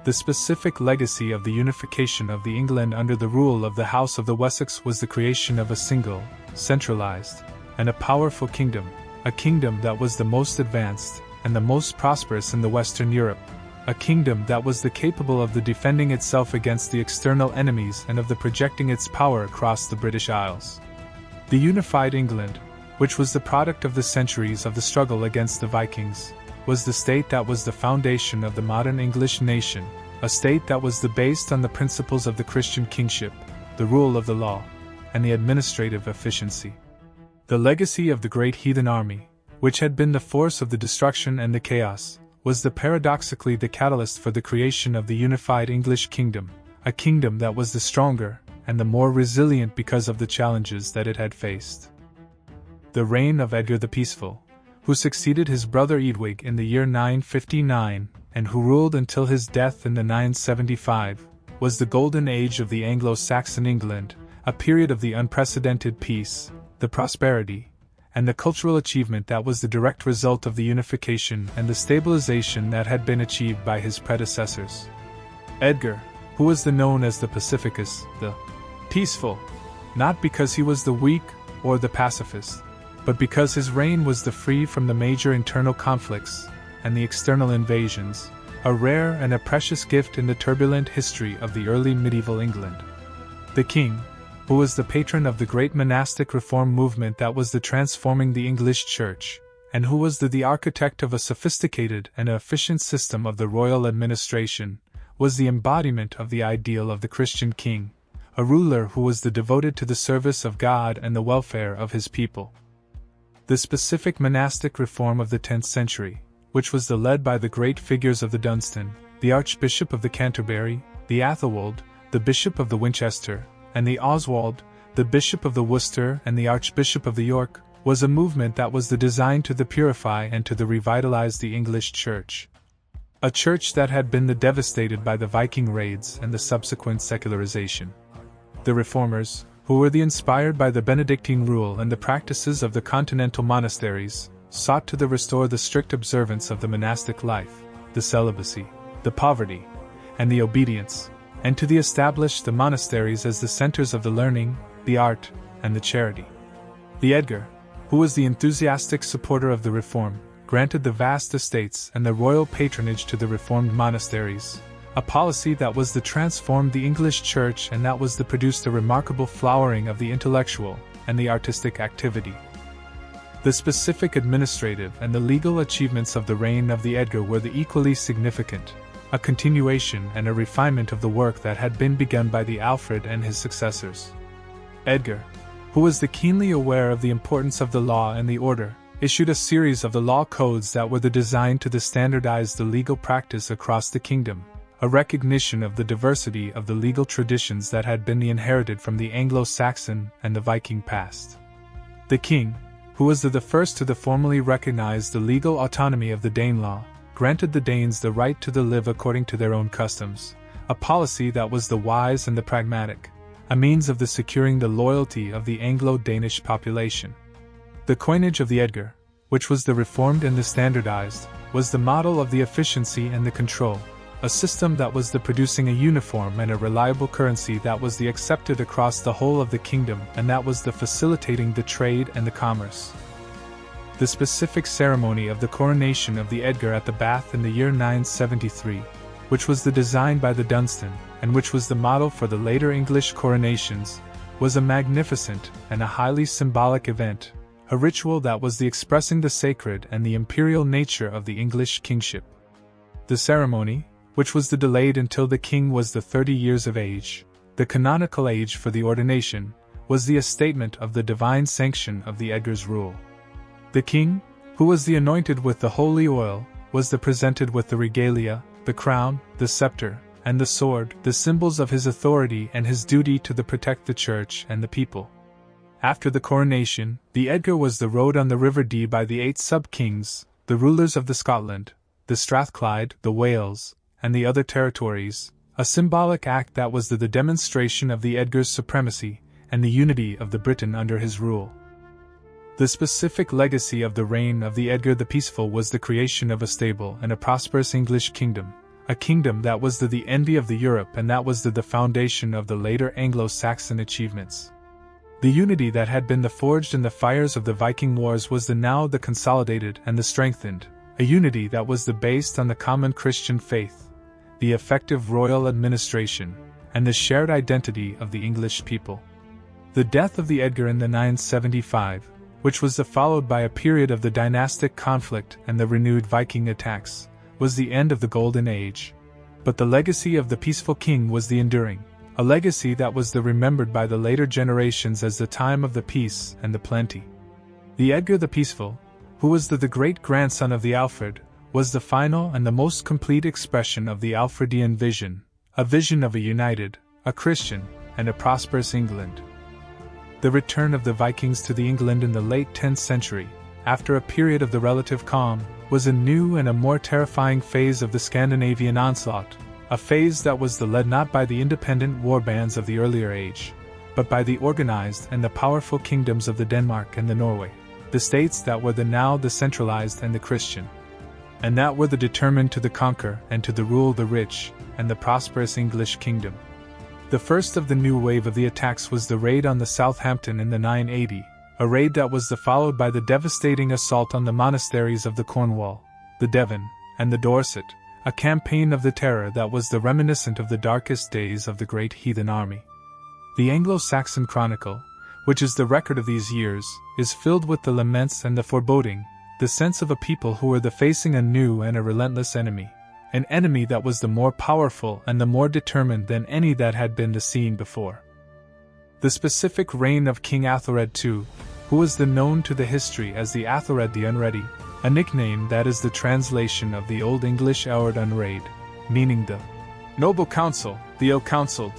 The specific legacy of the unification of the England under the rule of the House of the Wessex was the creation of a single, centralized, and a powerful kingdom, a kingdom that was the most advanced and the most prosperous in the Western Europe, a kingdom that was capable of defending itself against the external enemies and of projecting its power across the British Isles. The unified England, which was the product of the centuries of the struggle against the Vikings, was the state that was the foundation of the modern English nation, a state that was based on the principles of the Christian kingship, the rule of the law, and the administrative efficiency. The legacy of the Great Heathen Army, which had been the force of the destruction and the chaos, was paradoxically the catalyst for the creation of the unified English kingdom, a kingdom that was the stronger and the more resilient because of the challenges that it had faced. The reign of Edgar the Peaceful, who succeeded his brother Eadwig in the year 959, and who ruled until his death in the 975, was the golden age of the Anglo-Saxon England, a period of the unprecedented peace, the prosperity, and the cultural achievement that was the direct result of the unification and the stabilization that had been achieved by his predecessors. Edgar, who was known as the Pacificus, the peaceful, not because he was the weak or the pacifist, but because his reign was free from the major internal conflicts and the external invasions, a rare and a precious gift in the turbulent history of the early medieval England. The king, who was the patron of the great monastic reform movement that was transforming the English church, and who was the architect of a sophisticated and efficient system of the royal administration, was the embodiment of the ideal of the Christian king, a ruler who was devoted to the service of God and the welfare of his people. The specific monastic reform of the 10th century, which was led by the great figures of the Dunstan, the Archbishop of the Canterbury, the Athelwold, the Bishop of the Winchester, and the Oswald, the Bishop of the Worcester and the Archbishop of the York, was a movement that was designed to purify and to revitalize the English Church. A church that had been devastated by the Viking raids and the subsequent secularization. The reformers, who were inspired by the Benedictine rule and the practices of the continental monasteries, sought to restore the strict observance of the monastic life, the celibacy, the poverty, and the obedience, and to establish the monasteries as the centers of the learning, the art, and the charity. The Edgar, who was the enthusiastic supporter of the reform, granted the vast estates and the royal patronage to the reformed monasteries, a policy that was to transform the English Church and that was to produce a remarkable flowering of the intellectual and the artistic activity. The specific administrative and the legal achievements of the reign of the Edgar were equally significant, a continuation and a refinement of the work that had been begun by the Alfred and his successors. Edgar, who was keenly aware of the importance of the law and the order, issued a series of the law codes that were designed to standardize the legal practice across the kingdom, a recognition of the diversity of the legal traditions that had been inherited from the Anglo-Saxon and the Viking past. The king, who was the first to formally recognize the legal autonomy of the Danelaw, granted the Danes the right to live according to their own customs, a policy that was wise and pragmatic, a means of securing the loyalty of the Anglo-Danish population. The coinage of the Edgar, which was reformed and standardized, was the model of the efficiency and the control, a system that was producing a uniform and a reliable currency that was accepted across the whole of the kingdom and that was facilitating the trade and the commerce. The specific ceremony of the coronation of the Edgar at the Bath in the year 973, which was designed by the Dunstan, and which was the model for the later English coronations, was a magnificent and a highly symbolic event, a ritual that was expressing the sacred and the imperial nature of the English kingship. The ceremony, which was delayed until the king was 30 years of age, the canonical age for the ordination, was a statement of the divine sanction of the Edgar's rule. The king, who was anointed with the holy oil, was presented with the regalia, the crown, the scepter, and the sword, the symbols of his authority and his duty to protect the church and the people. After the coronation, the Edgar was rowed on the River Dee by the 8 sub-kings, the rulers of the Scotland, the Strathclyde, the Wales, and the other territories, a symbolic act that was the demonstration of the Edgar's supremacy and the unity of the Britain under his rule. The specific legacy of the reign of the Edgar the Peaceful was the creation of a stable and a prosperous English kingdom, a kingdom that was the envy of Europe and that was the foundation of the later Anglo-Saxon achievements. The unity that had been forged in the fires of the Viking Wars was now consolidated and strengthened, a unity that was based on the common Christian faith, the effective royal administration, and the shared identity of the English people. The death of the Edgar in the 975, which was followed by a period of the dynastic conflict and the renewed Viking attacks, was the end of the Golden Age. But the legacy of the peaceful king was the enduring, a legacy that was remembered by the later generations as the time of the peace and the plenty. The Edgar the Peaceful, who was the great-grandson of the Alfred, was the final and the most complete expression of the Alfredian vision, a vision of a united, a Christian, and a prosperous England. The return of the Vikings to the England in the late 10th century, after a period of the relative calm, was a new and a more terrifying phase of the Scandinavian onslaught, a phase that was led not by the independent war bands of the earlier age, but by the organized and the powerful kingdoms of the Denmark and the Norway, the states that were now the centralized and the Christian, and that were determined to conquer and to rule the rich and the prosperous English kingdom. The first of the new wave of the attacks was the raid on the Southampton in the 980, a raid that was followed by the devastating assault on the monasteries of the Cornwall, the Devon, and the Dorset, a campaign of the terror that was reminiscent of the darkest days of the Great Heathen Army. The Anglo-Saxon Chronicle, which is the record of these years, is filled with the laments and the foreboding, the sense of a people who were facing a new and a relentless enemy, an enemy that was the more powerful and the more determined than any that had been seen before. The specific reign of King Athelred II, who was known to the history as the Athelred the Unready, a nickname that is the translation of the Old English Eord Unreid, meaning the noble counsel, the ill-counseled,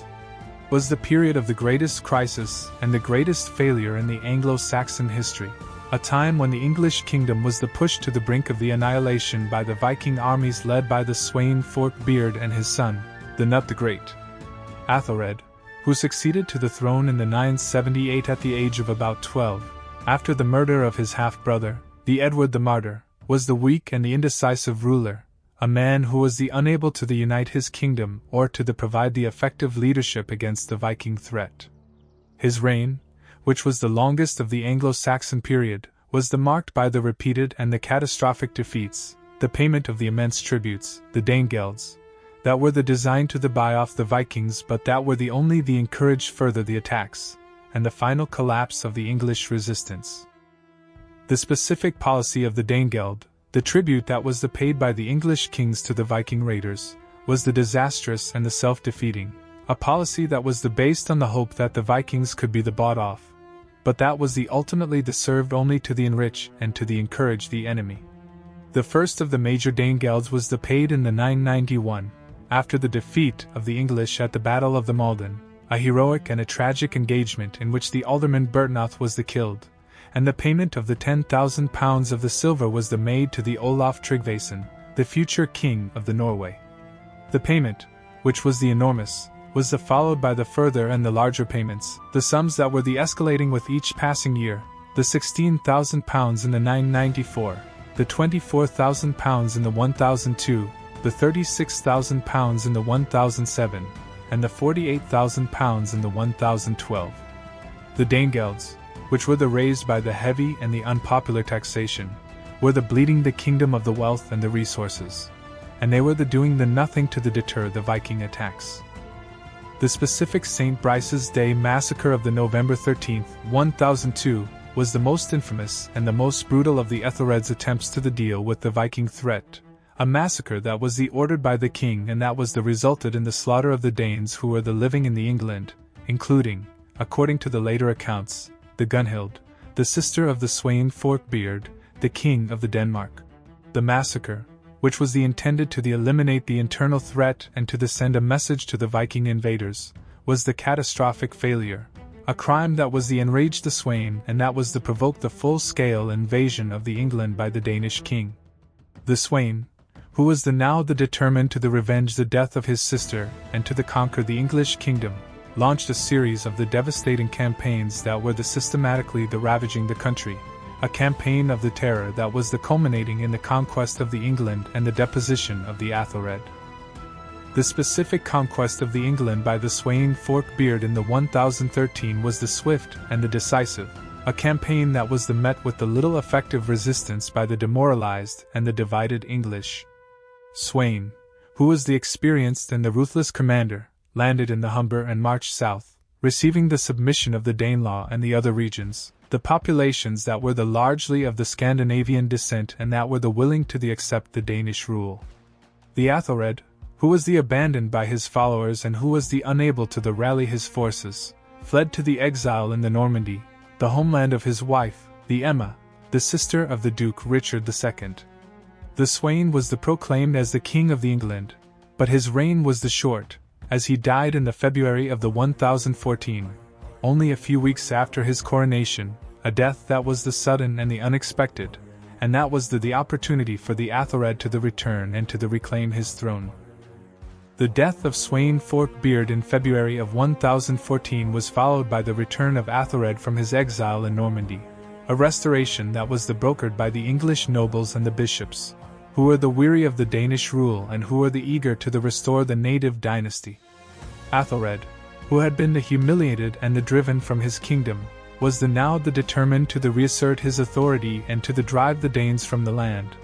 was the period of the greatest crisis and the greatest failure in the Anglo-Saxon history, a time when the English kingdom was pushed to the brink of the annihilation by the Viking armies led by the Sweyn Forkbeard and his son, the Nut the Great. Athelred, who succeeded to the throne in the 978 at the age of about 12, after the murder of his half-brother, the Edward the Martyr, was the weak and the indecisive ruler, a man who was unable to unite his kingdom or to provide the effective leadership against the Viking threat. His reign, which was the longest of the Anglo-Saxon period, was marked by the repeated and the catastrophic defeats, the payment of the immense tributes, the Danegelds, that were designed to buy off the Vikings but that were only encouraged further the attacks, and the final collapse of the English resistance. The specific policy of the Danegeld, the tribute that was paid by the English kings to the Viking raiders, was disastrous and self-defeating, a policy that was based on the hope that the Vikings could be bought off, but that was ultimately served only to enrich and to encourage the enemy. The first of the major Danegelds was paid in the 991, after the defeat of the English at the Battle of the Malden, a heroic and a tragic engagement in which the alderman Bertnoth was killed, and the payment of the 10,000 pounds of the silver was made to the Olaf Tryggvason, the future king of the Norway. The payment, which was enormous, was followed by the further and the larger payments, the sums that were escalating with each passing year, the 16,000 pounds in the 994, the 24,000 pounds in the 1002, the 36,000 pounds in the 1007, and the 48,000 pounds in the 1012. The Danegelds, which were raised by the heavy and the unpopular taxation, were bleeding the kingdom of the wealth and the resources, and they were doing nothing to deter the Viking attacks. The specific St. Brice's Day massacre of the November 13, 1002, was the most infamous and the most brutal of the Ethelred's attempts to deal with the Viking threat, a massacre that was ordered by the king and that was resulted in the slaughter of the Danes who were living in the England, including, according to the later accounts, the Gunhild, the sister of the Sweyn Forkbeard, the king of the Denmark. The massacre, which was intended to eliminate the internal threat and to send a message to the Viking invaders, was the catastrophic failure, a crime that was enraged the Sweyn and that was provoke the full-scale invasion of the England by the Danish king. The Sweyn, who was now determined to revenge the death of his sister and to conquer the English kingdom, launched a series of devastating campaigns that were systematically ravaging the country, a campaign of the terror that was culminating in the conquest of the England and the deposition of the Athelred. The specific conquest of the England by the Sweyn Forkbeard in the 1013 was the swift and the decisive, a campaign that was met with the little effective resistance by the demoralized and the divided English. Sweyn, who was the experienced and the ruthless commander, landed in the Humber and marched south, receiving the submission of the Danelaw and the other regions, the populations that were largely of the Scandinavian descent and that were willing to accept the Danish rule. The Athelred, who was abandoned by his followers and who was unable to rally his forces, fled to the exile in the Normandy, the homeland of his wife, the Emma, the sister of the Duke Richard II. The Sweyn was proclaimed as the king of the England, but his reign was short, as he died in the February of the 1014, only a few weeks after his coronation, a death that was the sudden and the unexpected, and that was the opportunity for the Athelred to return and to reclaim his throne. The death of Sweyn Forkbeard in February of 1014 was followed by the return of Athelred from his exile in Normandy, a restoration that was brokered by the English nobles and the bishops, who were weary of the Danish rule and who were eager to restore the native dynasty. Athelred, who had been humiliated and driven from his kingdom, was now determined to reassert his authority and to drive the Danes from the land.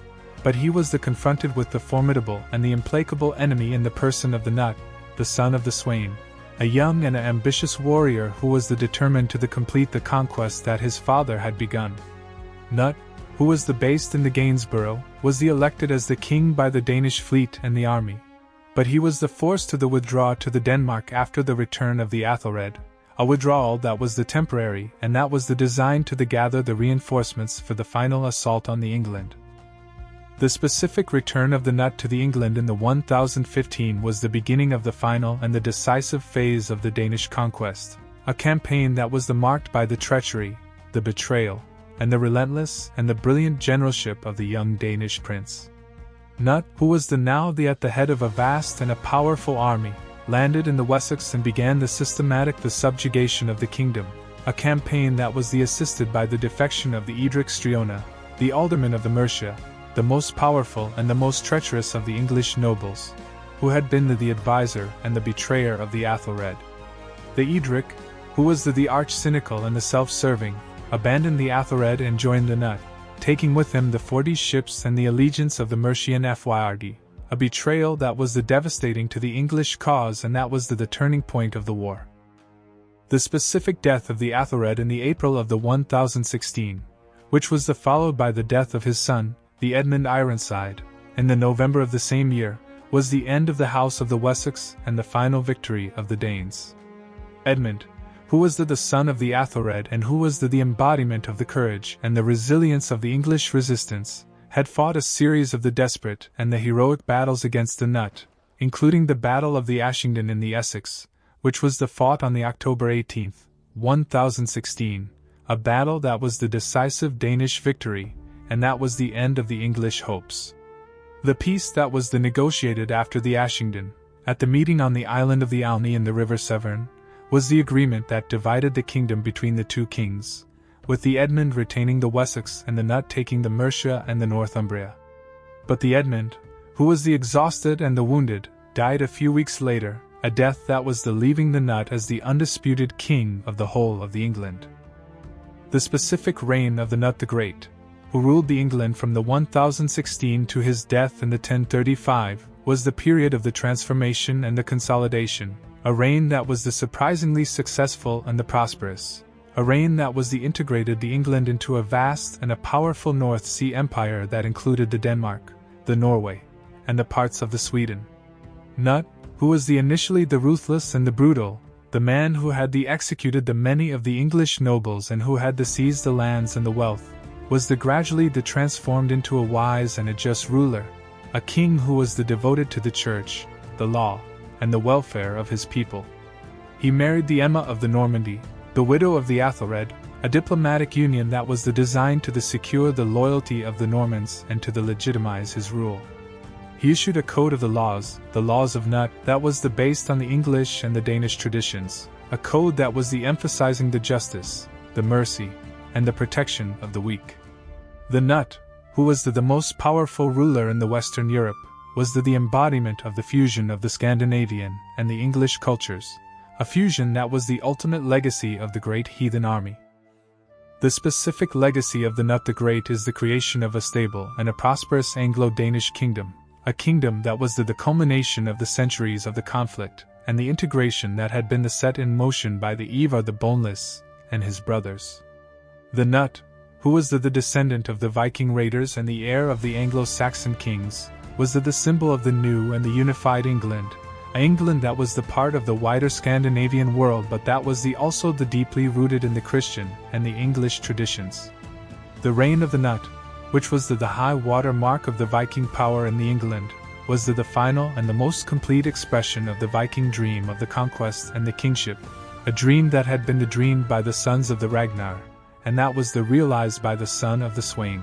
But he was confronted with the formidable and the implacable enemy in the person of the Nut, the son of the Sweyn, a young and ambitious warrior who was determined to complete the conquest that his father had begun. Nut, who was based in the Gainsborough, was elected as the king by the Danish fleet and the army. But he was forced to withdraw to the Denmark after the return of the Athelred, a withdrawal that was temporary and that was designed to gather the reinforcements for the final assault on the England. The specific return of the nut to the England in the 1015 was the beginning of the final and the decisive phase of the Danish conquest, a campaign that was marked by the treachery, the betrayal, and the relentless and the brilliant generalship of the young Danish prince. Nut, who was now at the head of a vast and a powerful army, landed in the Wessex and began the subjugation of the kingdom, a campaign that was assisted by the defection of the Edric Striona, the alderman of the Mercia, the most powerful and the most treacherous of the English nobles, who had been the advisor and the betrayer of the Athelred. The Edric, who was the arch-cynical and the self-serving, abandoned the Athelred and joined the Nut, taking with him the 40 ships and the allegiance of the Mercian Fyrd, a betrayal that was devastating to the English cause and that was the turning point of the war. The specific death of the Athelred in the April of the 1016, which was followed by the death of his son, the Edmund Ironside, in the November of the same year, was the end of the House of the Wessex and the final victory of the Danes. Edmund, who was the son of the Athelred and who was the embodiment of the courage and the resilience of the English resistance, had fought a series of the desperate and the heroic battles against the Nut, including the Battle of the Ashington in the Essex, which was fought on October 18, 1016, a battle that was the decisive Danish victory, and that was the end of the English hopes. The peace that was negotiated after the Ashington, at the meeting on the island of the Alni in the River Severn, was the agreement that divided the kingdom between the two kings, with the Edmund retaining the Wessex and the Nut taking the Mercia and the Northumbria. But the Edmund, who was the exhausted and the wounded, died a few weeks later, a death that was leaving the Nut as the undisputed king of the whole of the England. The specific reign of the Nut the Great, who ruled the England from the 1016 to his death in the 1035, was the period of the transformation and the consolidation, a reign that was the surprisingly successful and the prosperous, a reign that was integrated the England into a vast and a powerful North Sea empire that included the Denmark, the Norway, and the parts of the Sweden. Nut, who was initially the ruthless and the brutal, the man who had executed the many of the English nobles and who had seized the lands and the wealth, was gradually transformed into a wise and a just ruler, a king who was devoted to the church, the law, and the welfare of his people. He married the Emma of the Normandy, the widow of the Athelred, a diplomatic union that was designed to secure the loyalty of the Normans and to legitimize his rule. He issued a code of the laws of Nut, that was based on the English and the Danish traditions, a code that was emphasizing the justice, the mercy, and the protection of the weak. The Nut, who was the most powerful ruler in the Western Europe, was the embodiment of the fusion of the Scandinavian and the English cultures, a fusion that was the ultimate legacy of the Great Heathen Army. The specific legacy of the Nut the Great is the creation of a stable and a prosperous Anglo-Danish kingdom, a kingdom that was the culmination of the centuries of the conflict and the integration that had been set in motion by the Ivar the Boneless and his brothers. The Nut, who was the descendant of the Viking raiders and the heir of the Anglo-Saxon kings, was the symbol of the new and the unified England, an England that was the part of the wider Scandinavian world but that was also deeply rooted in the Christian and the English traditions. The reign of the Nut, which was the high water mark of the Viking power in the England, was the final and the most complete expression of the Viking dream of the conquest and the kingship, a dream that had been dreamed by the sons of the Ragnar, and that was realized by the son of the Swain.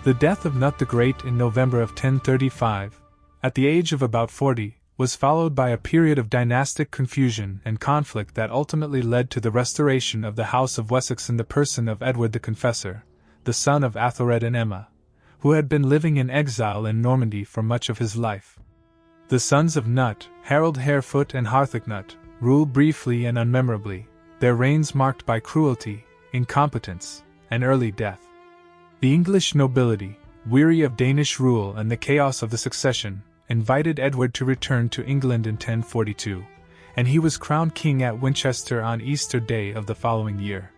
The death of Nut the Great in November of 1035, at the age of about 40, was followed by a period of dynastic confusion and conflict that ultimately led to the restoration of the House of Wessex in the person of Edward the Confessor, the son of Athelred and Emma, who had been living in exile in Normandy for much of his life. The sons of Nut, Harold Harefoot and Harthacnut, ruled briefly and unmemorably, their reigns marked by cruelty, incompetence, and early death. The English nobility, weary of Danish rule and the chaos of the succession, invited Edward to return to England in 1042, and he was crowned king at Winchester on Easter Day of the following year.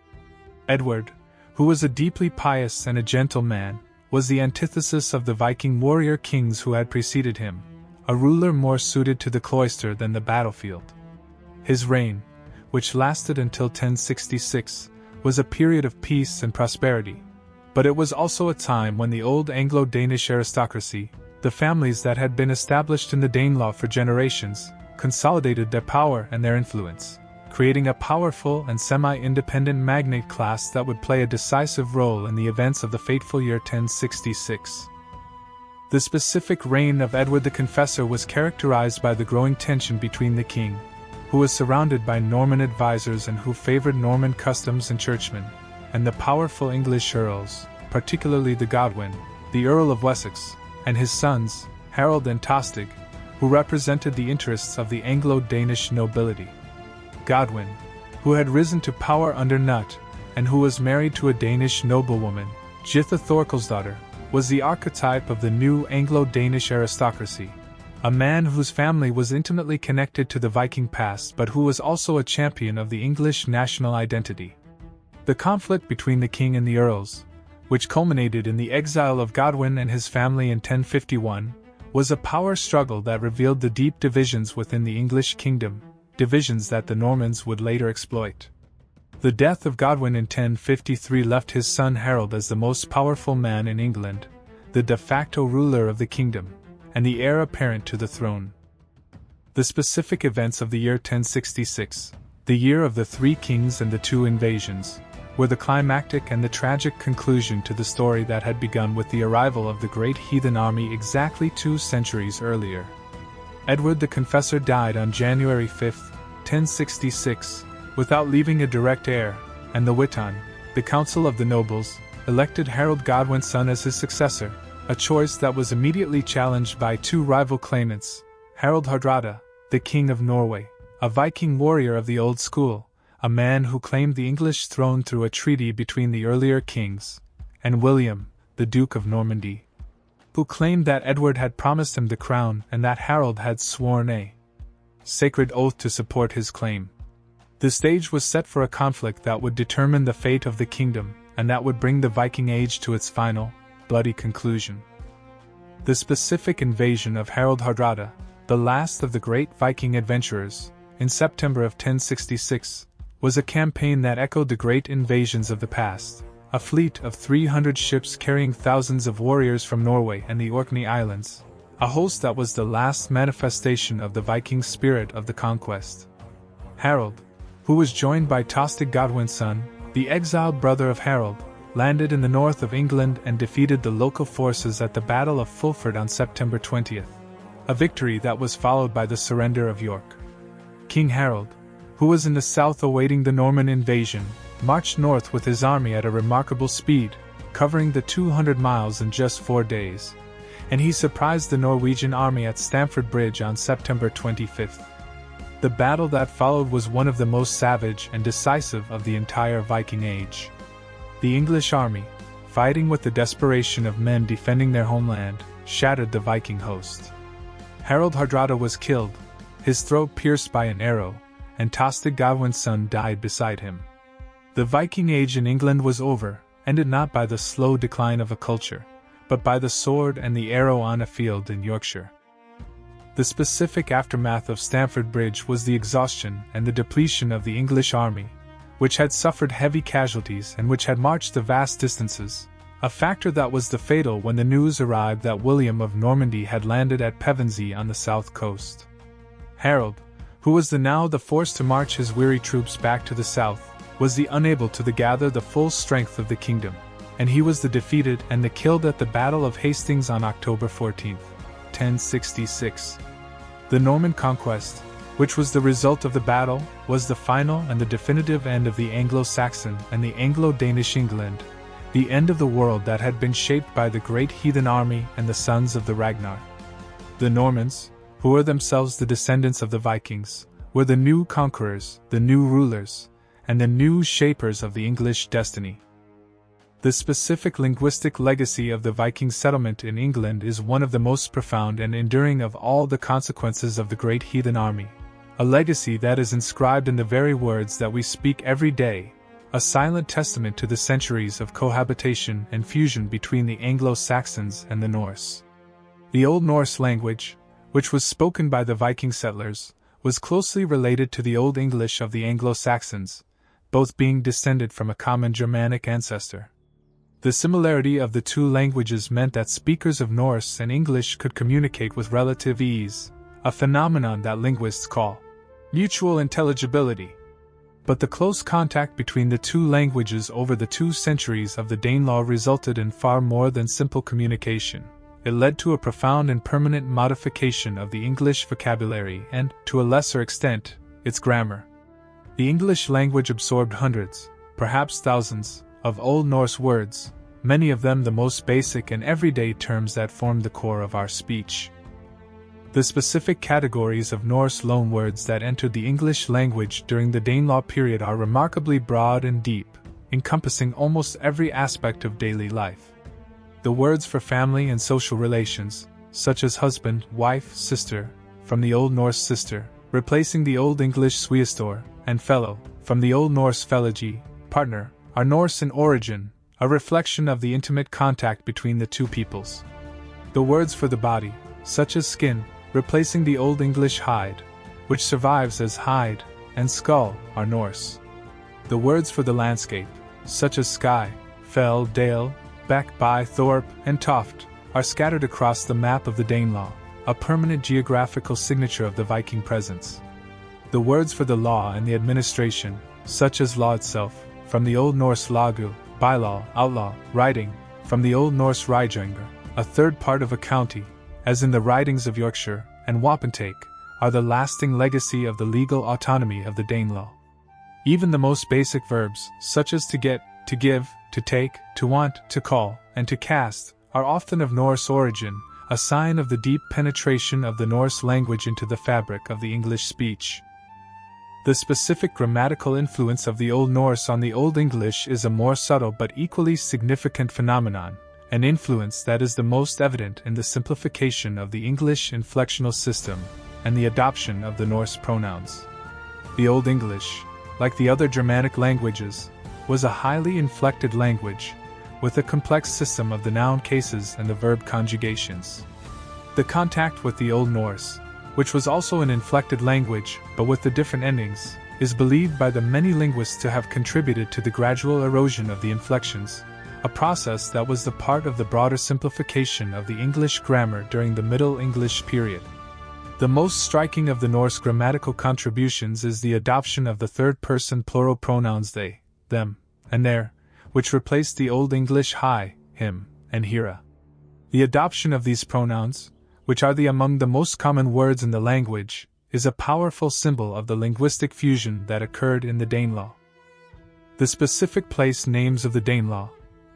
Edward, who was a deeply pious and a gentle man, was the antithesis of the Viking warrior kings who had preceded him, a ruler more suited to the cloister than the battlefield. His reign, which lasted until 1066, was a period of peace and prosperity, But it was also a time when the old Anglo-Danish aristocracy, the families that had been established in the Danelaw for generations, consolidated their power and their influence, creating a powerful and semi-independent magnate class that would play a decisive role in the events of the fateful year 1066. The specific reign of Edward the Confessor was characterized by the growing tension between the king, who was surrounded by Norman advisors and who favored Norman customs and churchmen, and the powerful English earls, particularly the Godwin, the Earl of Wessex, and his sons, Harold and Tostig, who represented the interests of the Anglo-Danish nobility. Godwin, who had risen to power under Knut, and who was married to a Danish noblewoman, Githa Thorkelsdottir, was the archetype of the new Anglo-Danish aristocracy, a man whose family was intimately connected to the Viking past but who was also a champion of the English national identity. The conflict between the king and the earls, which culminated in the exile of Godwin and his family in 1051, was a power struggle that revealed the deep divisions within the English kingdom, divisions that the Normans would later exploit. The death of Godwin in 1053 left his son Harold as the most powerful man in England, the de facto ruler of the kingdom, and the heir apparent to the throne. The specific events of the year 1066, the year of the three kings and the two invasions, were the climactic and the tragic conclusion to the story that had begun with the arrival of the Great Heathen Army exactly 2 centuries earlier. Edward the Confessor died on January 5, 1066, without leaving a direct heir, and the Witan, the Council of the Nobles, elected Harold Godwin's son as his successor, a choice that was immediately challenged by 2 rival claimants, Harald Hardrada, the King of Norway, a Viking warrior of the old school, a man who claimed the English throne through a treaty between the earlier kings, and William, the Duke of Normandy, who claimed that Edward had promised him the crown and that Harold had sworn a sacred oath to support his claim. The stage was set for a conflict that would determine the fate of the kingdom, and that would bring the Viking Age to its final, bloody conclusion. The specific invasion of Harald Hardrada, the last of the great Viking adventurers, in September of 1066, was a campaign that echoed the great invasions of the past, a fleet of 300 ships carrying thousands of warriors from Norway and the Orkney Islands, a host that was the last manifestation of the Viking spirit of the conquest. Harold, who was joined by Tostig Godwin's son, the exiled brother of Harold, landed in the north of England and defeated the local forces at the Battle of Fulford on September 20th, a victory that was followed by the surrender of York. King Harold, who was in the south awaiting the Norman invasion, marched north with his army at a remarkable speed, covering the 200 miles in just 4 days, and he surprised the Norwegian army at Stamford Bridge on September 25th. The battle that followed was one of the most savage and decisive of the entire Viking Age. The English army, fighting with the desperation of men defending their homeland, shattered the Viking host. Harald Hardrada was killed, his throat pierced by an arrow, and Tostig Godwin's son died beside him. The Viking Age in England was over, ended not by the slow decline of a culture, but by the sword and the arrow on a field in Yorkshire. The specific aftermath of Stamford Bridge was the exhaustion and the depletion of the English army, which had suffered heavy casualties and which had marched the vast distances, a factor that was fatal when the news arrived that William of Normandy had landed at Pevensey on the south coast. Harold, who was now the force to march his weary troops back to the south, was unable to gather the full strength of the kingdom, and he was defeated and killed at the Battle of Hastings on October 14, 1066. The Norman conquest, which was the result of the battle, was the final and the definitive end of the Anglo-Saxon and the Anglo-Danish England, the end of the world that had been shaped by the Great Heathen Army and the sons of the Ragnar. The Normans, who were themselves the descendants of the Vikings, were the new conquerors, the new rulers, and the new shapers of the English destiny. The specific linguistic legacy of the Viking settlement in England is one of the most profound and enduring of all the consequences of the Great Heathen Army, a legacy that is inscribed in the very words that we speak every day, a silent testament to the centuries of cohabitation and fusion between the Anglo-Saxons and the Norse. The Old Norse language, which was spoken by the Viking settlers, was closely related to the Old English of the Anglo-Saxons, both being descended from a common Germanic ancestor. The similarity of the two languages meant that speakers of Norse and English could communicate with relative ease, a phenomenon that linguists call mutual intelligibility. But the close contact between the two languages over the 2 centuries of the Danelaw resulted in far more than simple communication. It led to a profound and permanent modification of the English vocabulary and, to a lesser extent, its grammar. The English language absorbed hundreds, perhaps thousands, of Old Norse words, many of them the most basic and everyday terms that formed the core of our speech. The specific categories of Norse loanwords that entered the English language during the Danelaw period are remarkably broad and deep, encompassing almost every aspect of daily life. The words for family and social relations, such as husband, wife, sister, from the Old Norse sister, replacing the Old English sviastor, and fellow, from the Old Norse felagi, partner, are Norse in origin, a reflection of the intimate contact between the two peoples. The words for the body, such as skin, replacing the Old English hide, which survives as hide, and skull, are Norse. The words for the landscape, such as sky, fell, dale, beck, by, thorp, and toft, are scattered across the map of the Danelaw, a permanent geographical signature of the Viking presence. The words for the law and the administration, such as law itself, from the Old Norse lagu, bylaw, outlaw, writing, from the Old Norse ræðingur, a third part of a county, as in the writings of Yorkshire and wapentake, are the lasting legacy of the legal autonomy of the Danelaw. Even the most basic verbs, such as to get, to give, to take, to want, to call, and to cast, are often of Norse origin, a sign of the deep penetration of the Norse language into the fabric of the English speech. The specific grammatical influence of the Old Norse on the Old English is a more subtle but equally significant phenomenon, an influence that is the most evident in the simplification of the English inflectional system and the adoption of the Norse pronouns. The Old English, like the other Germanic languages, was a highly inflected language, with a complex system of the noun cases and the verb conjugations. The contact with the Old Norse, which was also an inflected language but with the different endings, is believed by the many linguists to have contributed to the gradual erosion of the inflections, a process that was the part of the broader simplification of the English grammar during the Middle English period. The most striking of the Norse grammatical contributions is the adoption of the third-person plural pronouns they, them, and their, which replaced the Old English I, him, and hera. The adoption of these pronouns, which are among the most common words in the language, is a powerful symbol of the linguistic fusion that occurred in the Danelaw. The specific place names of the Danelaw,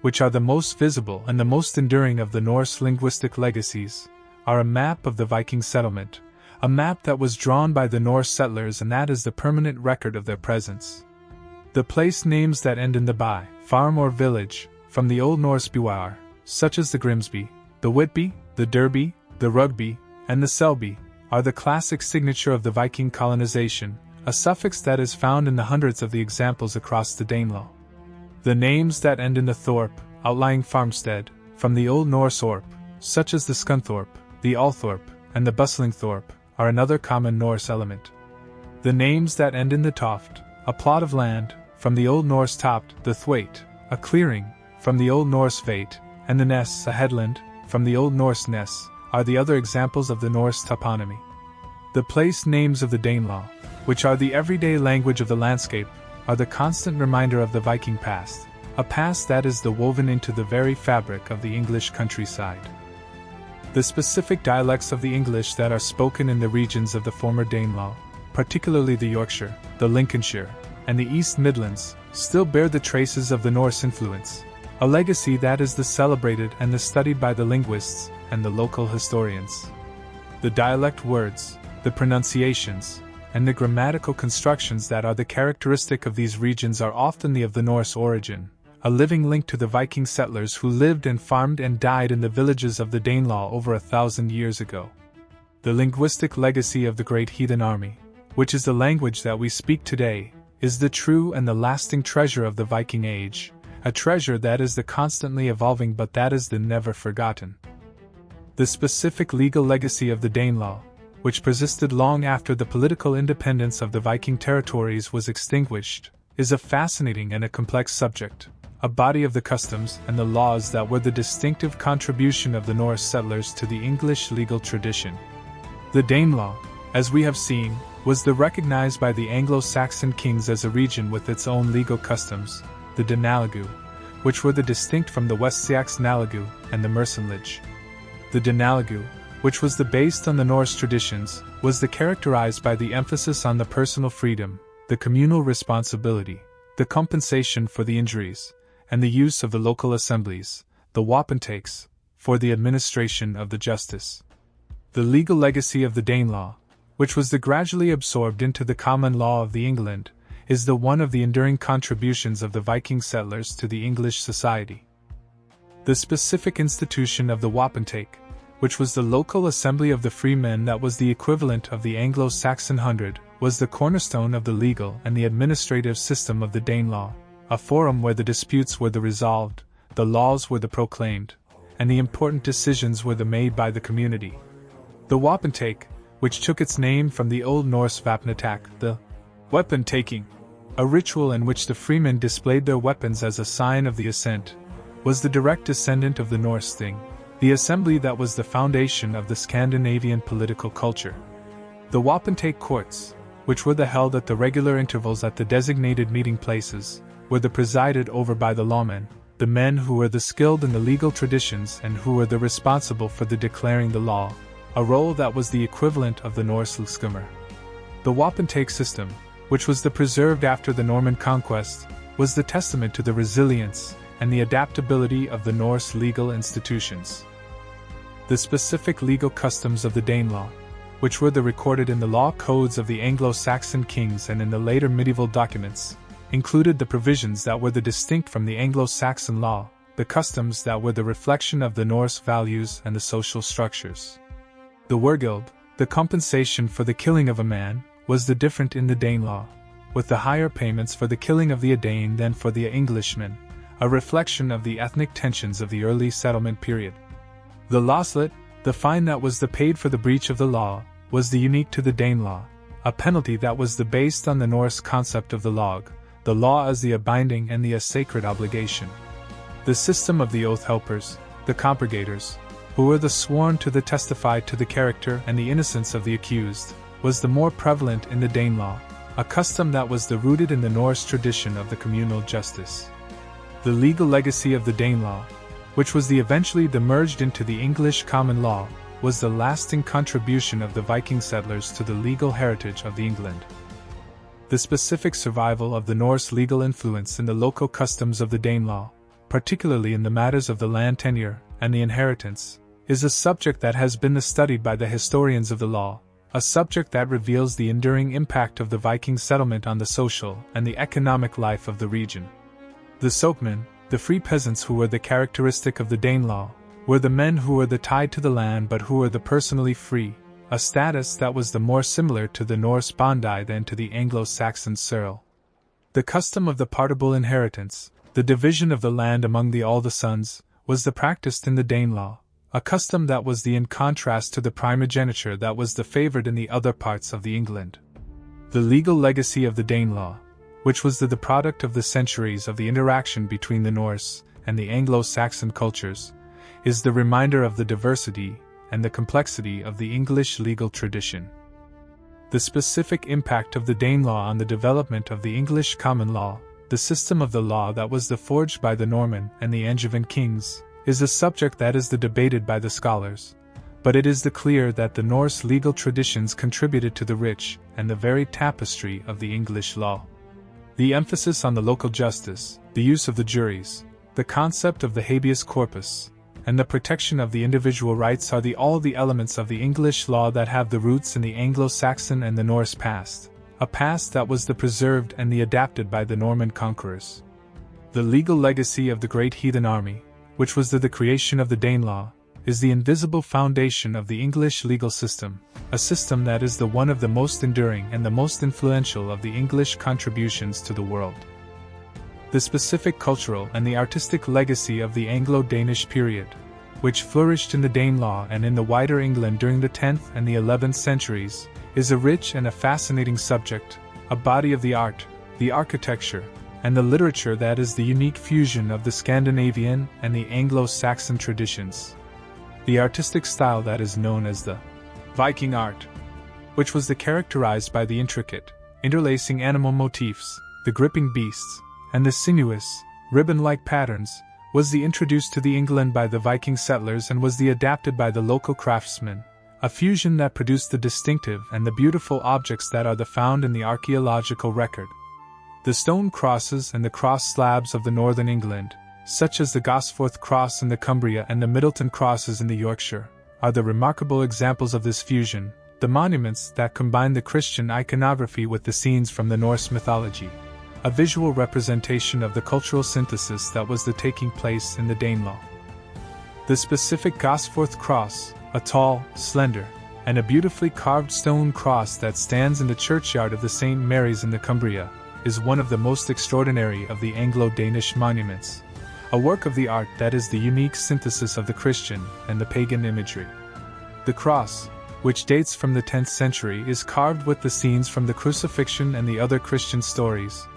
which are the most visible and the most enduring of the Norse linguistic legacies, are a map of the Viking settlement, a map that was drawn by the Norse settlers, and that is the permanent record of their presence. The place names that end in the by, farm or village, from the Old Norse byar, such as the Grimsby, the Whitby, the Derby, the Rugby, and the Selby, are the classic signature of the Viking colonization, a suffix that is found in the hundreds of the examples across the Danelaw. The names that end in the thorp, outlying farmstead, from the Old Norse orp, such as the Scunthorpe, the Althorpe, and the bustling thorp, are another common Norse element. The names that end in the toft, a plot of land, from the Old Norse topt, the thwaite, a clearing, from the Old Norse veit, and the ness, a headland, from the Old Norse ness, are the other examples of the Norse toponymy. The place names of the Danelaw, which are the everyday language of the landscape, are the constant reminder of the Viking past, a past that is woven into the very fabric of the English countryside. The specific dialects of the English that are spoken in the regions of the former Danelaw, particularly the Yorkshire, the Lincolnshire, and the East Midlands, still bear the traces of the Norse influence, a legacy that is celebrated and studied by the linguists and the local historians. The dialect words, the pronunciations, and the grammatical constructions that are the characteristic of these regions are often of the Norse origin, a living link to the Viking settlers who lived and farmed and died in the villages of the Danelaw over 1,000 years ago. The linguistic legacy of the Great Heathen Army, which is the language that we speak today, is the true and the lasting treasure of the Viking age, a treasure that is constantly evolving but that is never forgotten. The specific legal legacy of the Danelaw, which persisted long after the political independence of the Viking territories was extinguished, is a fascinating and a complex subject, a body of the customs and the laws that were the distinctive contribution of the Norse settlers to the English legal tradition. The Danelaw, as we have seen, was recognized by the Anglo-Saxon kings as a region with its own legal customs, the Danelaw, which were distinct from the Westiax Nalagu and the Mercenlige. The Danelaw, which was based on the Norse traditions, was characterized by the emphasis on the personal freedom, the communal responsibility, the compensation for the injuries, and the use of the local assemblies, the wapentakes, for the administration of the justice. The legal legacy of the Danelaw, which was gradually absorbed into the common law of the England, is one of the enduring contributions of the Viking settlers to the English society. The specific institution of the wapentake, which was the local assembly of the free men that was the equivalent of the Anglo-Saxon hundred, was the cornerstone of the legal and the administrative system of the Danelaw, a forum where the disputes were resolved, the laws were proclaimed, and the important decisions were made by the community. The wapentake, which took its name from the Old Norse vapnatak, the weapon taking, a ritual in which the freemen displayed their weapons as a sign of the assent, was the direct descendant of the Norse thing, the assembly that was the foundation of the Scandinavian political culture. The wapentake courts, which were held at the regular intervals at the designated meeting places, were presided over by the lawmen, the men who were skilled in the legal traditions and who were responsible for declaring the law, a role that was the equivalent of the Norse lagskummer. The wapentake system, which was preserved after the Norman conquest, was the testament to the resilience and the adaptability of the Norse legal institutions. The specific legal customs of the Danelaw, which were recorded in the law codes of the Anglo-Saxon kings and in the later medieval documents, included the provisions that were distinct from the Anglo-Saxon law, the customs that were the reflection of the Norse values and the social structures. The wergild, the compensation for the killing of a man, was different in the Danelaw, with the higher payments for the killing of the Dane than for the Englishman, a reflection of the ethnic tensions of the early settlement period. The lawslet, the fine that was paid for the breach of the law, was unique to the Danelaw, a penalty that was based on the Norse concept of the law as the binding and the sacred obligation. The system of the oath helpers, the compurgators, who were sworn to testify to the character and the innocence of the accused, was more prevalent in the Danelaw, a custom that was rooted in the Norse tradition of the communal justice. The legal legacy of the Danelaw, which was eventually merged into the English common law, was the lasting contribution of the Viking settlers to the legal heritage of the England. The specific survival of the Norse legal influence in the local customs of the Danelaw, particularly in the matters of the land tenure and the inheritance, is a subject that has been studied by the historians of the law, a subject that reveals the enduring impact of the Viking settlement on the social and the economic life of the region. The sokemen, the free peasants who were the characteristic of the Danelaw, were the men who were tied to the land but who were personally free, a status that was more similar to the Norse bondi than to the Anglo-Saxon ceorl. The custom of the partible inheritance, the division of the land among all the sons, was practiced in the Danelaw, a custom that was in contrast to the primogeniture that was favoured in the other parts of the England. The legal legacy of the Danelaw, which was the product of the centuries of the interaction between the Norse and the Anglo-Saxon cultures, is the reminder of the diversity and the complexity of the English legal tradition. The specific impact of the Danelaw on the development of the English common law, the system of the law that was forged by the Norman and the Angevin kings, is a subject that is debated by the scholars, but it is clear that the Norse legal traditions contributed to the rich and the varied tapestry of the English law. The emphasis on the local justice, the use of the juries, the concept of the habeas corpus, and the protection of the individual rights are all the elements of the English law that have the roots in the Anglo-Saxon and the Norse past, a past that was preserved and adapted by the Norman conquerors. The legal legacy of the Great Heathen Army, which was the creation of the Danelaw, is the invisible foundation of the English legal system, a system that is one of the most enduring and the most influential of the English contributions to the world. The specific cultural and the artistic legacy of the Anglo-Danish period, which flourished in the Danelaw and in the wider England during the 10th and the 11th centuries, is a rich and a fascinating subject, a body of the art, the architecture, and the literature that is the unique fusion of the Scandinavian and the Anglo-Saxon traditions. The artistic style that is known as the Viking art, which was characterized by the intricate, interlacing animal motifs, the gripping beasts, and the sinuous, ribbon-like patterns, was introduced to England by the Viking settlers and was adapted by the local craftsmen, a fusion that produced the distinctive and the beautiful objects that are found in the archaeological record. The stone crosses and the cross slabs of the northern England, such as the Gosforth cross in the Cumbria and the Middleton crosses in the Yorkshire, are the remarkable examples of this fusion, the monuments that combine the Christian iconography with the scenes from the Norse mythology, a visual representation of the cultural synthesis that was taking place in the Danelaw. The specific Gosforth cross, a tall, slender, and a beautifully carved stone cross that stands in the churchyard of the St. Mary's in the Cumbria, is one of the most extraordinary of the Anglo-Danish monuments, a work of the art that is the unique synthesis of the Christian and the pagan imagery. The cross, which dates from the 10th century, is carved with the scenes from the crucifixion and the other Christian stories,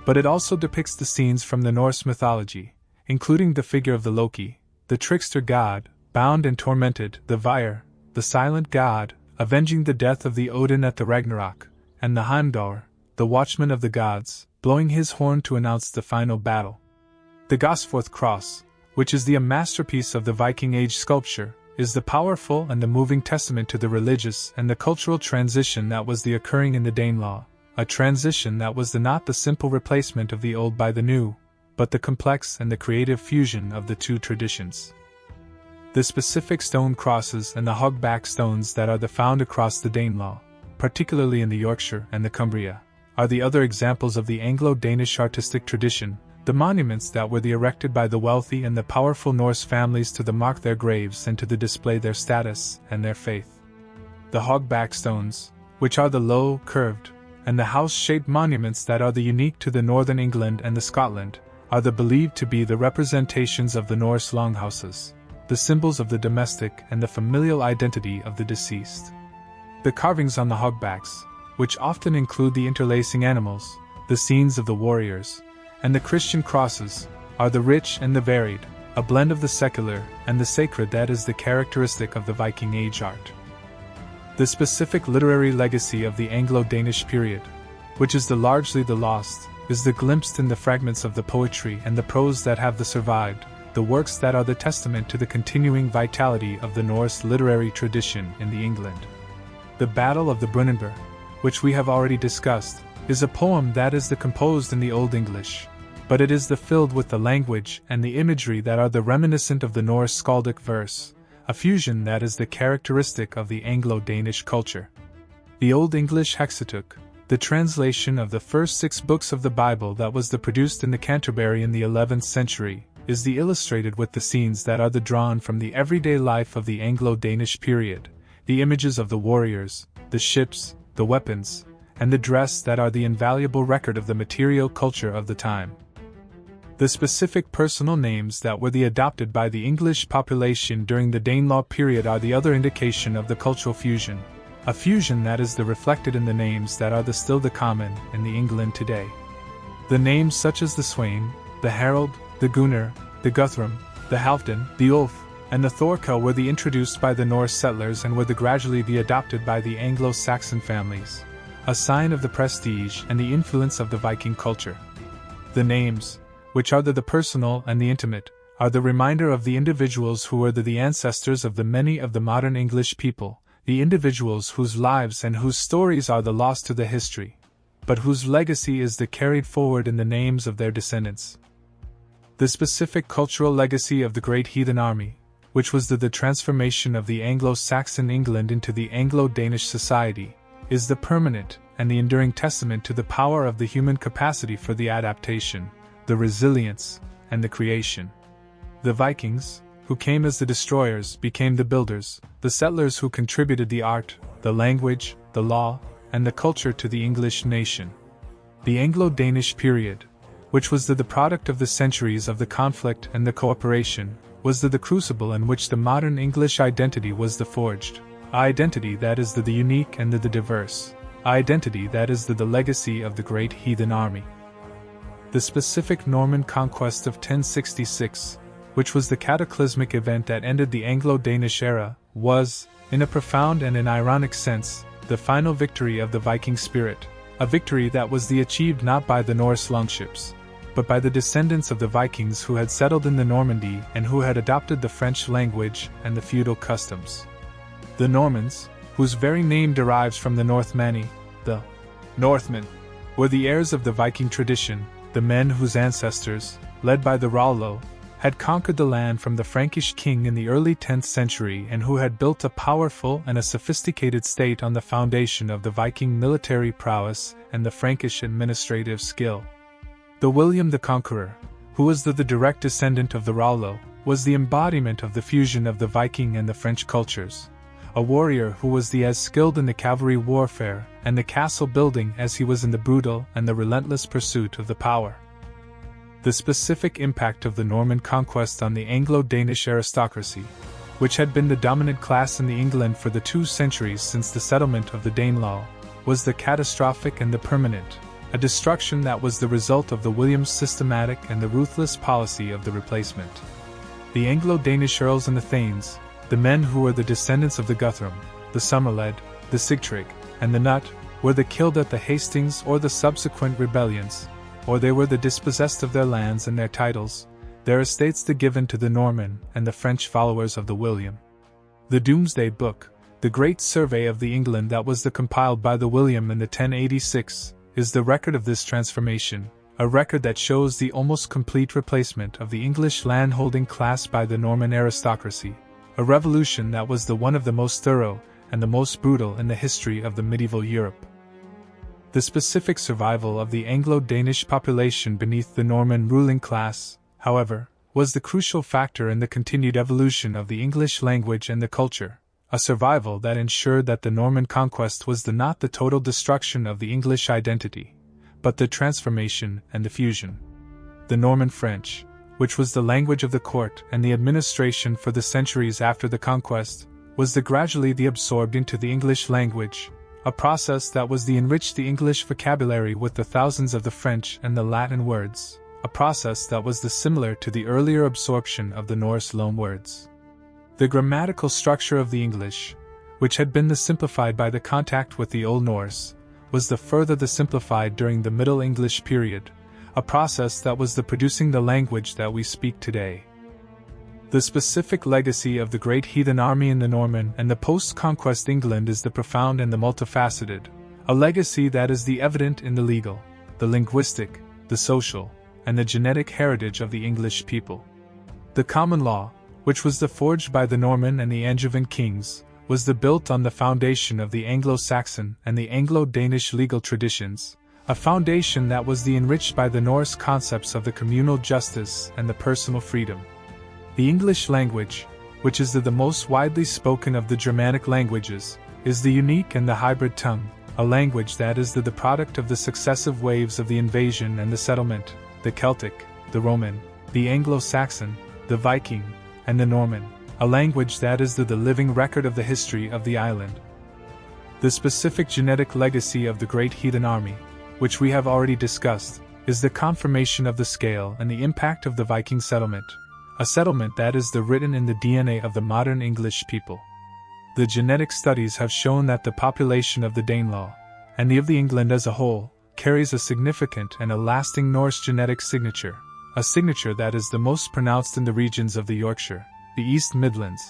but it also depicts the scenes from the Norse mythology, including the figure of the Loki, the trickster god, bound and tormented, the Vyr, the silent god, avenging the death of the Odin at the Ragnarok, and the Heimdall, the watchman of the gods, blowing his horn to announce the final battle. The Gosforth cross, which is a masterpiece of the Viking Age sculpture, is the powerful and the moving testament to the religious and the cultural transition that was occurring in the Danelaw, a transition that was not the simple replacement of the old by the new, but the complex and the creative fusion of the two traditions. The specific stone crosses and the hogback stones that are found across the Danelaw, particularly in the Yorkshire and the Cumbria, are the other examples of the Anglo-Danish artistic tradition, the monuments that were erected by the wealthy and the powerful Norse families to mark their graves and to display their status and their faith. The hogback stones, which are the low, curved, and the house-shaped monuments that are unique to the northern England and the Scotland, are believed to be the representations of the Norse longhouses, the symbols of the domestic and the familial identity of the deceased. The carvings on the hogbacks, which often include the interlacing animals, the scenes of the warriors, and the Christian crosses, are the rich and the varied, a blend of the secular and the sacred that is the characteristic of the Viking Age art. The specific literary legacy of the Anglo-Danish period, which is largely lost, is glimpsed in the fragments of the poetry and the prose that have survived, the works that are the testament to the continuing vitality of the Norse literary tradition in England. The Battle of the Brunanburh, which we have already discussed, is a poem that is composed in the Old English, but it is filled with the language and the imagery that are reminiscent of the Norse skaldic verse, a fusion that is characteristic of the Anglo-Danish culture. The Old English Hexateuch, the translation of the first 6 books of the Bible that was produced in the Canterbury in the 11th century, is illustrated with the scenes that are drawn from the everyday life of the Anglo-Danish period, the images of the warriors, the ships, the weapons, and the dress that are the invaluable record of the material culture of the time. The specific personal names that were adopted by the English population during the Danelaw period are the other indication of the cultural fusion, a fusion that is reflected in the names that are still common in the England today. The names such as the Swain, the Harold, the Gunnar, the Guthrum, the Halfdan, the Ulf, and the Thorkel were introduced by the Norse settlers and were gradually adopted by the Anglo-Saxon families, a sign of the prestige and the influence of the Viking culture. The names, which are the personal and the intimate, are the reminder of the individuals who were the ancestors of the many of the modern English people, the individuals whose lives and whose stories are lost to the history, but whose legacy is carried forward in the names of their descendants. The specific cultural legacy of the Great Heathen Army, which was the transformation of the Anglo-Saxon England into the Anglo-Danish society, is the permanent and the enduring testament to the power of the human capacity for the adaptation, the resilience, and the creation. The Vikings, who came as the destroyers, became the builders, the settlers who contributed the art, the language, the law, and the culture to the English nation. The Anglo-Danish period, which was the product of the centuries of the conflict and the cooperation, was the crucible in which the modern English identity was forged, an identity that is the unique and the diverse, an identity that is the legacy of the Great Heathen Army. The specific Norman conquest of 1066, which was the cataclysmic event that ended the Anglo-Danish era, was, in a profound and an ironic sense, the final victory of the Viking spirit, a victory that was achieved not by the Norse longships, but by the descendants of the Vikings who had settled in the Normandy and who had adopted the French language and the feudal customs. The Normans, whose very name derives from the Northmani, the Northmen, were the heirs of the Viking tradition, the men whose ancestors, led by the Rollo, had conquered the land from the Frankish king in the early 10th century and who had built a powerful and a sophisticated state on the foundation of the Viking military prowess and the Frankish administrative skill. The William the Conqueror, who was the direct descendant of the Rollo, was the embodiment of the fusion of the Viking and the French cultures, a warrior who was as skilled in the cavalry warfare and the castle building as he was in the brutal and the relentless pursuit of the power. The specific impact of the Norman conquest on the Anglo-Danish aristocracy, which had been the dominant class in England for the 2 centuries since the settlement of the Danelaw, was the catastrophic and the permanent, a destruction that was the result of the William's systematic and the ruthless policy of the replacement. The Anglo-Danish earls and the thanes, the men who were the descendants of the Guthrum, the Somerled, the Sigtryg, and the Nut, were the killed at the Hastings or the subsequent rebellions, or they were the dispossessed of their lands and their titles, their estates the given to the Norman and the French followers of the William. The Domesday Book, the great survey of the England that was compiled by the William in the 1086, is the record of this transformation, a record that shows the almost complete replacement of the English landholding class by the Norman aristocracy, a revolution that was one of the most thorough and the most brutal in the history of the medieval Europe. The specific survival of the Anglo-Danish population beneath the Norman ruling class, however, was the crucial factor in the continued evolution of the English language and the culture, a survival that ensured that the Norman conquest was not the total destruction of the English identity, but the transformation and the fusion. The Norman French, which was the language of the court and the administration for the centuries after the conquest, was gradually absorbed into the English language, a process that was enriched the English vocabulary with the thousands of the French and the Latin words, a process that was similar to the earlier absorption of the Norse loanwords. The grammatical structure of the English, which had been simplified by the contact with the Old Norse, was further simplified during the Middle English period, a process that was producing the language that we speak today. The specific legacy of the Great Heathen Army in the Norman and the post-conquest England is profound and multifaceted, a legacy that is evident in the legal, the linguistic, the social, and the genetic heritage of the English people. The common law, which was forged by the Norman and the Angevin kings, was built on the foundation of the Anglo-Saxon and the Anglo-Danish legal traditions, a foundation that was enriched by the Norse concepts of the communal justice and the personal freedom. The English language, which is the most widely spoken of the Germanic languages, is the unique and the hybrid tongue, a language that is the product of the successive waves of the invasion and the settlement, the Celtic, the Roman, the Anglo-Saxon, the Viking, and the Norman, a language that is the living record of the history of the island. The specific genetic legacy of the Great Heathen Army, which we have already discussed, is the confirmation of the scale and the impact of the Viking settlement, a settlement that is written in the DNA of the modern English people. The genetic studies have shown that the population of the Danelaw, and of the England as a whole, carries a significant and a lasting Norse genetic signature, a signature that is the most pronounced in the regions of the Yorkshire, the East Midlands,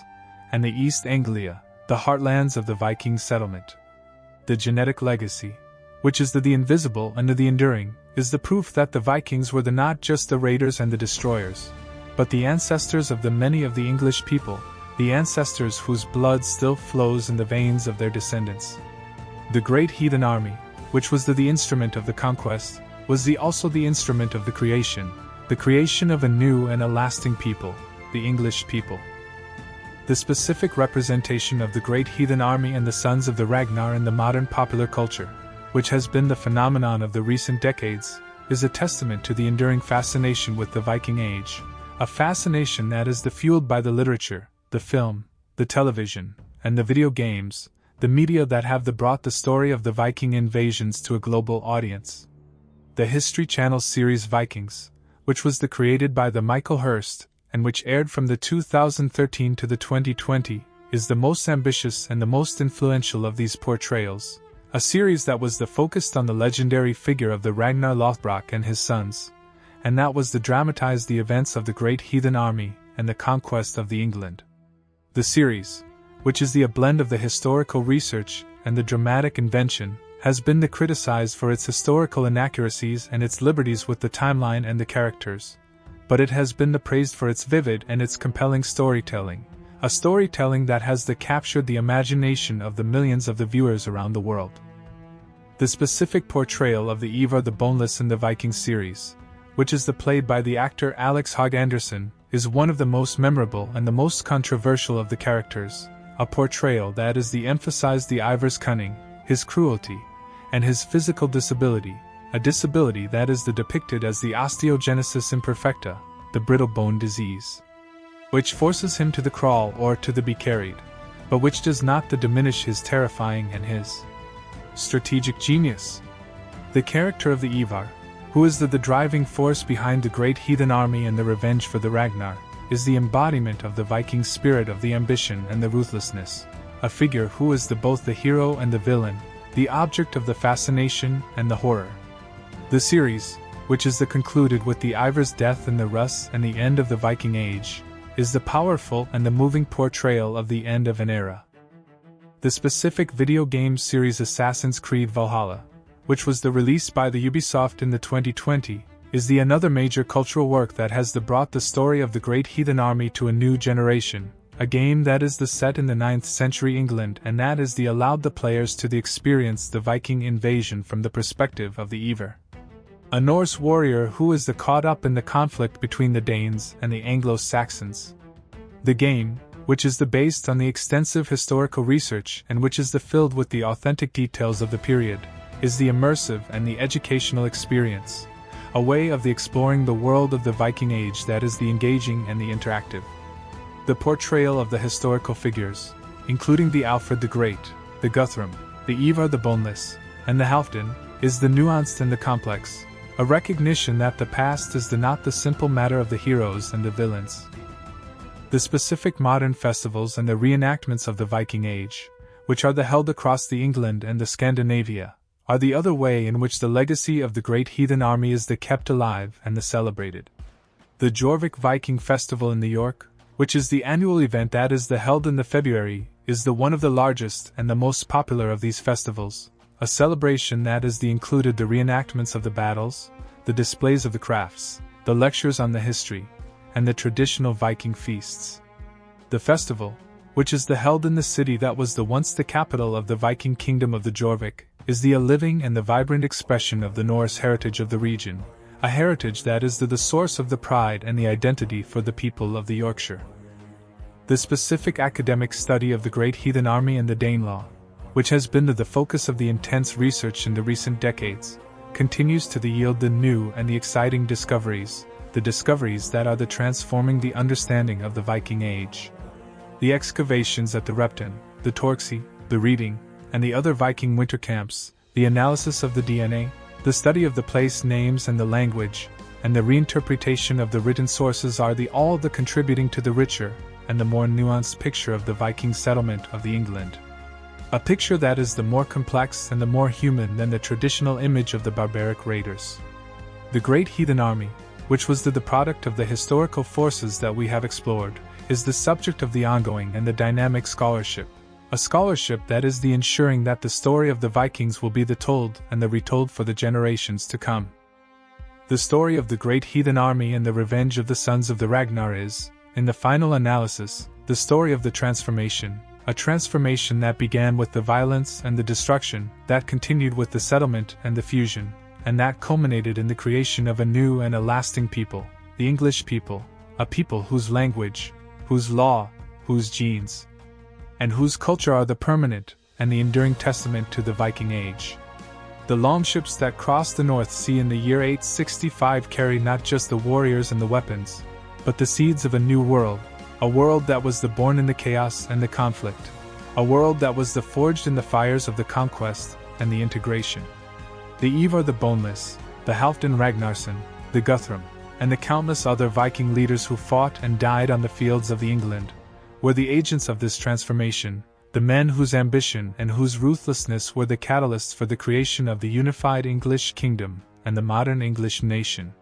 and the East Anglia, the heartlands of the Viking settlement. The genetic legacy, which is the invisible and the enduring, is the proof that the Vikings were not just the raiders and the destroyers, but the ancestors of the many of the English people, the ancestors whose blood still flows in the veins of their descendants. The Great Heathen Army, which was the instrument of the conquest, was also the instrument of the creation of a new and a lasting people, the English people. The specific representation of the Great Heathen Army and the Sons of the Ragnar in the modern popular culture, which has been the phenomenon of the recent decades, is a testament to the enduring fascination with the Viking Age, a fascination that is fueled by the literature, the film, the television, and the video games, the media that have brought the story of the Viking invasions to a global audience. The History Channel series Vikings, which was created by the Michael Hurst, and which aired from the 2013 to the 2020, is the most ambitious and the most influential of these portrayals, a series that was focused on the legendary figure of the Ragnar Lothbrok and his sons, and that was dramatized the events of the Great Heathen Army and the conquest of the England. The series, which is a blend of the historical research and the dramatic invention, has been criticized for its historical inaccuracies and its liberties with the timeline and the characters, but it has been praised for its vivid and its compelling storytelling, a storytelling that has captured the imagination of the millions of the viewers around the world. The specific portrayal of the Ivar the Boneless in the Viking series, which is played by the actor Alex Haag Anderson, is one of the most memorable and the most controversial of the characters, a portrayal that emphasized the Ivar's cunning, his cruelty, and his physical disability, a disability that is depicted as the osteogenesis imperfecta, the brittle bone disease, which forces him to crawl or to be carried, but which does not diminish his terrifying and his strategic genius. The character of the Ivar, who is the driving force behind the Great Heathen Army and the revenge for the Ragnar, is the embodiment of the Viking spirit of the ambition and the ruthlessness, a figure who is both the hero and the villain, the object of the fascination and the horror. The series, which is concluded with the Ivar's death in the Rus and the end of the Viking Age, is the powerful and the moving portrayal of the end of an era. The specific video game series Assassin's Creed Valhalla, which was released by the Ubisoft in the 2020, is another major cultural work that has brought the story of the Great Heathen Army to a new generation, a game that is set in the 9th century England and that is allowed the players to experience the Viking invasion from the perspective of the Ivar, a Norse warrior who is caught up in the conflict between the Danes and the Anglo-Saxons. The game, which is based on the extensive historical research and which is filled with the authentic details of the period, is the immersive and the educational experience, a way of exploring the world of the Viking Age that is engaging and the interactive. The portrayal of the historical figures, including the Alfred the Great, the Guthrum, the Ivar the Boneless, and the Halfdan, is nuanced and complex, a recognition that the past is not the simple matter of the heroes and the villains. The specific modern festivals and the reenactments of the Viking Age, which are held across the England and the Scandinavia, are the other way in which the legacy of the Great Heathen Army is kept alive and celebrated. The Jorvik Viking Festival in New York, which is the annual event that is held in February, is one of the largest and the most popular of these festivals, a celebration that included the reenactments of the battles, the displays of the crafts, the lectures on the history, and the traditional Viking feasts. The festival, which is held in the city that was once the capital of the Viking kingdom of the Jorvik, is a living and the vibrant expression of the Norse heritage of the region, a heritage that is the source of the pride and the identity for the people of the Yorkshire. The specific academic study of the Great Heathen Army and the Danelaw, which has been the focus of the intense research in the recent decades, continues to yield the new and the exciting discoveries, the discoveries that are transforming the understanding of the Viking Age. The excavations at the Repton, the Torksey, the Reading, and the other Viking winter camps, the analysis of the DNA, the study of the place names and the language, and the reinterpretation of the written sources are all contributing to the richer and the more nuanced picture of the Viking settlement of the England. A picture that is the more complex and the more human than the traditional image of the barbaric raiders. The Great Heathen Army, which was the product of the historical forces that we have explored, is the subject of the ongoing and the dynamic scholarship. A scholarship that is ensuring that the story of the Vikings will be told and retold for the generations to come. The story of the Great Heathen Army and the revenge of the sons of the Ragnar is, in the final analysis, the story of the transformation, a transformation that began with the violence and the destruction, that continued with the settlement and the fusion, and that culminated in the creation of a new and a lasting people, the English people, a people whose language, whose law, whose genes, and whose culture are the permanent and the enduring testament to the Viking Age. The longships that crossed the North Sea in the year 865 carried not just the warriors and the weapons, but the seeds of a new world, a world that was born in the chaos and the conflict, a world that was forged in the fires of the conquest and the integration. The Ivar the Boneless, the Halfdan Ragnarsson, the Guthrum, and the countless other Viking leaders who fought and died on the fields of the England, were the agents of this transformation, the men whose ambition and whose ruthlessness were the catalysts for the creation of the unified English kingdom and the modern English nation.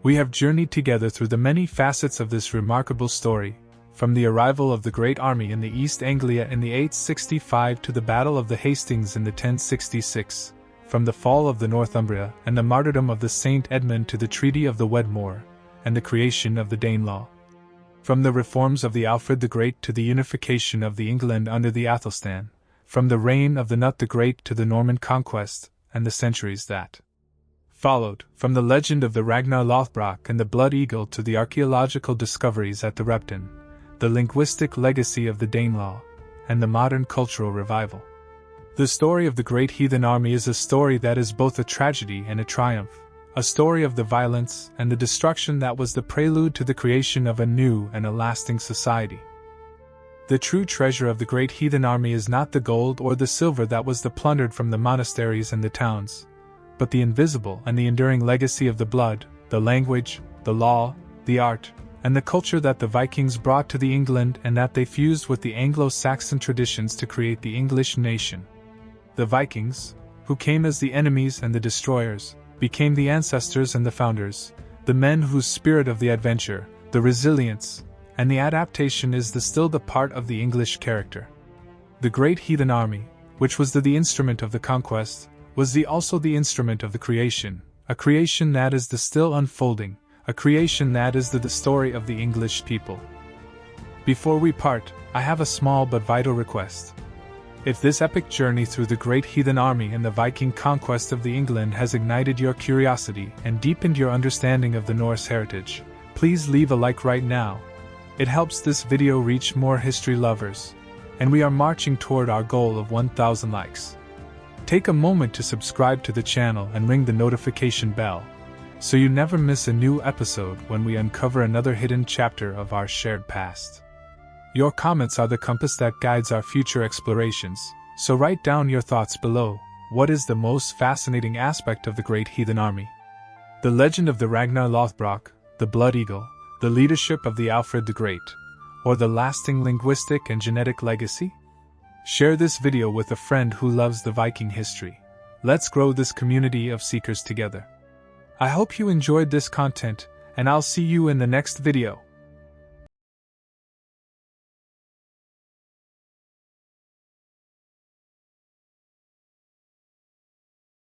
We have journeyed together through the many facets of this remarkable story, from the arrival of the Great Army in the East Anglia in the 865 to the Battle of the Hastings in the 1066, from the fall of the Northumbria and the martyrdom of the Saint Edmund to the Treaty of the Wedmore and the creation of the Danelaw, from the reforms of the Alfred the Great to the unification of the England under the Athelstan, from the reign of the Nut the Great to the Norman conquest and the centuries that followed, from the legend of the Ragnar Lothbrok and the Blood Eagle to the archaeological discoveries at the Repton, the linguistic legacy of the Danelaw, and the modern cultural revival. The story of the Great Heathen Army is a story that is both a tragedy and a triumph, a story of the violence and the destruction that was the prelude to the creation of a new and a lasting society. The true treasure of the Great Heathen Army is not the gold or the silver that was plundered from the monasteries and the towns, but the invisible and the enduring legacy of the blood, the language, the law, the art, and the culture that the Vikings brought to the England and that they fused with the Anglo-Saxon traditions to create the English nation. The Vikings, who came as the enemies and the destroyers, became the ancestors and the founders, the men whose spirit of the adventure, the resilience, and the adaptation is still the part of the English character. The Great Heathen Army, which was the instrument of the conquest, was also the instrument of the creation, a creation that is still unfolding, a creation that is the story of the English people. Before we part, I have a small but vital request. If this epic journey through the Great Heathen Army and the Viking conquest of the England has ignited your curiosity and deepened your understanding of the Norse heritage, please leave a like right now. It helps this video reach more history lovers, and we are marching toward our goal of 1,000 likes. Take a moment to subscribe to the channel and ring the notification bell, so you never miss a new episode when we uncover another hidden chapter of our shared past. Your comments are the compass that guides our future explorations, so write down your thoughts below. What is the most fascinating aspect of the Great Heathen Army? The legend of the Ragnar Lothbrok, the Blood Eagle, the leadership of the Alfred the Great, or the lasting linguistic and genetic legacy? Share this video with a friend who loves the Viking history. Let's grow this community of seekers together. I hope you enjoyed this content, and I'll see you in the next video.